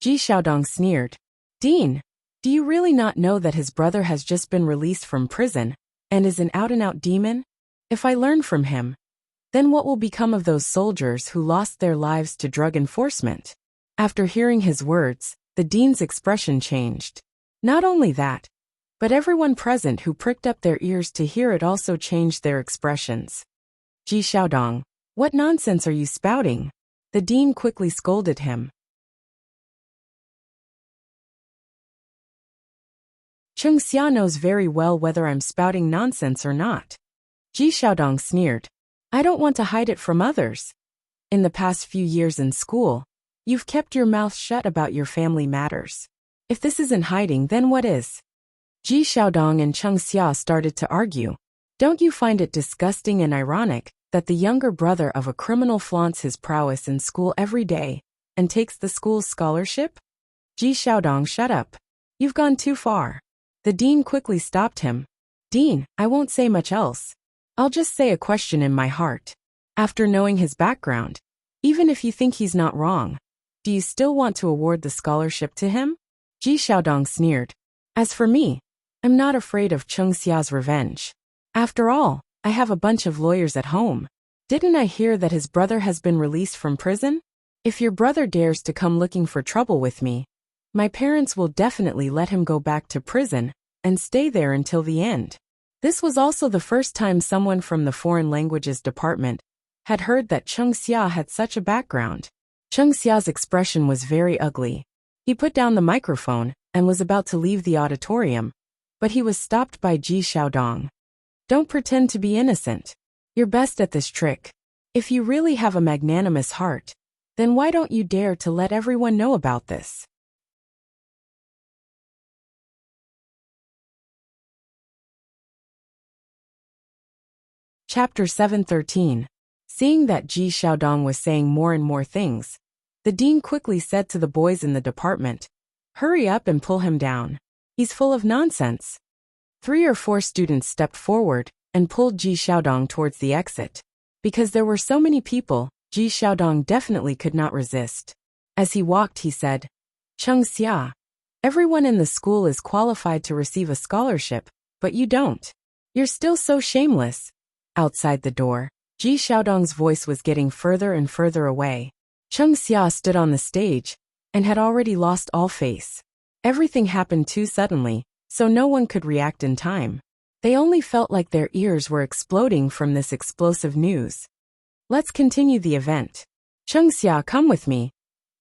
Ji Xiaodong sneered. Dean, do you really not know that his brother has just been released from prison, and is an out-and-out demon? If I learn from him, then what will become of those soldiers who lost their lives to drug enforcement? After hearing his words, the dean's expression changed. Not only that, but everyone present who pricked up their ears to hear it also changed their expressions. Ji Xiaodong, what nonsense are you spouting? The dean quickly scolded him. Cheng Xia knows very well whether I'm spouting nonsense or not. Ji Xiaodong sneered. I don't want to hide it from others. In the past few years in school, you've kept your mouth shut about your family matters. If this isn't hiding, then what is? Ji Xiaodong and Cheng Xia started to argue. Don't you find it disgusting and ironic that the younger brother of a criminal flaunts his prowess in school every day and takes the school's scholarship? Ji Xiaodong, shut up. You've gone too far. The dean quickly stopped him. Dean, I won't say much else. I'll just say a question in my heart. After knowing his background, even if you think he's not wrong, do you still want to award the scholarship to him? Ji Xiaodong sneered. As for me, I'm not afraid of Cheng Xia's revenge. After all, I have a bunch of lawyers at home. Didn't I hear that his brother has been released from prison? If your brother dares to come looking for trouble with me, my parents will definitely let him go back to prison and stay there until the end. This was also the first time someone from the Foreign Languages Department had heard that Cheng Xia had such a background. Cheng Xia's expression was very ugly. He put down the microphone and was about to leave the auditorium, but he was stopped by Ji Xiaodong. Don't pretend to be innocent. You're best at this trick. If you really have a magnanimous heart, then why don't you dare to let everyone know about this? Chapter 7:13. Seeing that Ji Xiaodong was saying more and more things, the dean quickly said to the boys in the department, hurry up and pull him down. He's full of nonsense. 3 or 4 students stepped forward and pulled Ji Xiaodong towards the exit. Because there were so many people, Ji Xiaodong definitely could not resist. As he walked, he said, Chung Xia, everyone in the school is qualified to receive a scholarship, but you don't. You're still so shameless. Outside the door, Ji Xiaodong's voice was getting further and further away. Chung Xia stood on the stage and had already lost all face. Everything happened too suddenly, so no one could react in time. They only felt like their ears were exploding from this explosive news. Let's continue the event. Chung Xia, come with me.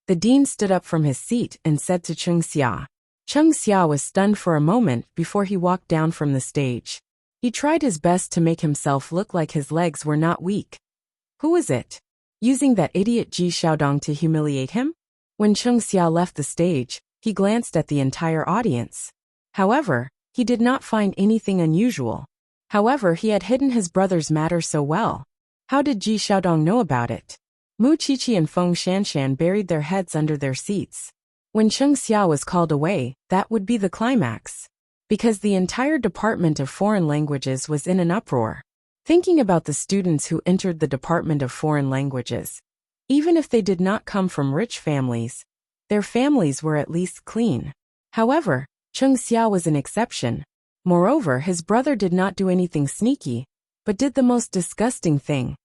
The dean stood up from his seat and said to Chung Xia. Chung Xia was stunned for a moment before he walked down from the stage. He tried his best to make himself look like his legs were not weak. Who is it? Using that idiot Ji Xiaodong to humiliate him? When Chung Xia left the stage, he glanced at the entire audience. However, he did not find anything unusual. However, he had hidden his brother's matter so well. How did Ji Xiaodong know about it? Mu Qiqi and Feng Shanshan buried their heads under their seats. When Chung Xia was called away, that would be the climax. Because the entire Department of Foreign Languages was in an uproar. Thinking about the students who entered the Department of Foreign Languages. Even if they did not come from rich families, their families were at least clean. However, Chung Xia was an exception. Moreover, his brother did not do anything sneaky, but did the most disgusting thing.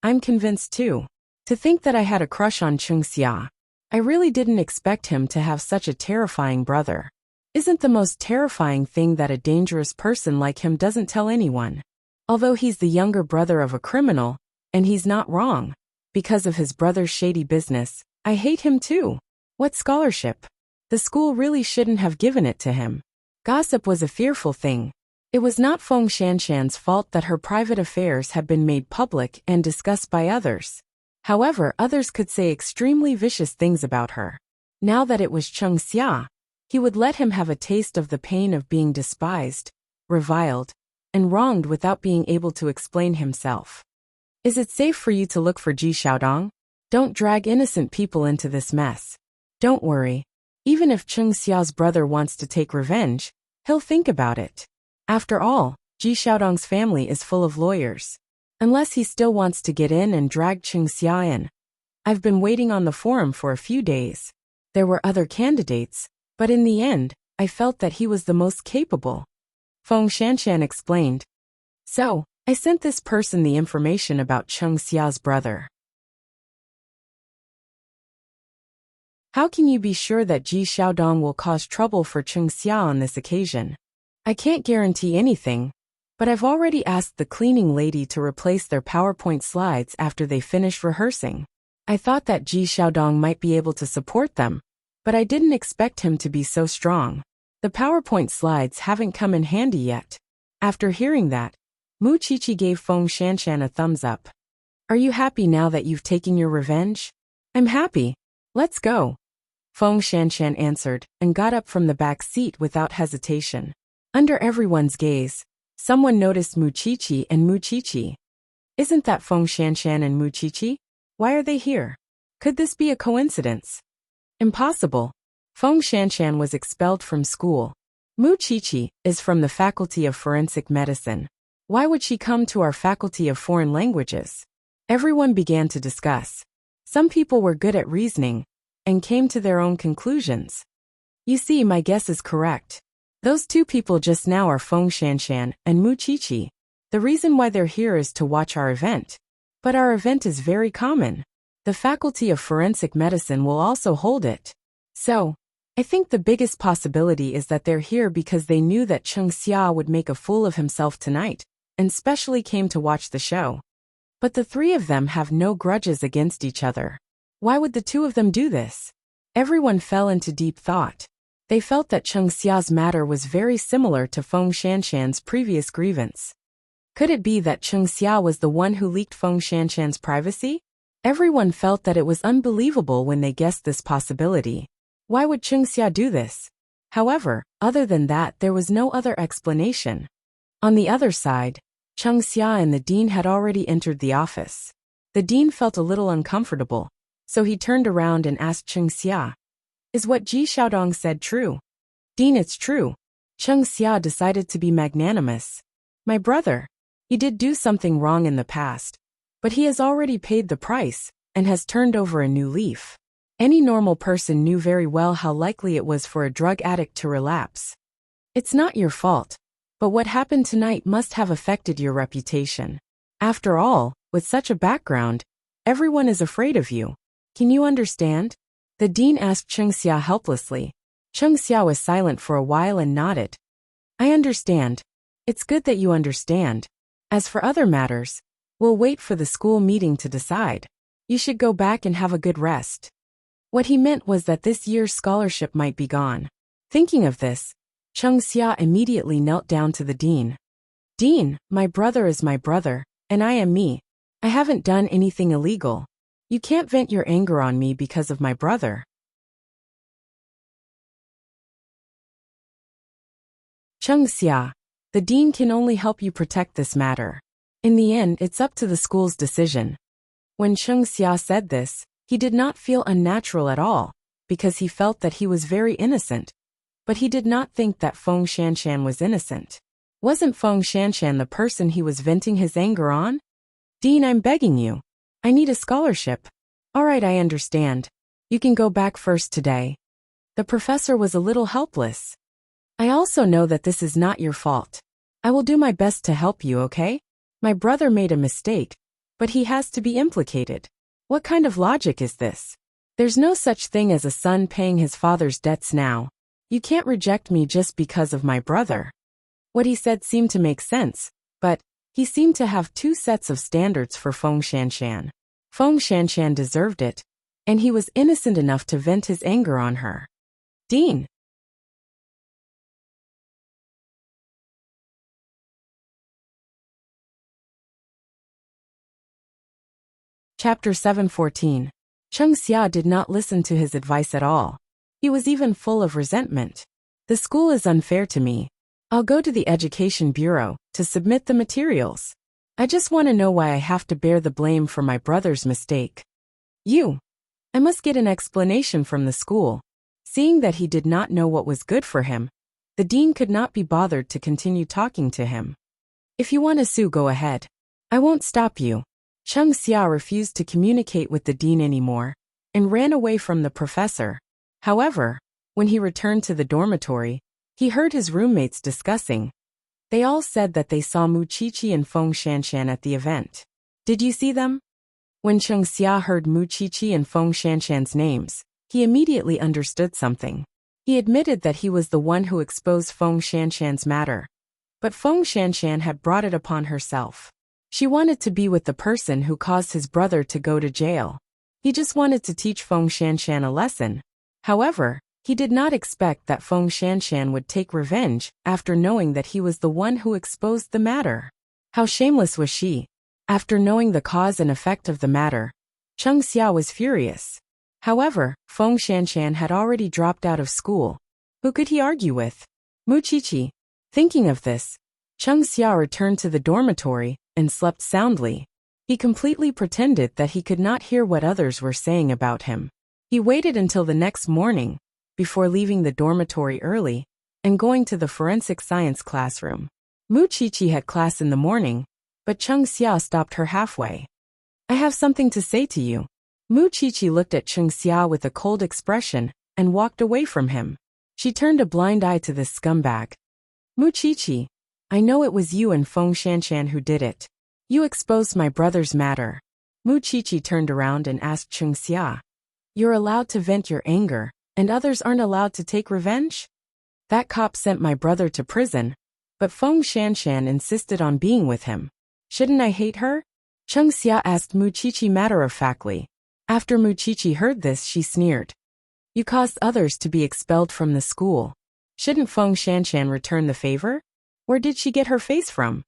I'm convinced too. To think that I had a crush on Chung Xia. I really didn't expect him to have such a terrifying brother. Isn't the most terrifying thing that a dangerous person like him doesn't tell anyone? Although he's the younger brother of a criminal, and he's not wrong. Because of his brother's shady business, I hate him too. What scholarship? The school really shouldn't have given it to him. Gossip was a fearful thing. It was not Feng Shanshan's fault that her private affairs had been made public and discussed by others. However, others could say extremely vicious things about her. Now that it was Chung Xia, he would let him have a taste of the pain of being despised, reviled, and wronged without being able to explain himself. Is it safe for you to look for Ji Xiaodong? Don't drag innocent people into this mess. Don't worry. Even if Chung Xia's brother wants to take revenge, he'll think about it. After all, Ji Xiaodong's family is full of lawyers. Unless he still wants to get in and drag Chung Xia in. I've been waiting on the forum for a few days. There were other candidates, but in the end, I felt that he was the most capable. Feng Shanshan explained. So, I sent this person the information about Chung Xia's brother. How can you be sure that Ji Xiaodong will cause trouble for Chung Xia on this occasion? I can't guarantee anything, but I've already asked the cleaning lady to replace their PowerPoint slides after they finish rehearsing. I thought that Ji Xiaodong might be able to support them, but I didn't expect him to be so strong. The PowerPoint slides haven't come in handy yet. After hearing that, Mu Qiqi gave Feng Shanshan a thumbs up. Are you happy now that you've taken your revenge? I'm happy. Let's go. Feng Shanshan answered and got up from the back seat without hesitation. Under everyone's gaze, someone noticed Mu Qiqi and Mu Qiqi. Isn't that Feng Shanshan and Mu Qiqi? Why are they here? Could this be a coincidence? Impossible. Feng Shanshan was expelled from school. Mu Qiqi is from the Faculty of Forensic Medicine. Why would she come to our Faculty of Foreign Languages? Everyone began to discuss. Some people were good at reasoning and came to their own conclusions. You see, my guess is correct. Those two people just now are Feng Shanshan and Mu Qiqi. The reason why they're here is to watch our event. But our event is very common. The Faculty of Forensic Medicine will also hold it. So, I think the biggest possibility is that they're here because they knew that Chung Xia would make a fool of himself tonight, and specially came to watch the show. But the three of them have no grudges against each other. Why would the two of them do this? Everyone fell into deep thought. They felt that Chung Xia's matter was very similar to Feng Shanshan's previous grievance. Could it be that Chung Xia was the one who leaked Feng Shanshan's privacy? Everyone felt that it was unbelievable when they guessed this possibility. Why would Chung Xia do this? However, other than that, there was no other explanation. On the other side, Chung Xia and the dean had already entered the office. The dean felt a little uncomfortable, so he turned around and asked Chung Xia, "Is what Ji Xiaodong said true?" "Dean, it's true." Chung Xia decided to be magnanimous. "My brother, he did do something wrong in the past, but he has already paid the price and has turned over a new leaf. Any normal person knew very well how likely it was for a drug addict to relapse. It's not your fault, but what happened tonight must have affected your reputation. After all, with such a background, everyone is afraid of you. Can you understand? The dean asked Cheng Xia helplessly. Cheng Xia was silent for a while and nodded. I understand. It's good that you understand. As for other matters, we'll wait for the school meeting to decide. You should go back and have a good rest. What he meant was that this year's scholarship might be gone. Thinking of this, Cheng Xia immediately knelt down to the dean. Dean, my brother is my brother, and I am me. I haven't done anything illegal. You can't vent your anger on me because of my brother. Cheng Xia, the dean can only help you protect this matter. In the end, it's up to the school's decision. When Cheng Xia said this, he did not feel unnatural at all, because he felt that he was very innocent. But he did not think that Feng Shanshan was innocent. Wasn't Feng Shanshan the person he was venting his anger on? Dean, I'm begging you. I need a scholarship. All right, I understand. You can go back first today. The professor was a little helpless. I also know that this is not your fault. I will do my best to help you, okay? My brother made a mistake, but he has to be implicated. What kind of logic is this? There's no such thing as a son paying his father's debts now. You can't reject me just because of my brother. What he said seemed to make sense, but he seemed to have two sets of standards for Feng Shanshan. Feng Shanshan deserved it, and he was innocent enough to vent his anger on her. Dean. Chapter 714. Cheng Xia did not listen to his advice at all. He was even full of resentment. The school is unfair to me. I'll go to the Education Bureau to submit the materials. I just want to know why I have to bear the blame for my brother's mistake. I must get an explanation from the school. Seeing that he did not know what was good for him, the dean could not be bothered to continue talking to him. If you want to sue, go ahead. I won't stop you. Cheng Xia refused to communicate with the dean anymore and ran away from the professor. However, when he returned to the dormitory, he heard his roommates discussing. They all said that they saw Mu Qiqi and Feng Shanshan at the event. Did you see them? When Cheng Xia heard Mu Qiqi and Feng Shanshan's names, he immediately understood something. He admitted that he was the one who exposed Feng Shanshan's matter. But Feng Shanshan had brought it upon herself. She wanted to be with the person who caused his brother to go to jail. He just wanted to teach Feng Shanshan a lesson. However, he did not expect that Feng Shanshan would take revenge after knowing that he was the one who exposed the matter. How shameless was she? After knowing the cause and effect of the matter, Cheng Xia was furious. However, Feng Shanshan had already dropped out of school. Who could he argue with? Mu Qiqi. Thinking of this, Cheng Xia returned to the dormitory and slept soundly. He completely pretended that he could not hear what others were saying about him. He waited until the next morning, before leaving the dormitory early and going to the forensic science classroom. Mu Qiqi had class in the morning, but Cheng Xia stopped her halfway. I have something to say to you. Mu Qiqi looked at Cheng Xia with a cold expression and walked away from him. She turned a blind eye to this scumbag. Mu Qiqi, I know it was you and Feng Shanshan who did it. You exposed my brother's matter. Mu Qiqi turned around and asked Cheng Xia. You're allowed to vent your anger, and others aren't allowed to take revenge? That cop sent my brother to prison, but Feng Shanshan insisted on being with him. Shouldn't I hate her? Cheng Xia asked Mu Qiqi matter-of-factly. After Mu Qiqi heard this, she sneered. You caused others to be expelled from the school. Shouldn't Feng Shanshan return the favor? Where did she get her face from?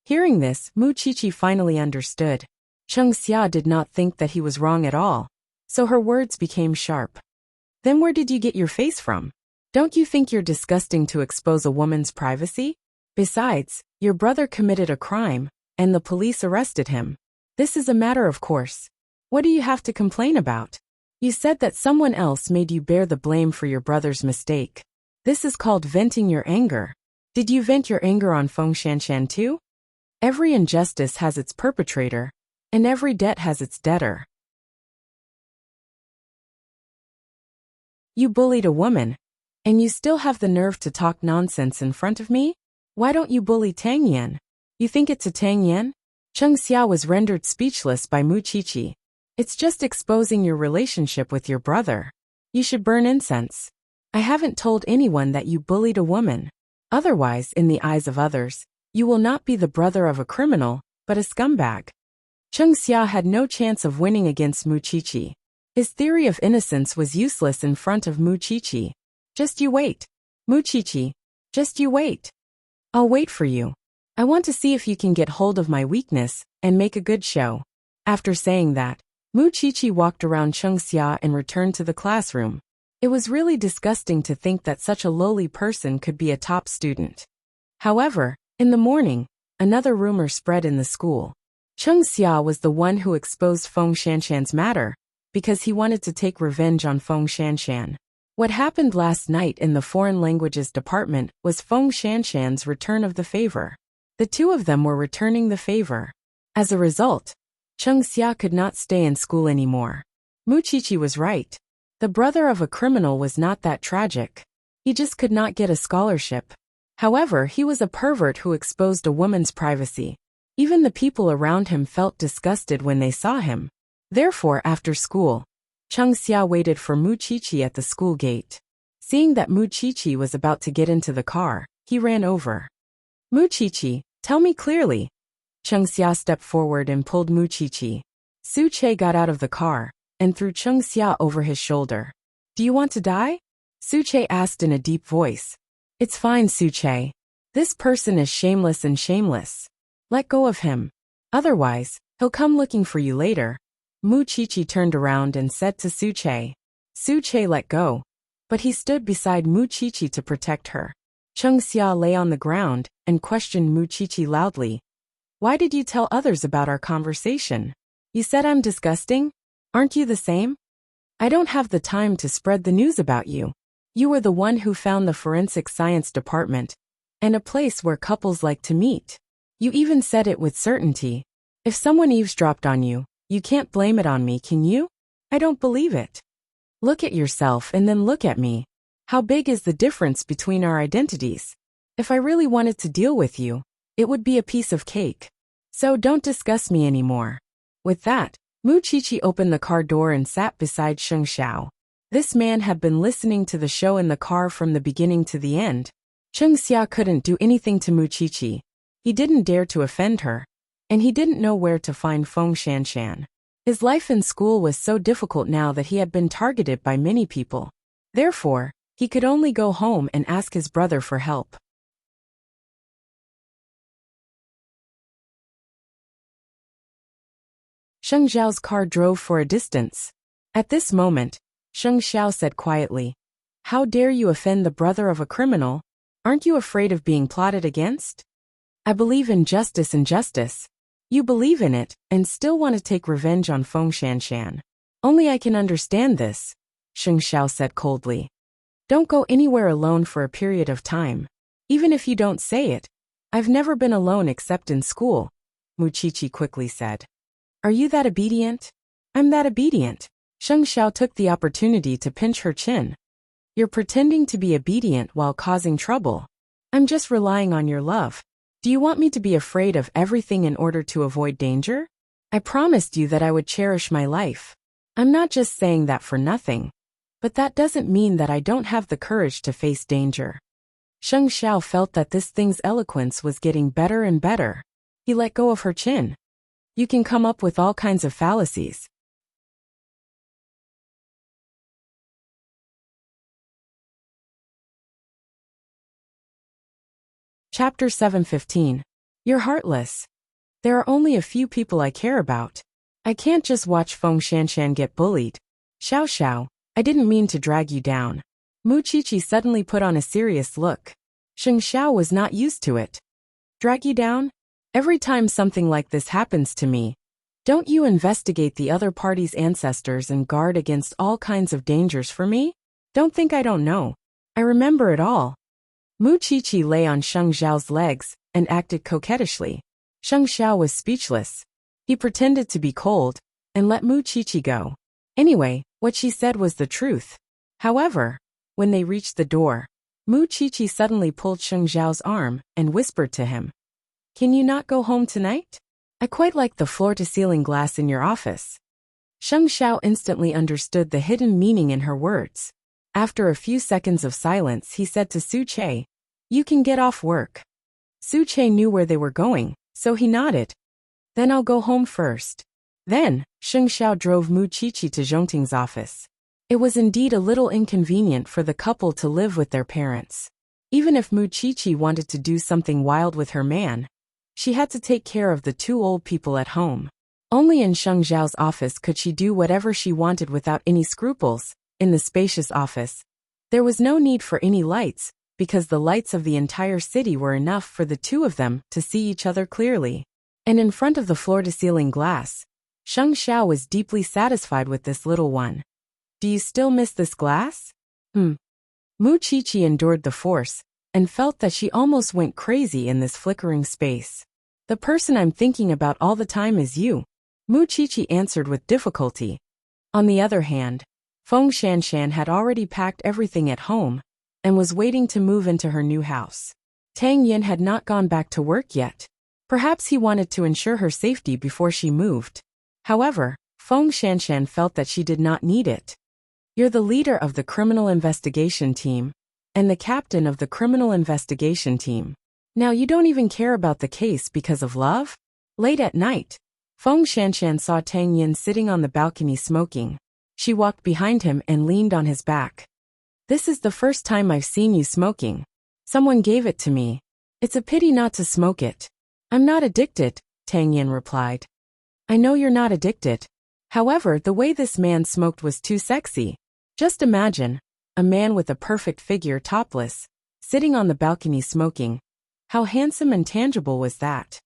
Hearing this, Mu Qiqi finally understood. Cheng Xia did not think that he was wrong at all, so her words became sharp. Then where did you get your face from? Don't you think you're disgusting to expose a woman's privacy? Besides, your brother committed a crime, and the police arrested him. This is a matter of course. What do you have to complain about? You said that someone else made you bear the blame for your brother's mistake. This is called venting your anger. Did you vent your anger on Feng Shanshan too? Every injustice has its perpetrator, and every debt has its debtor. You bullied a woman. And you still have the nerve to talk nonsense in front of me? Why don't you bully Tang Yan? You think it's a Tang Yan? Cheng Xiao was rendered speechless by Mu Qiqi. It's just exposing your relationship with your brother. You should burn incense. I haven't told anyone that you bullied a woman. Otherwise, in the eyes of others, you will not be the brother of a criminal, but a scumbag. Cheng Xiao had no chance of winning against Mu Qiqi. His theory of innocence was useless in front of Mu Qiqi. Just you wait. Mu Qiqi, just you wait. I'll wait for you. I want to see if you can get hold of my weakness and make a good show. After saying that, Mu Qiqi walked around Cheng Xiao and returned to the classroom. It was really disgusting to think that such a lowly person could be a top student. However, in the morning, another rumor spread in the school. Cheng Xiao was the one who exposed Feng Shanshan's matter, because he wanted to take revenge on Feng Shanshan. What happened last night in the foreign languages department was Feng Shanshan's return of the favor. The two of them were returning the favor. As a result, Cheng Xiao could not stay in school anymore. Mu Qiqi was right. The brother of a criminal was not that tragic. He just could not get a scholarship. However, he was a pervert who exposed a woman's privacy. Even the people around him felt disgusted when they saw him. Therefore, after school, Cheng Xiao waited for Mu Qiqi at the school gate. Seeing that Mu Qiqi was about to get into the car, he ran over. Mu Qiqi, tell me clearly. Cheng Xiao stepped forward and pulled Mu Qiqi. Su Che got out of the car and threw Cheng Xiao over his shoulder. Do you want to die? Su Che asked in a deep voice. It's fine, Su Che. This person is shameless and shameless. Let go of him. Otherwise, he'll come looking for you later. Mu Qiqi turned around and said to Su Che. Su Che let go, but he stood beside Mu Qiqi to protect her. Cheng Xiao lay on the ground and questioned Mu Qiqi loudly. Why did you tell others about our conversation? You said I'm disgusting? Aren't you the same? I don't have the time to spread the news about you. You were the one who found the forensic science department and a place where couples like to meet. You even said it with certainty. If someone eavesdropped on you, you can't blame it on me, can you? I don't believe it. Look at yourself and then look at me. How big is the difference between our identities? If I really wanted to deal with you, it would be a piece of cake. So don't discuss me anymore. With that, Mu Qiqi opened the car door and sat beside Cheng Xiao. This man had been listening to the show in the car from the beginning to the end. Cheng Xiao couldn't do anything to Mu Qiqi. He didn't dare to offend her. And he didn't know where to find Feng Shanshan. His life in school was so difficult now that he had been targeted by many people. Therefore, he could only go home and ask his brother for help. Sheng Xiao's car drove for a distance. At this moment, Sheng Xiao said quietly, How dare you offend the brother of a criminal? Aren't you afraid of being plotted against? I believe in justice and justice. You believe in it and still want to take revenge on Feng Shanshan. Only I can understand this, Sheng Xiao said coldly. Don't go anywhere alone for a period of time. Even if you don't say it. I've never been alone except in school, Mu Qiqi quickly said. Are you that obedient? I'm that obedient. Sheng Xiao took the opportunity to pinch her chin. You're pretending to be obedient while causing trouble. I'm just relying on your love. Do you want me to be afraid of everything in order to avoid danger? I promised you that I would cherish my life. I'm not just saying that for nothing. But that doesn't mean that I don't have the courage to face danger. Sheng Xiao felt that this thing's eloquence was getting better and better. He let go of her chin. You can come up with all kinds of fallacies. Chapter 7:15. You're heartless. There are only a few people I care about. I can't just watch Feng Shanshan get bullied. Xiao Xiao, I didn't mean to drag you down. Mu Qiqi suddenly put on a serious look. Sheng Xiao was not used to it. Drag you down? Every time something like this happens to me, don't you investigate the other party's ancestors and guard against all kinds of dangers for me? Don't think I don't know. I remember it all. Mu Qiqi lay on Sheng Xiao's legs and acted coquettishly. Sheng Xiao was speechless. He pretended to be cold and let Mu Qiqi go. Anyway, what she said was the truth. However, when they reached the door, Mu Qiqi suddenly pulled Sheng Xiao's arm and whispered to him, "Can you not go home tonight? I quite like the floor-to-ceiling glass in your office." Sheng Xiao instantly understood the hidden meaning in her words. After a few seconds of silence, he said to Su Che, "You can get off work." Su Che knew where they were going, so he nodded. "Then I'll go home first." Then, Sheng Xiao drove Mu Qiqi to Zhongting's office. It was indeed a little inconvenient for the couple to live with their parents. Even if Mu Qiqi wanted to do something wild with her man, she had to take care of the two old people at home. Only in Sheng Xiao's office could she do whatever she wanted without any scruples. In the spacious office, there was no need for any lights, because the lights of the entire city were enough for the two of them to see each other clearly. And in front of the floor-to-ceiling glass, Sheng Xiao was deeply satisfied with this little one. "Do you still miss this glass?" Mu Qiqi endured the force, and felt that she almost went crazy in this flickering space. "The person I'm thinking about all the time is you," Mu Qiqi answered with difficulty. On the other hand, Feng Shanshan had already packed everything at home, and was waiting to move into her new house. Tang Yin had not gone back to work yet. Perhaps he wanted to ensure her safety before she moved. However, Feng Shanshan felt that she did not need it. "You're the leader of the criminal investigation team, and the captain of the criminal investigation team. Now you don't even care about the case because of love?" Late at night, Feng Shanshan saw Tang Yin sitting on the balcony smoking. She walked behind him and leaned on his back. "This is the first time I've seen you smoking. Someone gave it to me. It's a pity not to smoke it." "I'm not addicted," Tang Yin replied. "I know you're not addicted. However, the way this man smoked was too sexy. Just imagine, a man with a perfect figure topless, sitting on the balcony smoking. How handsome and tangible was that?"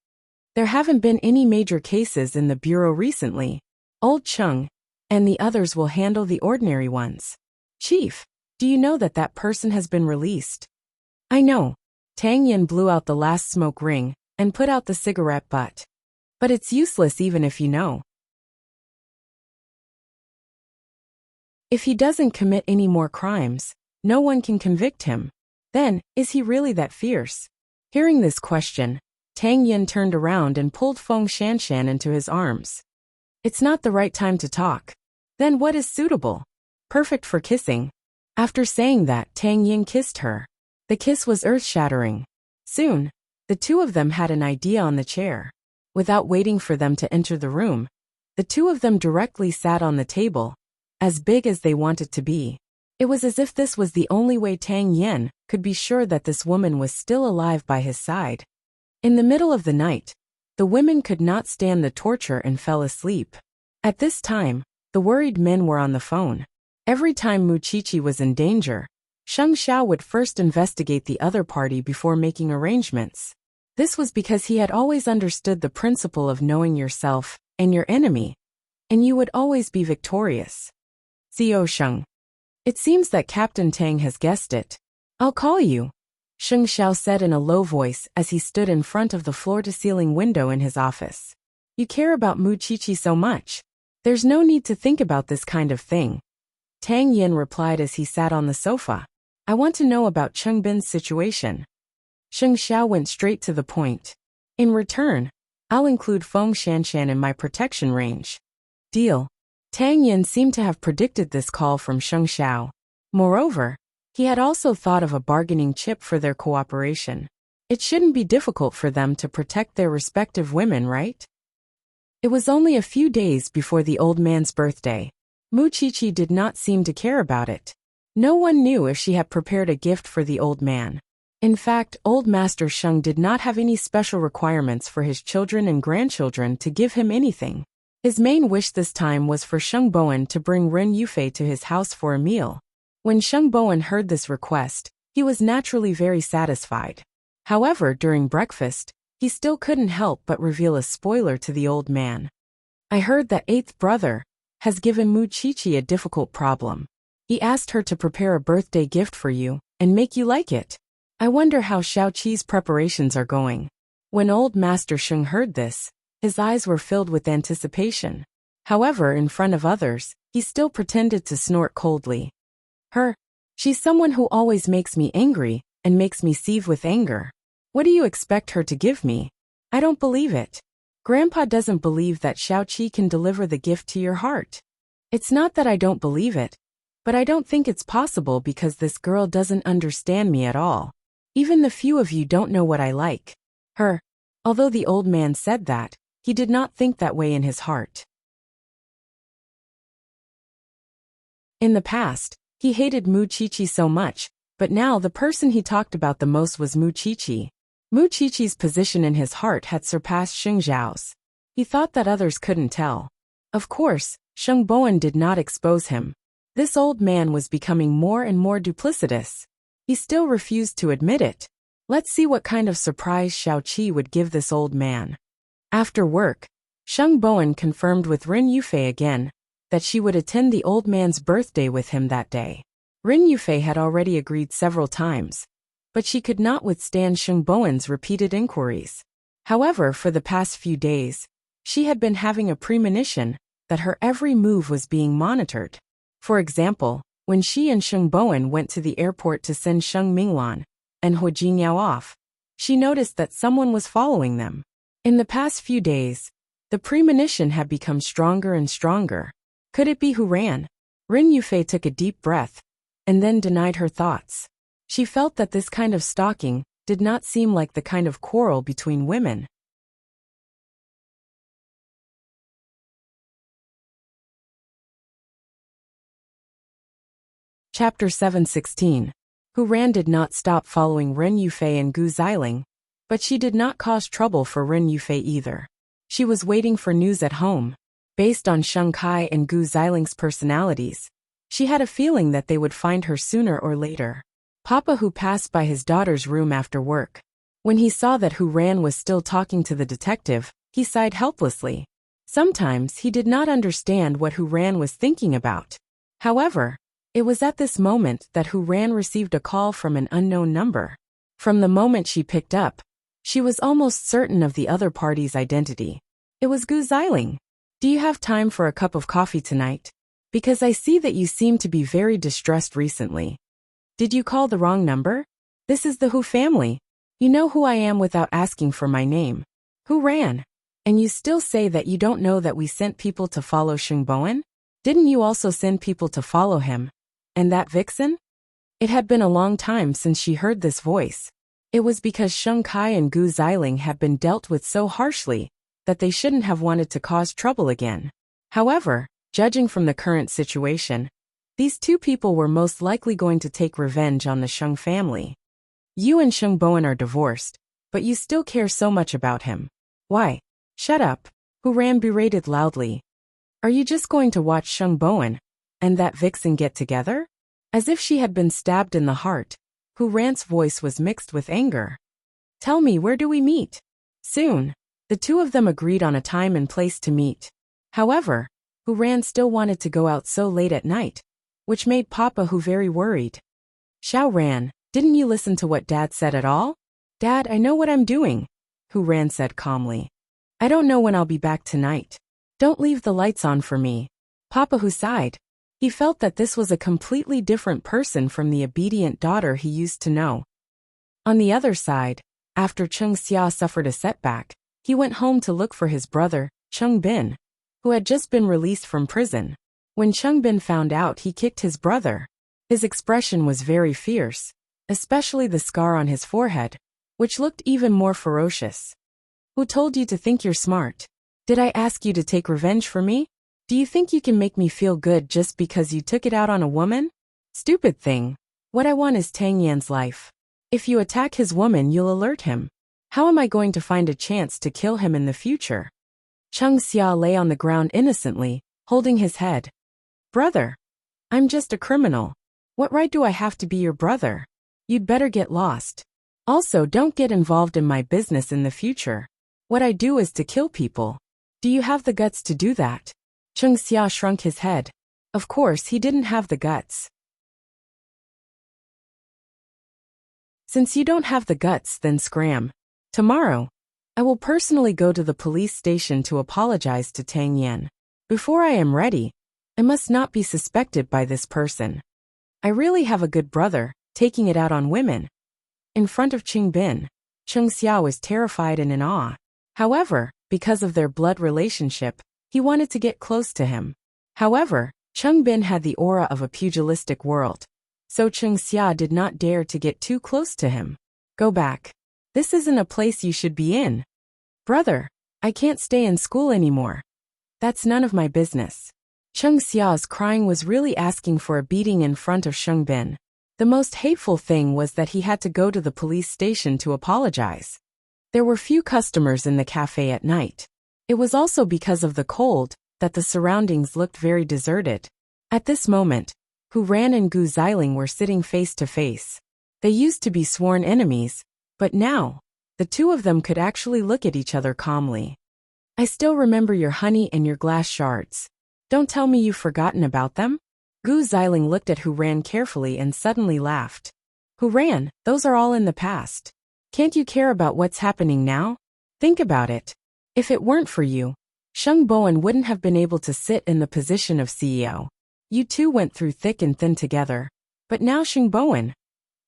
"There haven't been any major cases in the bureau recently. Old Chung and the others will handle the ordinary ones." "Chief, do you know that that person has been released?" "I know." Tang Yin blew out the last smoke ring and put out the cigarette butt. "But it's useless even if you know. If he doesn't commit any more crimes, no one can convict him. Then, is he really that fierce?" Hearing this question, Tang Yin turned around and pulled Feng Shanshan into his arms. "It's not the right time to talk." "Then what is suitable?" "Perfect for kissing." After saying that, Tang Yin kissed her. The kiss was earth-shattering. Soon, the two of them had an idea on the chair. Without waiting for them to enter the room, the two of them directly sat on the table, as big as they wanted to be. It was as if this was the only way Tang Yin could be sure that this woman was still alive by his side. In the middle of the night, the women could not stand the torture and fell asleep. At this time, the worried men were on the phone. Every time Mu Qiqi was in danger, Sheng Xiao would first investigate the other party before making arrangements. This was because he had always understood the principle of knowing yourself and your enemy, and you would always be victorious. Xiao Sheng. "It seems that Captain Tang has guessed it. I'll call you," Sheng Xiao said in a low voice as he stood in front of the floor-to-ceiling window in his office. "You care about Mu Qiqi so much. There's no need to think about this kind of thing." Tang Yin replied as he sat on the sofa. "I want to know about Cheng Bin's situation." Sheng Xiao went straight to the point. "In return, I'll include Feng Shanshan in my protection range." "Deal." Tang Yin seemed to have predicted this call from Sheng Xiao. Moreover, he had also thought of a bargaining chip for their cooperation. It shouldn't be difficult for them to protect their respective women, right? It was only a few days before the old man's birthday. Mu Qiqi did not seem to care about it. No one knew if she had prepared a gift for the old man. In fact, old Master Sheng did not have any special requirements for his children and grandchildren to give him anything. His main wish this time was for Sheng Bowen to bring Ren Yufei to his house for a meal. When Sheng Bowen heard this request, he was naturally very satisfied. However, during breakfast, he still couldn't help but reveal a spoiler to the old man. "I heard that eighth brother has given Mu Qiqi a difficult problem. He asked her to prepare a birthday gift for you and make you like it. I wonder how Xiaoqi's preparations are going." When old Master Sheng heard this, his eyes were filled with anticipation. However, in front of others, he still pretended to snort coldly. Her. She's someone who always makes me angry and makes me seethe with anger. What do you expect her to give me? I don't believe it. Grandpa doesn't believe that Xiaoqi can deliver the gift to your heart. It's not that I don't believe it, but I don't think it's possible because this girl doesn't understand me at all. Even the few of you don't know what I like. Her. Although the old man said that, he did not think that way in his heart. In the past, he hated Mu Qiqi so much, but now the person he talked about the most was Mu Qiqi. Mu Qiqi's position in his heart had surpassed Sheng Zhao's. He thought that others couldn't tell. Of course, Sheng Bowen did not expose him. This old man was becoming more and more duplicitous. He still refused to admit it. Let's see what kind of surprise Xiaoqi would give this old man. After work, Sheng Bowen confirmed with Rin Yufei again that she would attend the old man's birthday with him that day. Rin Yufei had already agreed several times, but she could not withstand Sheng Bowen's repeated inquiries. However, for the past few days, she had been having a premonition that her every move was being monitored. For example, when she and Sheng Bowen went to the airport to send Sheng Minglan and Hu Jingyao off, she noticed that someone was following them. In the past few days, the premonition had become stronger and stronger. Could it be Hu Ran? Rin Yufei took a deep breath and then denied her thoughts. She felt that this kind of stalking did not seem like the kind of quarrel between women. Chapter 716. Hu Ran did not stop following Rin Yufei and Gu Xiling, but she did not cause trouble for Rin Yufei either. She was waiting for news at home. Based on Sheng Kai and Gu Xiling's personalities, she had a feeling that they would find her sooner or later. Papa Hu passed by his daughter's room after work. When he saw that Hu Ran was still talking to the detective, he sighed helplessly. Sometimes he did not understand what Hu Ran was thinking about. However, it was at this moment that Hu Ran received a call from an unknown number. From the moment she picked up, she was almost certain of the other party's identity. It was Gu Xiling. Do you have time for a cup of coffee tonight? Because I see that you seem to be very distressed recently. Did you call the wrong number? This is the Hu family. You know who I am without asking for my name. Hu Ran. And you still say that you don't know that we sent people to follow Sheng Bowen? Didn't you also send people to follow him? And that vixen? It had been a long time since she heard this voice. It was because Sheng Kai and Gu Xiling had been dealt with so harshly that they shouldn't have wanted to cause trouble again. However, judging from the current situation, these two people were most likely going to take revenge on the Sheng family. You and Sheng Bowen are divorced, but you still care so much about him. Why? Shut up, Hu Ran berated loudly. Are you just going to watch Sheng Bowen and that vixen get together? As if she had been stabbed in the heart, Hu Ran's voice was mixed with anger. Tell me, where do we meet? Soon. The two of them agreed on a time and place to meet. However, Hu Ran still wanted to go out so late at night, which made Papa Hu very worried. Xiao Ran, didn't you listen to what Dad said at all? Dad, I know what I'm doing, Hu Ran said calmly. I don't know when I'll be back tonight. Don't leave the lights on for me. Papa Hu sighed. He felt that this was a completely different person from the obedient daughter he used to know. On the other side, after Cheng Xia suffered a setback, he went home to look for his brother, Cheng Bin, who had just been released from prison. When Cheng Bin found out, he kicked his brother. His expression was very fierce, especially the scar on his forehead, which looked even more ferocious. Who told you to think you're smart? Did I ask you to take revenge for me? Do you think you can make me feel good just because you took it out on a woman? Stupid thing. What I want is Tang Yan's life. If you attack his woman, you'll alert him. How am I going to find a chance to kill him in the future? Cheng Xia lay on the ground innocently, holding his head. Brother. I'm just a criminal. What right do I have to be your brother? You'd better get lost. Also, don't get involved in my business in the future. What I do is to kill people. Do you have the guts to do that? Cheng Xia shrunk his head. Of course, he didn't have the guts. Since you don't have the guts, then scram. Tomorrow, I will personally go to the police station to apologize to Tang Yan. Before I am ready, I must not be suspected by this person. I really have a good brother, taking it out on women. In front of Qing Bin, Cheng Xiao was terrified and in awe. However, because of their blood relationship, he wanted to get close to him. However, Cheng Bin had the aura of a pugilistic world, so Cheng Xia did not dare to get too close to him. Go back. This isn't a place you should be in. Brother, I can't stay in school anymore. That's none of my business. Cheng Xia's crying was really asking for a beating in front of Sheng Bin. The most hateful thing was that he had to go to the police station to apologize. There were few customers in the cafe at night. It was also because of the cold that the surroundings looked very deserted. At this moment, Hu Ran and Gu Xiling were sitting face to face. They used to be sworn enemies, but now, the two of them could actually look at each other calmly. I still remember your honey and your glass shards. Don't tell me you've forgotten about them? Gu Xiling looked at Hu Ran carefully and suddenly laughed. Hu Ran, those are all in the past. Can't you care about what's happening now? Think about it. If it weren't for you, Sheng Bowen wouldn't have been able to sit in the position of CEO. You two went through thick and thin together. But now Sheng Bowen.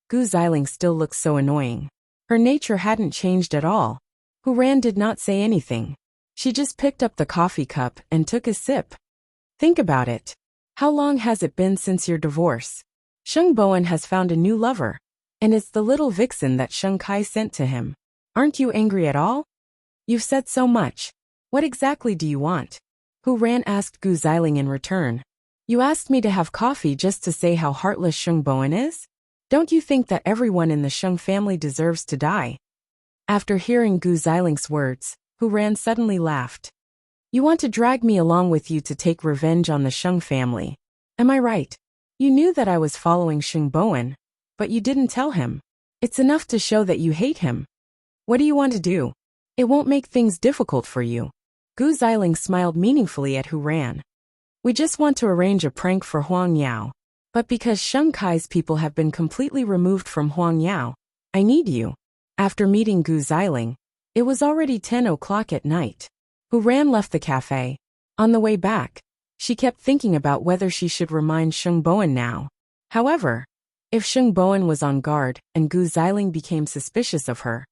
Gu Xiling still looks so annoying. Her nature hadn't changed at all. Hu Ran did not say anything. She just picked up the coffee cup and took a sip. Think about it. How long has it been since your divorce? Sheng Bowen has found a new lover. And it's the little vixen that Sheng Kai sent to him. Aren't you angry at all? You've said so much. What exactly do you want? Hu Ran asked Gu Xiling in return. You asked me to have coffee just to say how heartless Sheng Bowen is? Don't you think that everyone in the Sheng family deserves to die? After hearing Gu Xiling's words, Hu Ran suddenly laughed. You want to drag me along with you to take revenge on the Sheng family. Am I right? You knew that I was following Sheng Bowen, but you didn't tell him. It's enough to show that you hate him. What do you want to do? It won't make things difficult for you. Gu Xiling smiled meaningfully at Hu Ran. We just want to arrange a prank for Huang Yao. But because Sheng Kai's people have been completely removed from Huang Yao, I need you. After meeting Gu Xiling, it was already 10 o'clock at night. Hu Ran left the cafe. On the way back, she kept thinking about whether she should remind Sheng Bowen now. However, if Sheng Bowen was on guard and Gu Xiling became suspicious of her,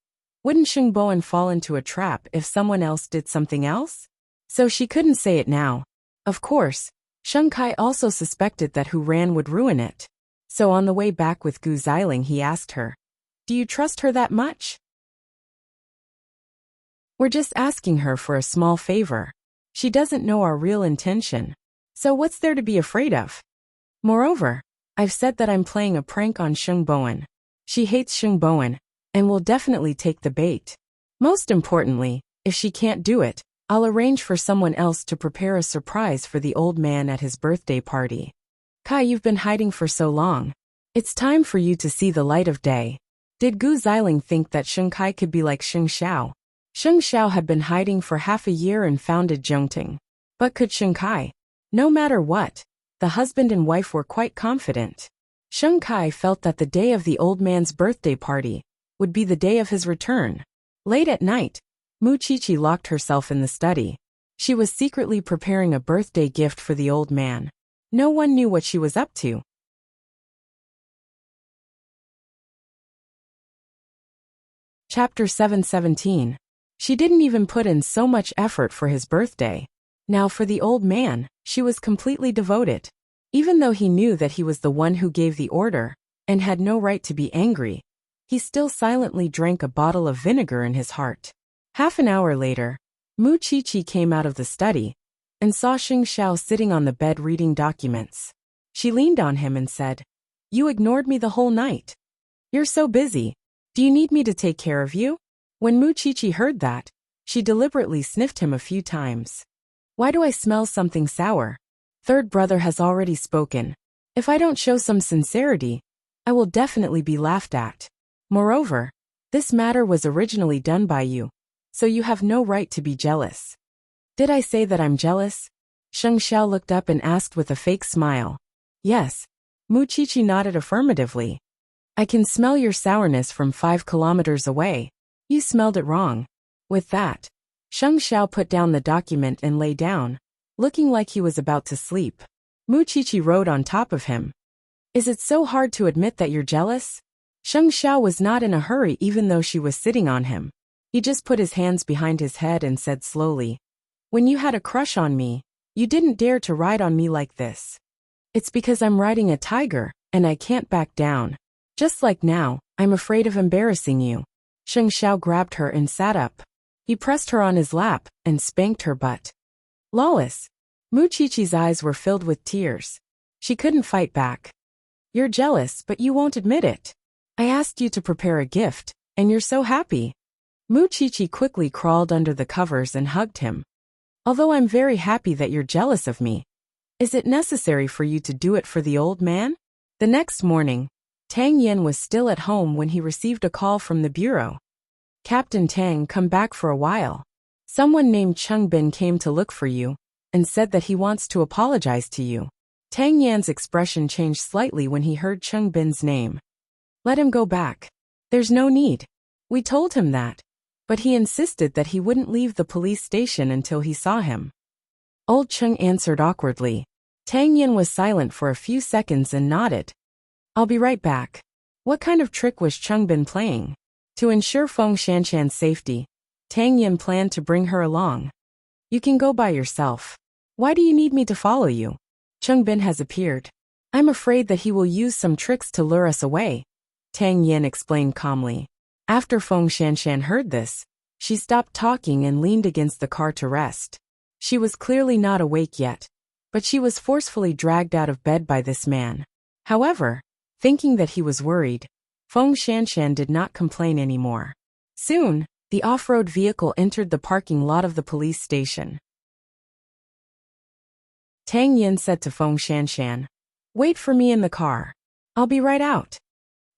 wouldn't Sheng Bowen fall into a trap if someone else did something else? So she couldn't say it now. Of course, Sheng Kai also suspected that Hu Ran would ruin it. So on the way back with Gu Xiling he asked her, do you trust her that much? We're just asking her for a small favor. She doesn't know our real intention. So what's there to be afraid of? Moreover, I've said that I'm playing a prank on Sheng Bowen. She hates Sheng Bowen, and will definitely take the bait. Most importantly, if she can't do it, I'll arrange for someone else to prepare a surprise for the old man at his birthday party. Kai, you've been hiding for so long. It's time for you to see the light of day. Did Gu Xiling think that Sheng Kai could be like Sheng Xiao? Sheng Xiao had been hiding for half a year and founded Zhongting. But could Sheng Kai? No matter what, the husband and wife were quite confident. Sheng Kai felt that the day of the old man's birthday party would be the day of his return. Late at night, Mu Qiqi locked herself in the study. She was secretly preparing a birthday gift for the old man. No one knew what she was up to. Chapter 717. She didn't even put in so much effort for his birthday. Now for the old man, she was completely devoted. Even though he knew that he was the one who gave the order, and had no right to be angry, he still silently drank a bottle of vinegar in his heart. Half an hour later, Mu Qiqi came out of the study, and saw Xing Xiao sitting on the bed reading documents. She leaned on him and said, You ignored me the whole night. You're so busy. Do you need me to take care of you? When Mu Qiqi heard that, she deliberately sniffed him a few times. Why do I smell something sour? Third brother has already spoken. If I don't show some sincerity, I will definitely be laughed at. Moreover, this matter was originally done by you, so you have no right to be jealous. Did I say that I'm jealous? Sheng Xiao looked up and asked with a fake smile. Yes. Mu Qiqi nodded affirmatively. I can smell your sourness from 5 kilometers away. You smelled it wrong. With that, Sheng Xiao put down the document and lay down, looking like he was about to sleep. Mu Qiqi rode on top of him. Is it so hard to admit that you're jealous? Sheng Xiao was not in a hurry even though she was sitting on him. He just put his hands behind his head and said slowly, "When you had a crush on me, you didn't dare to ride on me like this. It's because I'm riding a tiger, and I can't back down. Just like now, I'm afraid of embarrassing you." Sheng Xiao grabbed her and sat up. He pressed her on his lap and spanked her butt. Lawless. Mu Qiqi's eyes were filled with tears. She couldn't fight back. "You're jealous, but you won't admit it. I asked you to prepare a gift, and you're so happy." Mu Qiqi quickly crawled under the covers and hugged him. "Although I'm very happy that you're jealous of me, is it necessary for you to do it for the old man?" The next morning, Tang Yin was still at home when he received a call from the bureau. "Captain Tang, come back for a while. Someone named Cheng Bin came to look for you and said that he wants to apologize to you." Tang Yan's expression changed slightly when he heard Cheng Bin's name. "Let him go back. There's no need. We told him that, but he insisted that he wouldn't leave the police station until he saw him." Old Cheng answered awkwardly. Tang Yin was silent for a few seconds and nodded. "I'll be right back." What kind of trick was Cheng Bin playing? To ensure Feng Shanshan's safety, Tang Yin planned to bring her along. "You can go by yourself. Why do you need me to follow you?" Cheng Bin has appeared. "I'm afraid that he will use some tricks to lure us away," Tang Yin explained calmly. After Feng Shanshan heard this, she stopped talking and leaned against the car to rest. She was clearly not awake yet, but she was forcefully dragged out of bed by this man. However, thinking that he was worried, Feng Shanshan did not complain anymore. Soon, the off-road vehicle entered the parking lot of the police station. Tang Yin said to Feng Shanshan, "Wait for me in the car. I'll be right out."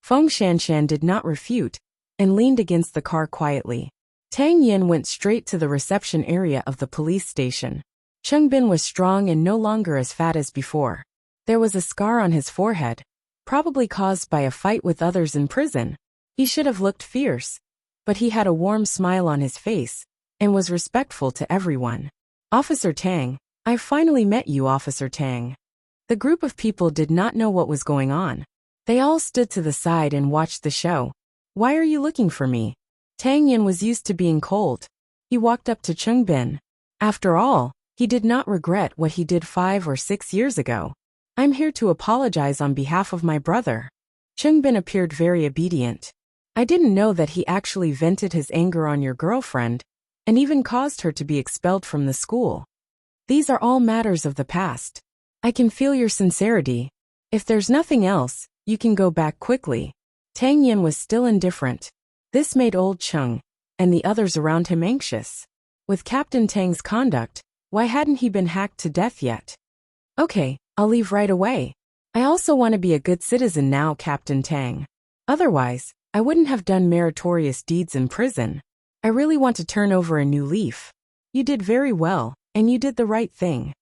Feng Shanshan did not refute and leaned against the car quietly. Tang Yin went straight to the reception area of the police station. Cheng Bin was strong and no longer as fat as before. There was a scar on his forehead, probably caused by a fight with others in prison. He should have looked fierce, but he had a warm smile on his face and was respectful to everyone. "Officer Tang, I've finally met you, Officer Tang." The group of people did not know what was going on. They all stood to the side and watched the show. "Why are you looking for me?" Tang Yin was used to being cold. He walked up to Cheng Bin. After all, he did not regret what he did 5 or 6 years ago. "I'm here to apologize on behalf of my brother." Cheng Bin appeared very obedient. "I didn't know that he actually vented his anger on your girlfriend and even caused her to be expelled from the school. These are all matters of the past. I can feel your sincerity. If there's nothing else, you can go back quickly." Tang Yin was still indifferent. This made old Cheng and the others around him anxious. With Captain Tang's conduct, why hadn't he been hacked to death yet? "Okay, I'll leave right away. I also want to be a good citizen now, Captain Tang. Otherwise, I wouldn't have done meritorious deeds in prison. I really want to turn over a new leaf. You did very well, and you did the right thing."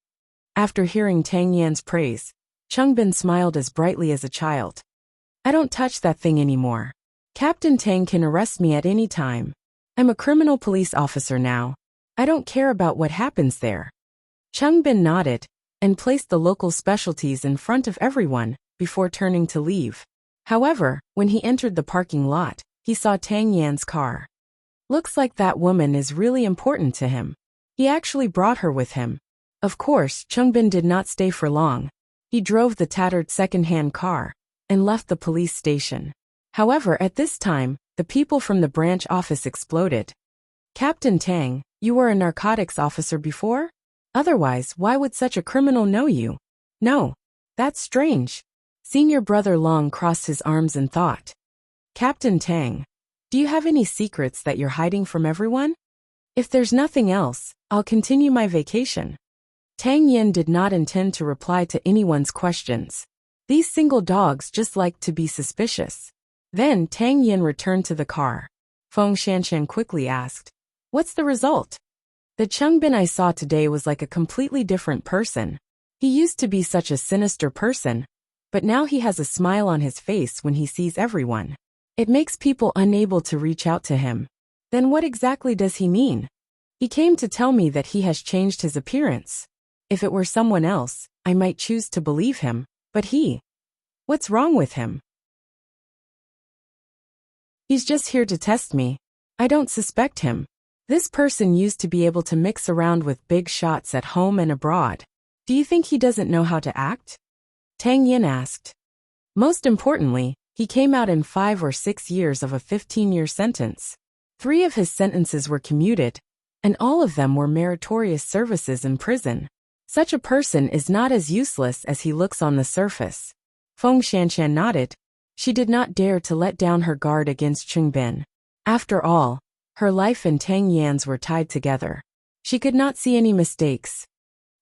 After hearing Tang Yan's praise, Cheng Bin smiled as brightly as a child. "I don't touch that thing anymore. Captain Tang can arrest me at any time. I'm a criminal police officer now. I don't care about what happens there." Cheng Bin nodded and placed the local specialties in front of everyone before turning to leave. However, when he entered the parking lot, he saw Tang Yan's car. Looks like that woman is really important to him. He actually brought her with him. Of course, Cheng Bin did not stay for long. He drove the tattered second-hand car and left the police station. However, at this time, the people from the branch office exploded. "Captain Tang, you were a narcotics officer before? Otherwise, why would such a criminal know you?" "No. That's strange." Senior Brother Long crossed his arms in thought. "Captain Tang, do you have any secrets that you're hiding from everyone? If there's nothing else, I'll continue my vacation." Tang Yin did not intend to reply to anyone's questions. These single dogs just liked to be suspicious. Then Tang Yin returned to the car. Feng Shanshan quickly asked, "What's the result?" "The Cheng Bin I saw today was like a completely different person. He used to be such a sinister person, but now he has a smile on his face when he sees everyone. It makes people unable to reach out to him." "Then what exactly does he mean?" "He came to tell me that he has changed his appearance. If it were someone else, I might choose to believe him, but he..." What's wrong with him? He's just here to test me. I don't suspect him. This person used to be able to mix around with big shots at home and abroad. Do you think he doesn't know how to act? Tang Yin asked. Most importantly, he came out in 5 or 6 years of a 15-year sentence. 3 of his sentences were commuted, and all of them were meritorious services in prison. Such a person is not as useless as he looks on the surface. Feng Shanshan nodded. She did not dare to let down her guard against Chungbin. After all, her life and Tang Yan's were tied together. She could not see any mistakes.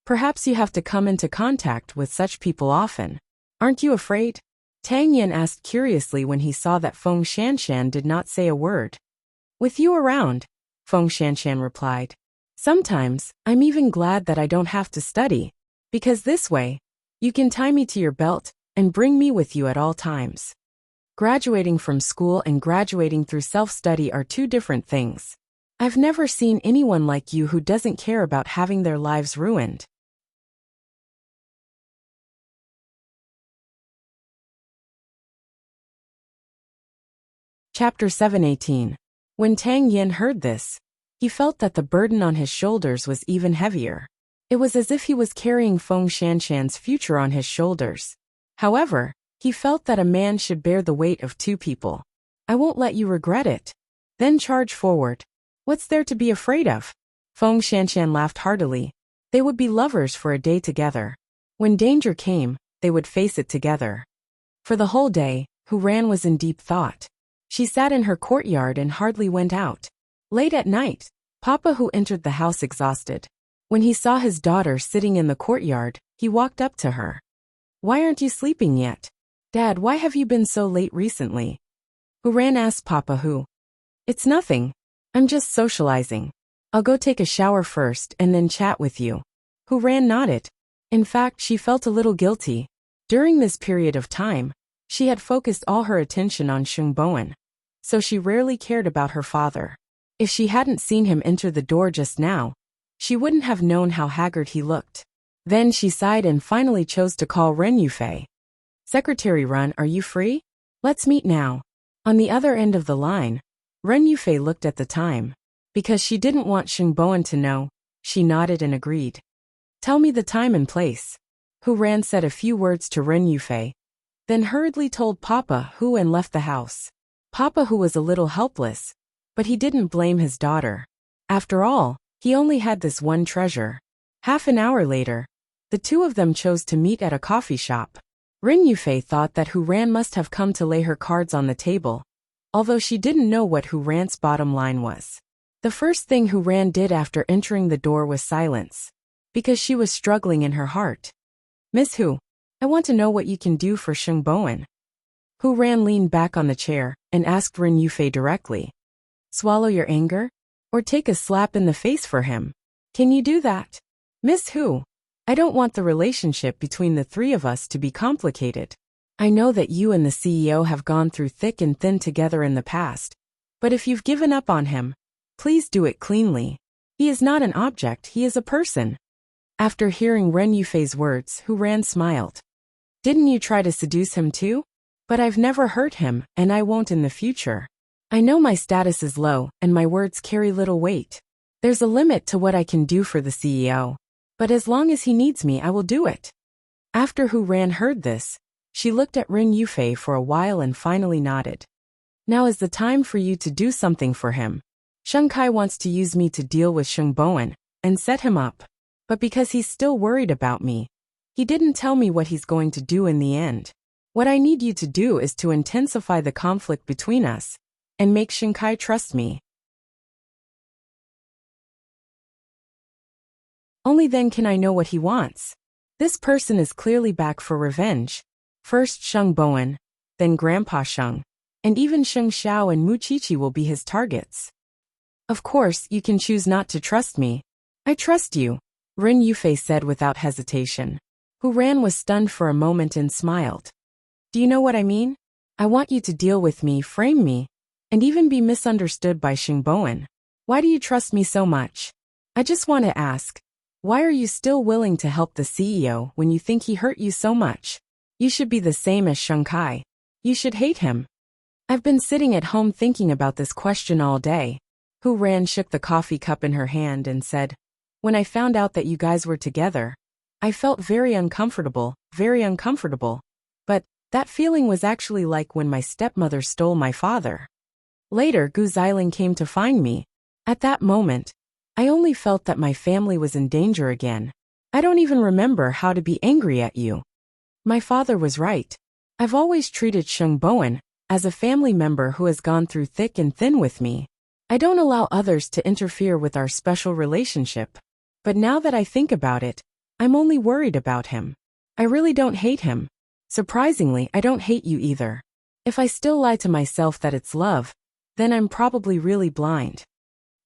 Perhaps you have to come into contact with such people often. Aren't you afraid? Tang Yan asked curiously when he saw that Feng Shanshan did not say a word. With you around, Feng Shanshan replied. Sometimes, I'm even glad that I don't have to study, because this way, you can tie me to your belt and bring me with you at all times. Graduating from school and graduating through self-study are 2 different things. I've never seen anyone like you who doesn't care about having their lives ruined. Chapter 7:18. When Tang Yin heard this, he felt that the burden on his shoulders was even heavier. It was as if he was carrying Feng Shanshan's future on his shoulders. However, he felt that a man should bear the weight of 2 people. I won't let you regret it. Then charge forward. What's there to be afraid of? Feng Shanshan laughed heartily. They would be lovers for a day together. When danger came, they would face it together. For the whole day, Hu Ran was in deep thought. She sat in her courtyard and hardly went out. Late at night, Papa Hu entered the house exhausted. When he saw his daughter sitting in the courtyard, he walked up to her. Why aren't you sleeping yet? Dad, why have you been so late recently? Hu Ran asked Papa Hu. It's nothing. I'm just socializing. I'll go take a shower first and then chat with you. Hu Ran nodded. In fact, she felt a little guilty. During this period of time, she had focused all her attention on Sheng Bowen, so she rarely cared about her father. If she hadn't seen him enter the door just now, she wouldn't have known how haggard he looked. Then she sighed and finally chose to call Ren Yufei. Secretary Ren, are you free? Let's meet now. On the other end of the line, Ren Yufei looked at the time. Because she didn't want Sheng Bowen to know, she nodded and agreed. Tell me the time and place. Hu Ran said a few words to Ren Yufei, then hurriedly told Papa Hu and left the house. Papa Hu was a little helpless, but he didn't blame his daughter. After all, he only had this one treasure. Half an hour later, the 2 of them chose to meet at a coffee shop. Ren Yufei thought that Hu Ran must have come to lay her cards on the table, although she didn't know what Hu Ran's bottom line was. The first thing Hu Ran did after entering the door was silence, because she was struggling in her heart. Miss Hu, I want to know what you can do for Sheng Bowen. Hu Ran leaned back on the chair and asked Ren Yufei directly. Swallow your anger? Or take a slap in the face for him? Can you do that? Miss Hu, I don't want the relationship between the 3 of us to be complicated. I know that you and the CEO have gone through thick and thin together in the past, but if you've given up on him, please do it cleanly. He is not an object, he is a person. After hearing Ren Yufei's words, Hu Ran smiled. Didn't you try to seduce him too? But I've never hurt him, and I won't in the future. I know my status is low, and my words carry little weight. There's a limit to what I can do for the CEO. But as long as he needs me, I will do it. After Hu Ran heard this, she looked at Ren Yufei for a while and finally nodded. Now is the time for you to do something for him. Sheng Kai wants to use me to deal with Sheng Bowen and set him up. But because he's still worried about me, he didn't tell me what he's going to do in the end. What I need you to do is to intensify the conflict between us and make Sheng Kai trust me. Only then can I know what he wants. This person is clearly back for revenge. First Sheng Bowen, then Grandpa Sheng, and even Sheng Xiao and Mu Qiqi will be his targets. Of course, you can choose not to trust me. I trust you, Ren Yufei said without hesitation. Hu Ran was stunned for a moment and smiled. Do you know what I mean? I want you to deal with me, frame me, and even be misunderstood by Sheng Bowen. Why do you trust me so much? I just want to ask, why are you still willing to help the CEO when you think he hurt you so much? You should be the same as Sheng Kai. You should hate him. I've been sitting at home thinking about this question all day. Hu Ran shook the coffee cup in her hand and said, when I found out that you guys were together, I felt very uncomfortable. But that feeling was actually like when my stepmother stole my father. Later, Gu Xiling came to find me. At that moment, I only felt that my family was in danger again. I don't even remember how to be angry at you. My father was right. I've always treated Sheng Bowen as a family member who has gone through thick and thin with me. I don't allow others to interfere with our special relationship. But now that I think about it, I'm only worried about him. I really don't hate him. Surprisingly, I don't hate you either. If I still lie to myself that it's love, then I'm probably really blind.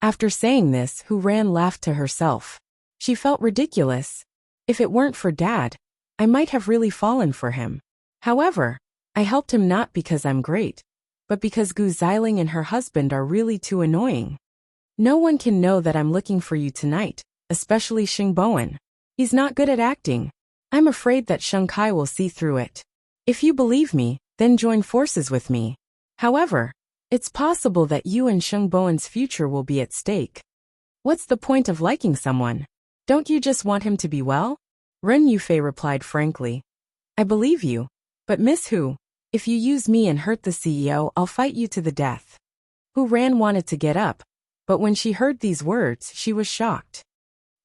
After saying this, Hu Ran laughed to herself. She felt ridiculous. If it weren't for Dad, I might have really fallen for him. However, I helped him not because I'm great, but because Gu Xiling and her husband are really too annoying. No one can know that I'm looking for you tonight, especially Sheng Bowen. He's not good at acting. I'm afraid that Sheng Kai will see through it. If you believe me, then join forces with me. However, it's possible that you and Sheng Bowen's future will be at stake. What's the point of liking someone? Don't you just want him to be well? Ren Yufei replied frankly. I believe you. But Miss Hu, if you use me and hurt the CEO, I'll fight you to the death. Hu Ran wanted to get up, but when she heard these words, she was shocked.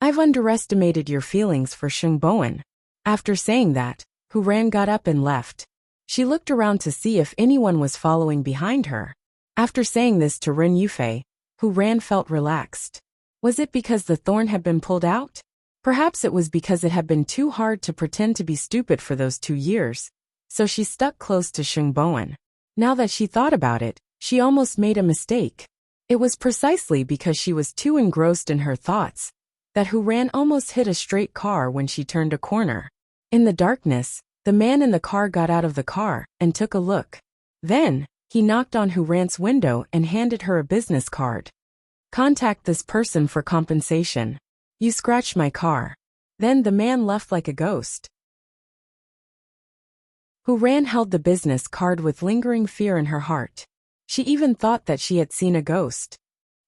I've underestimated your feelings for Sheng Bowen. After saying that, Hu Ran got up and left. She looked around to see if anyone was following behind her. After saying this to Ren Yufei, Hu Ran felt relaxed. Was it because the thorn had been pulled out? Perhaps it was because it had been too hard to pretend to be stupid for those 2 years. So she stuck close to Sheng Bowen. Now that she thought about it, she almost made a mistake. It was precisely because she was too engrossed in her thoughts that Hu Ran almost hit a straight car when she turned a corner. In the darkness, the man in the car got out of the car and took a look. Then, he knocked on Hu Ran's window and handed her a business card. Contact this person for compensation. You scratched my car. Then the man left like a ghost. Hu Ran held the business card with lingering fear in her heart. She even thought that she had seen a ghost.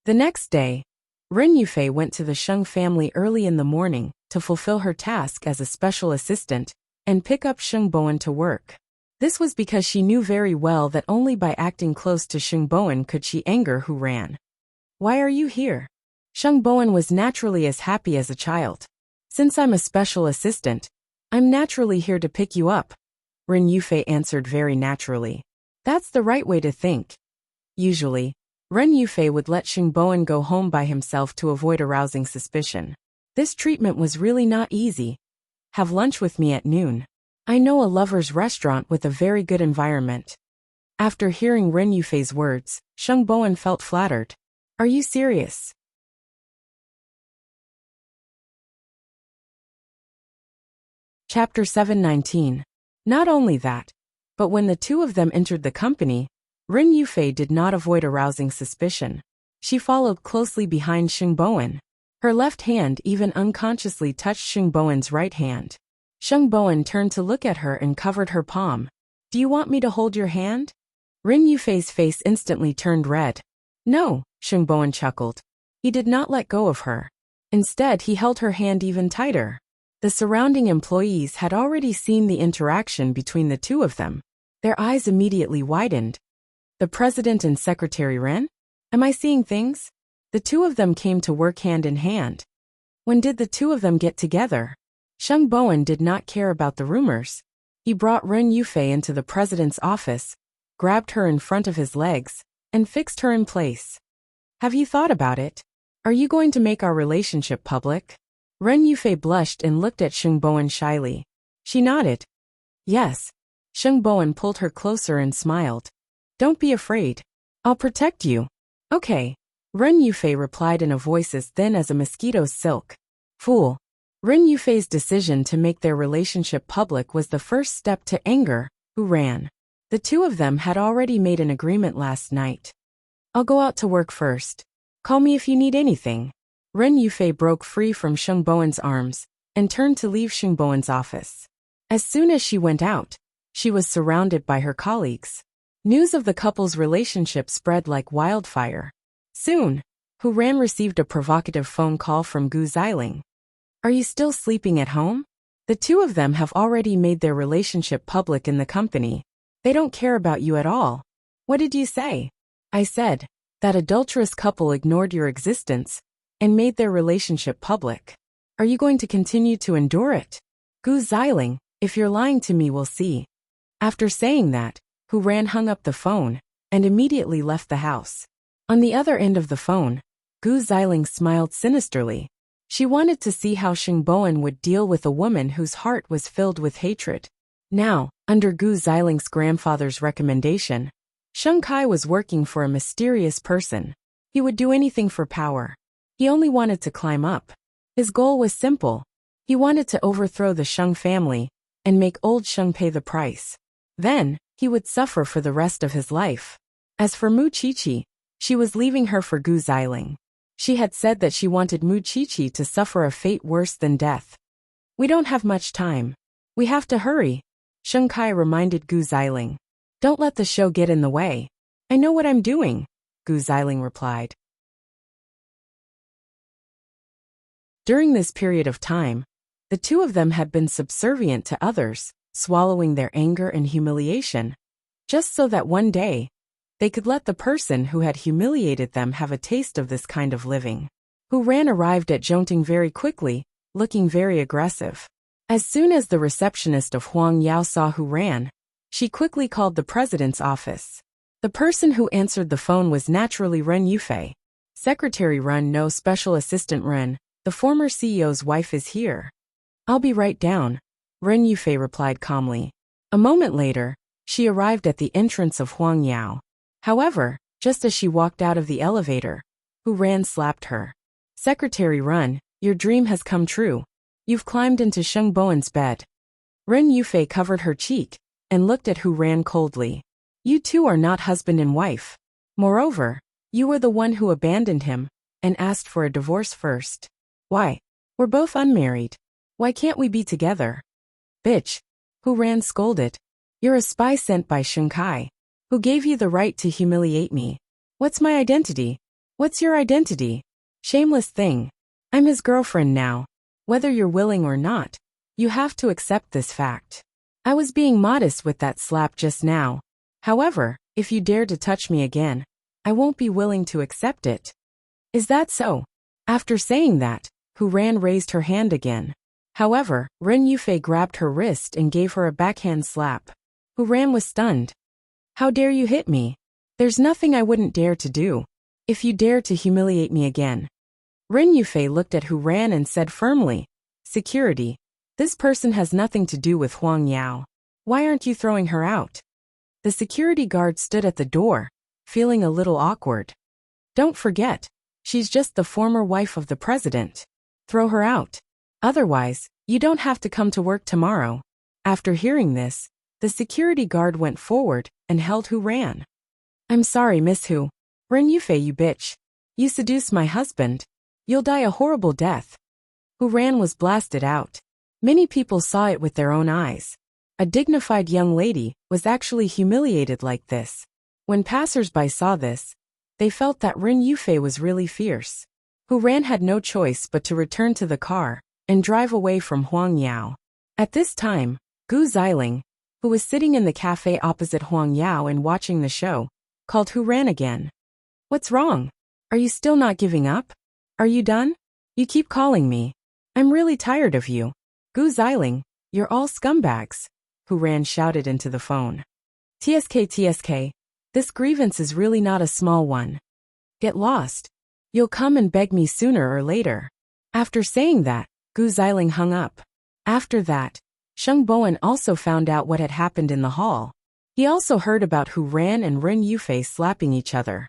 The next day, Ren Yufei went to the Sheng family early in the morning to fulfill her task as a special assistant and pick up Sheng Bowen to work. This was because she knew very well that only by acting close to Sheng Bowen could she anger Hu Ran. Why are you here? Sheng Bowen was naturally as happy as a child. Since I'm a special assistant, I'm naturally here to pick you up. Ren Yufei answered very naturally. That's the right way to think. Usually, Ren Yufei would let Sheng Bowen go home by himself to avoid arousing suspicion. This treatment was really not easy. Have lunch with me at noon. I know a lover's restaurant with a very good environment. After hearing Ren Yufei's words, Sheng Bowen felt flattered. Are you serious? Chapter 719. Not only that, but when the two of them entered the company, Ren Yufei did not avoid arousing suspicion. She followed closely behind Sheng Bowen. Her left hand even unconsciously touched Sheng Bowen's right hand. Sheng Bowen turned to look at her and covered her palm. Do you want me to hold your hand? Ren Yufei's face instantly turned red. No, Sheng Bowen chuckled. He did not let go of her. Instead, he held her hand even tighter. The surrounding employees had already seen the interaction between the two of them. Their eyes immediately widened. The president and secretary Ren? Am I seeing things? The two of them came to work hand in hand. When did the two of them get together? Sheng Bowen did not care about the rumors. He brought Ren Yufei into the president's office, grabbed her in front of his legs, and fixed her in place. Have you thought about it? Are you going to make our relationship public? Ren Yufei blushed and looked at Sheng Bowen shyly. She nodded. Yes. Sheng Bowen pulled her closer and smiled. Don't be afraid. I'll protect you. Okay. Ren Yufei replied in a voice as thin as a mosquito's silk. Fool. Ren Yufei's decision to make their relationship public was the first step to anger Hu Ran. The two of them had already made an agreement last night. I'll go out to work first. Call me if you need anything. Ren Yufei broke free from Sheng Bowen's arms and turned to leave Sheng Bowen's office. As soon as she went out, she was surrounded by her colleagues. News of the couple's relationship spread like wildfire. Soon, Hu Ran received a provocative phone call from Gu Xiling. Are you still sleeping at home? The two of them have already made their relationship public in the company. They don't care about you at all. What did you say? I said, that adulterous couple ignored your existence and made their relationship public. Are you going to continue to endure it? Gu Xiling, if you're lying to me, we'll see. After saying that, Hu Ran hung up the phone and immediately left the house. On the other end of the phone, Gu Xiling smiled sinisterly. She wanted to see how Sheng Bowen would deal with a woman whose heart was filled with hatred. Now, under Gu Xiling's grandfather's recommendation, Sheng Kai was working for a mysterious person. He would do anything for power. He only wanted to climb up. His goal was simple. He wanted to overthrow the Sheng family and make old Sheng pay the price. Then, he would suffer for the rest of his life. As for Mu Qiqi, she was leaving her for Gu Xiling. She had said that she wanted Mu Qiqi to suffer a fate worse than death. We don't have much time. We have to hurry, Sheng Kai reminded Gu Xiling. Don't let the show get in the way. I know what I'm doing, Gu Xiling replied. During this period of time, the two of them had been subservient to others, swallowing their anger and humiliation, just so that one day, they could let the person who had humiliated them have a taste of this kind of living. Hu Ran arrived at Zhongting very quickly, looking very aggressive. As soon as the receptionist of Huang Yao saw Hu Ran, she quickly called the president's office. The person who answered the phone was naturally Ren Yufei. Secretary Ren, no, Special Assistant Ren, the former CEO's wife is here. I'll be right down, Ren Yufei replied calmly. A moment later, she arrived at the entrance of Huang Yao. However, just as she walked out of the elevator, Hu Ran slapped her. Secretary Ren, your dream has come true. You've climbed into Sheng Bowen's bed. Ren Yufei covered her cheek and looked at Hu Ran coldly. You two are not husband and wife. Moreover, you were the one who abandoned him and asked for a divorce first. Why? We're both unmarried. Why can't we be together? Bitch, Hu Ran scolded. You're a spy sent by Sheng Kai. Who gave you the right to humiliate me? What's my identity? What's your identity? Shameless thing. I'm his girlfriend now. Whether you're willing or not, you have to accept this fact. I was being modest with that slap just now. However, if you dare to touch me again, I won't be willing to accept it. Is that so? After saying that, Hu Ran raised her hand again. However, Ren Yufei grabbed her wrist and gave her a backhand slap. Hu Ran was stunned. How dare you hit me? There's nothing I wouldn't dare to do. If you dare to humiliate me again. Ren Yufei looked at Hu Ran and said firmly, Security. This person has nothing to do with Huang Yao. Why aren't you throwing her out? The security guard stood at the door, feeling a little awkward. Don't forget, she's just the former wife of the president. Throw her out. Otherwise, you don't have to come to work tomorrow. After hearing this, the security guard went forward and held Hu Ran. I'm sorry, Miss Hu. Ren Yufei, you bitch. You seduced my husband. You'll die a horrible death. Hu Ran was blasted out. Many people saw it with their own eyes. A dignified young lady was actually humiliated like this. When passers-by saw this, they felt that Ren Yufei was really fierce. Hu Ran had no choice but to return to the car and drive away from Huang Yao. At this time, Gu Xiling, who was sitting in the cafe opposite Huang Yao and watching the show, called Hu Ran again. What's wrong? Are you still not giving up? Are you done? You keep calling me. I'm really tired of you. Gu Xiling, you're all scumbags, Hu Ran shouted into the phone. TSK, this grievance is really not a small one. Get lost. You'll come and beg me sooner or later. After saying that, Gu Xiling hung up. After that, Sheng Bowen also found out what had happened in the hall. He also heard about Hu Ran and Ren Yufei slapping each other.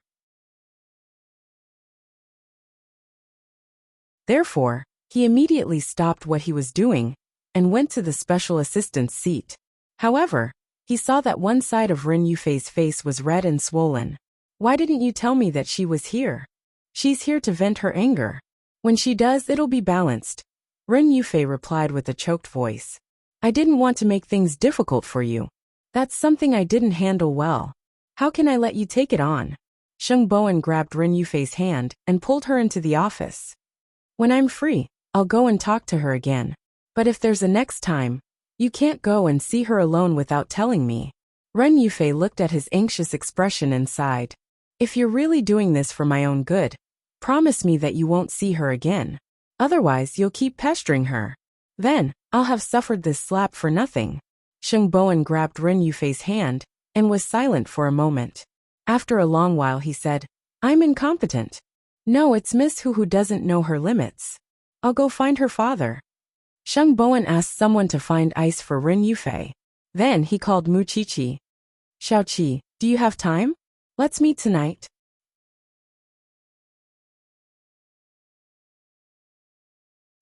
Therefore, he immediately stopped what he was doing and went to the special assistant's seat. However, he saw that one side of Ren Yufei's face was red and swollen. Why didn't you tell me that she was here? She's here to vent her anger. When she does, it'll be balanced. Ren Yufei replied with a choked voice. I didn't want to make things difficult for you. That's something I didn't handle well. How can I let you take it on? Sheng Bowen grabbed Ren Yufei's hand and pulled her into the office. When I'm free, I'll go and talk to her again. But if there's a next time, you can't go and see her alone without telling me. Ren Yufei looked at his anxious expression and sighed. If you're really doing this for my own good, promise me that you won't see her again. Otherwise, you'll keep pestering her. Then, I'll have suffered this slap for nothing. Sheng Bowen grabbed Ren Yufei's hand and was silent for a moment. After a long while he said, I'm incompetent. No, it's Miss Hu doesn't know her limits. I'll go find her father. Sheng Bowen asked someone to find ice for Ren Yufei. Then he called Mu Qiqi. Xiaoqi, do you have time? Let's meet tonight.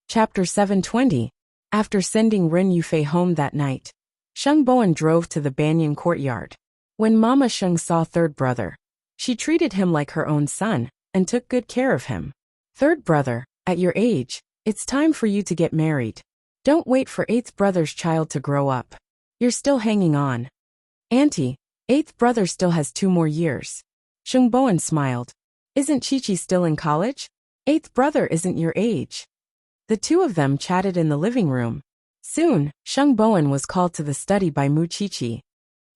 Chapter 720. After sending Ren Yufei home that night, Sheng Bowen drove to the Banyan courtyard. When Mama Sheng saw third brother, she treated him like her own son and took good care of him. Third brother, at your age, it's time for you to get married. Don't wait for eighth brother's child to grow up. You're still hanging on. Auntie, eighth brother still has 2 more years. Sheng Bowen smiled. Isn't Qiqi still in college? Eighth brother isn't your age. The two of them chatted in the living room. Soon, Sheng Bowen was called to the study by Mu Qiqi.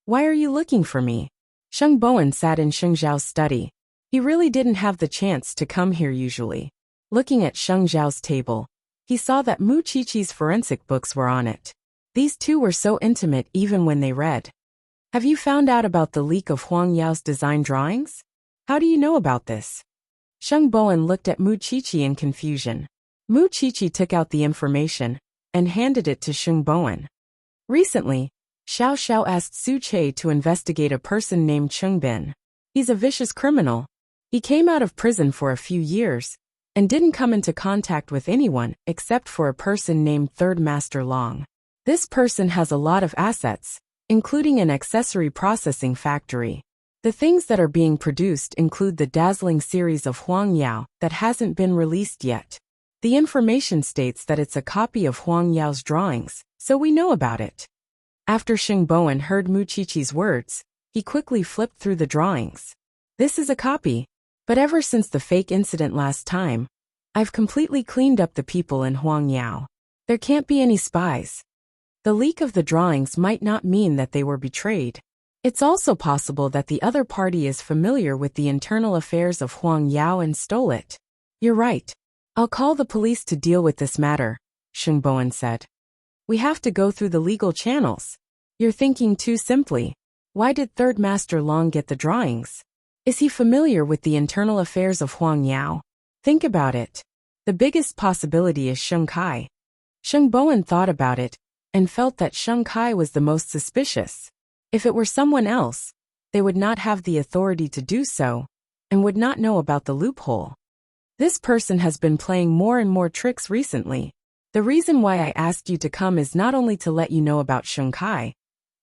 Why are you looking for me? Sheng Bowen sat in Sheng Zhao's study. He really didn't have the chance to come here usually. Looking at Sheng Zhao's table, he saw that Mu Qiqi's forensic books were on it. These two were so intimate even when they read. Have you found out about the leak of Huang Yao's design drawings? How do you know about this? Sheng Bowen looked at Mu Qiqi in confusion. Mu Qiqi took out the information and handed it to Sheng Bowen. Recently, Xiao Xiao asked Su Che to investigate a person named Cheng Bin. He's a vicious criminal. He came out of prison for a few years and didn't come into contact with anyone except for a person named Third Master Long. This person has a lot of assets, including an accessory processing factory. The things that are being produced include the dazzling series of Huang Yao that hasn't been released yet. The information states that it's a copy of Huang Yao's drawings, so we know about it. After Sheng Bowen heard Mu Qiqi's words, he quickly flipped through the drawings. This is a copy, but ever since the fake incident last time, I've completely cleaned up the people in Huang Yao. There can't be any spies. The leak of the drawings might not mean that they were betrayed. It's also possible that the other party is familiar with the internal affairs of Huang Yao and stole it. You're right. I'll call the police to deal with this matter, Sheng Bowen said. We have to go through the legal channels. You're thinking too simply. Why did Third Master Long get the drawings? Is he familiar with the internal affairs of Huang Yao? Think about it. The biggest possibility is Sheng Kai. Sheng Bowen thought about it and felt that Sheng Kai was the most suspicious. If it were someone else, they would not have the authority to do so and would not know about the loophole. This person has been playing more and more tricks recently. The reason why I asked you to come is not only to let you know about Sheng Kai,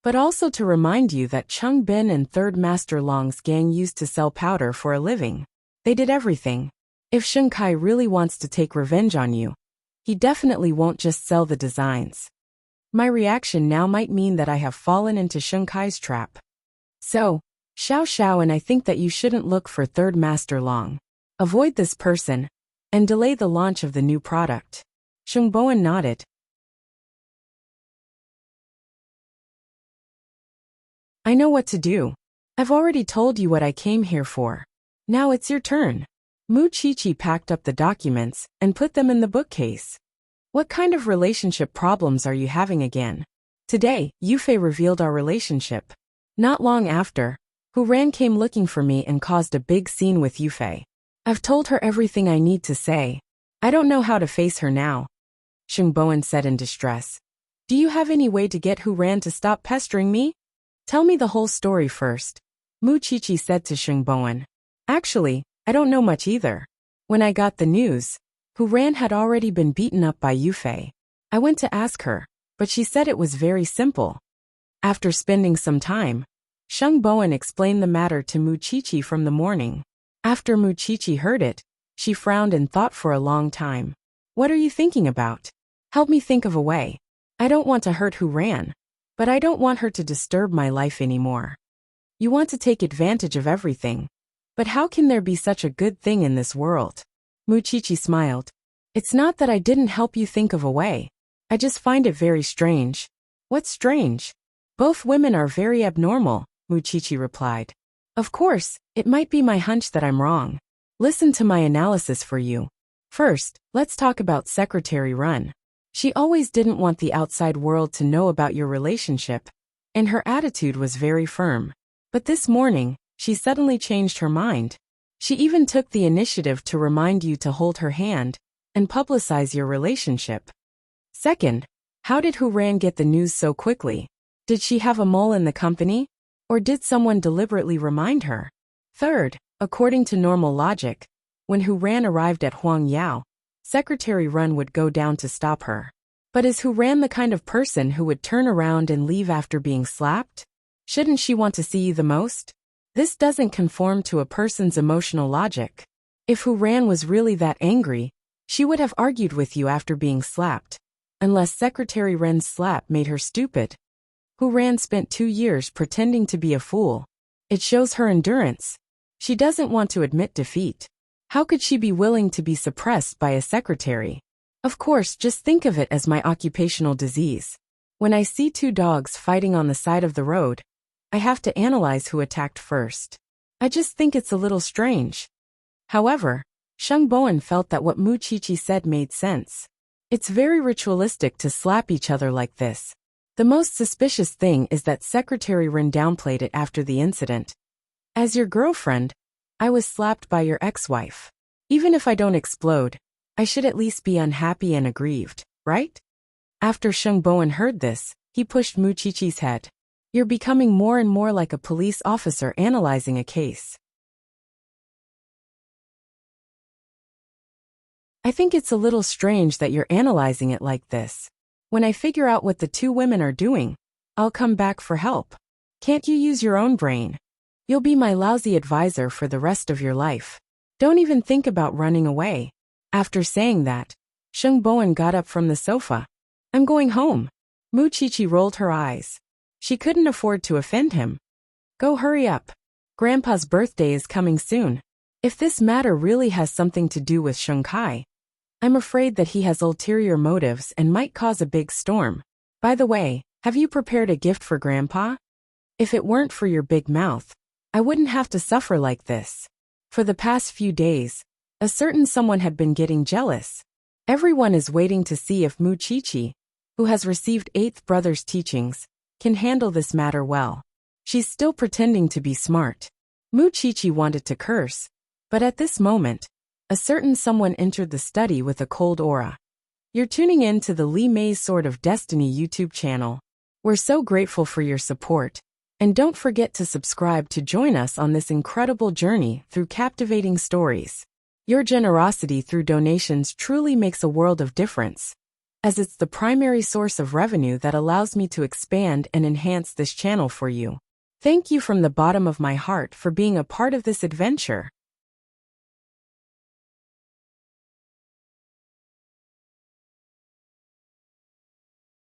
but also to remind you that Cheng Bin and Third Master Long's gang used to sell powder for a living. They did everything. If Sheng Kai really wants to take revenge on you, he definitely won't just sell the designs. My reaction now might mean that I have fallen into Sheng Kai's trap. So, Xiao Xiao and I think that you shouldn't look for Third Master Long. Avoid this person and delay the launch of the new product. Sheng Bowen nodded. I know what to do. I've already told you what I came here for. Now it's your turn. Mu Qiqi packed up the documents and put them in the bookcase. What kind of relationship problems are you having again? Today, Yufei revealed our relationship. Not long after, Hu Ran came looking for me and caused a big scene with Yufei. I've told her everything I need to say. I don't know how to face her now. Sheng Bowen said in distress. Do you have any way to get Hu Ran to stop pestering me? Tell me the whole story first. Mu Qiqi said to Sheng Bowen. Actually, I don't know much either. When I got the news, Hu Ran had already been beaten up by Yufei. I went to ask her, but she said it was very simple. After spending some time, Sheng Bowen explained the matter to Mu Qiqi from the morning. After Mu Qiqi heard it, she frowned and thought for a long time. What are you thinking about? Help me think of a way. I don't want to hurt Hu Ran. But I don't want her to disturb my life anymore. You want to take advantage of everything. But how can there be such a good thing in this world? Muchichi smiled. It's not that I didn't help you think of a way. I just find it very strange. What's strange? Both women are very abnormal, Muchichi replied. Of course, it might be my hunch that I'm wrong. Listen to my analysis for you. First, let's talk about Secretary Run. She always didn't want the outside world to know about your relationship, and her attitude was very firm. But this morning, she suddenly changed her mind. She even took the initiative to remind you to hold her hand and publicize your relationship. Second, how did Huran get the news so quickly? Did she have a mole in the company? Or did someone deliberately remind her? Third, according to normal logic, when Huran arrived at Huang Yao, Secretary Run would go down to stop her. But is Huran the kind of person who would turn around and leave after being slapped? Shouldn't she want to see you the most? This doesn't conform to a person's emotional logic. If Huran was really that angry, she would have argued with you after being slapped. Unless Secretary Ren's slap made her stupid. Huran spent 2 years pretending to be a fool. It shows her endurance. She doesn't want to admit defeat. How could she be willing to be suppressed by a secretary? Of course, just think of it as my occupational disease. When I see 2 dogs fighting on the side of the road, I have to analyze who attacked first. I just think it's a little strange. However, Sheng Bowen felt that what Muchichi said made sense. It's very ritualistic to slap each other like this. The most suspicious thing is that Secretary Rin downplayed it after the incident. As your girlfriend, I was slapped by your ex-wife. Even if I don't explode, I should at least be unhappy and aggrieved, right? After Sheng Bowen heard this, he pushed Muchichi's head. You're becoming more and more like a police officer analyzing a case. I think it's a little strange that you're analyzing it like this. When I figure out what the 2 women are doing, I'll come back for help. Can't you use your own brain? You'll be my lousy advisor for the rest of your life. Don't even think about running away. After saying that, Sheng Bowen got up from the sofa. I'm going home. Muchichi rolled her eyes. She couldn't afford to offend him. Go hurry up. Grandpa's birthday is coming soon. If this matter really has something to do with Sheng Kai, I'm afraid that he has ulterior motives and might cause a big storm. By the way, have you prepared a gift for Grandpa? If it weren't for your big mouth, I wouldn't have to suffer like this. For the past few days, a certain someone had been getting jealous. Everyone is waiting to see if Muchichi, who has received 8th brother's teachings, can handle this matter well. She's still pretending to be smart. Muchichi wanted to curse, but at this moment, a certain someone entered the study with a cold aura. You're tuning in to the Li Mei's Sword of Destiny YouTube channel. We're so grateful for your support, and don't forget to subscribe to join us on this incredible journey through captivating stories. Your generosity through donations truly makes a world of difference, as it's the primary source of revenue that allows me to expand and enhance this channel for you. Thank you from the bottom of my heart for being a part of this adventure.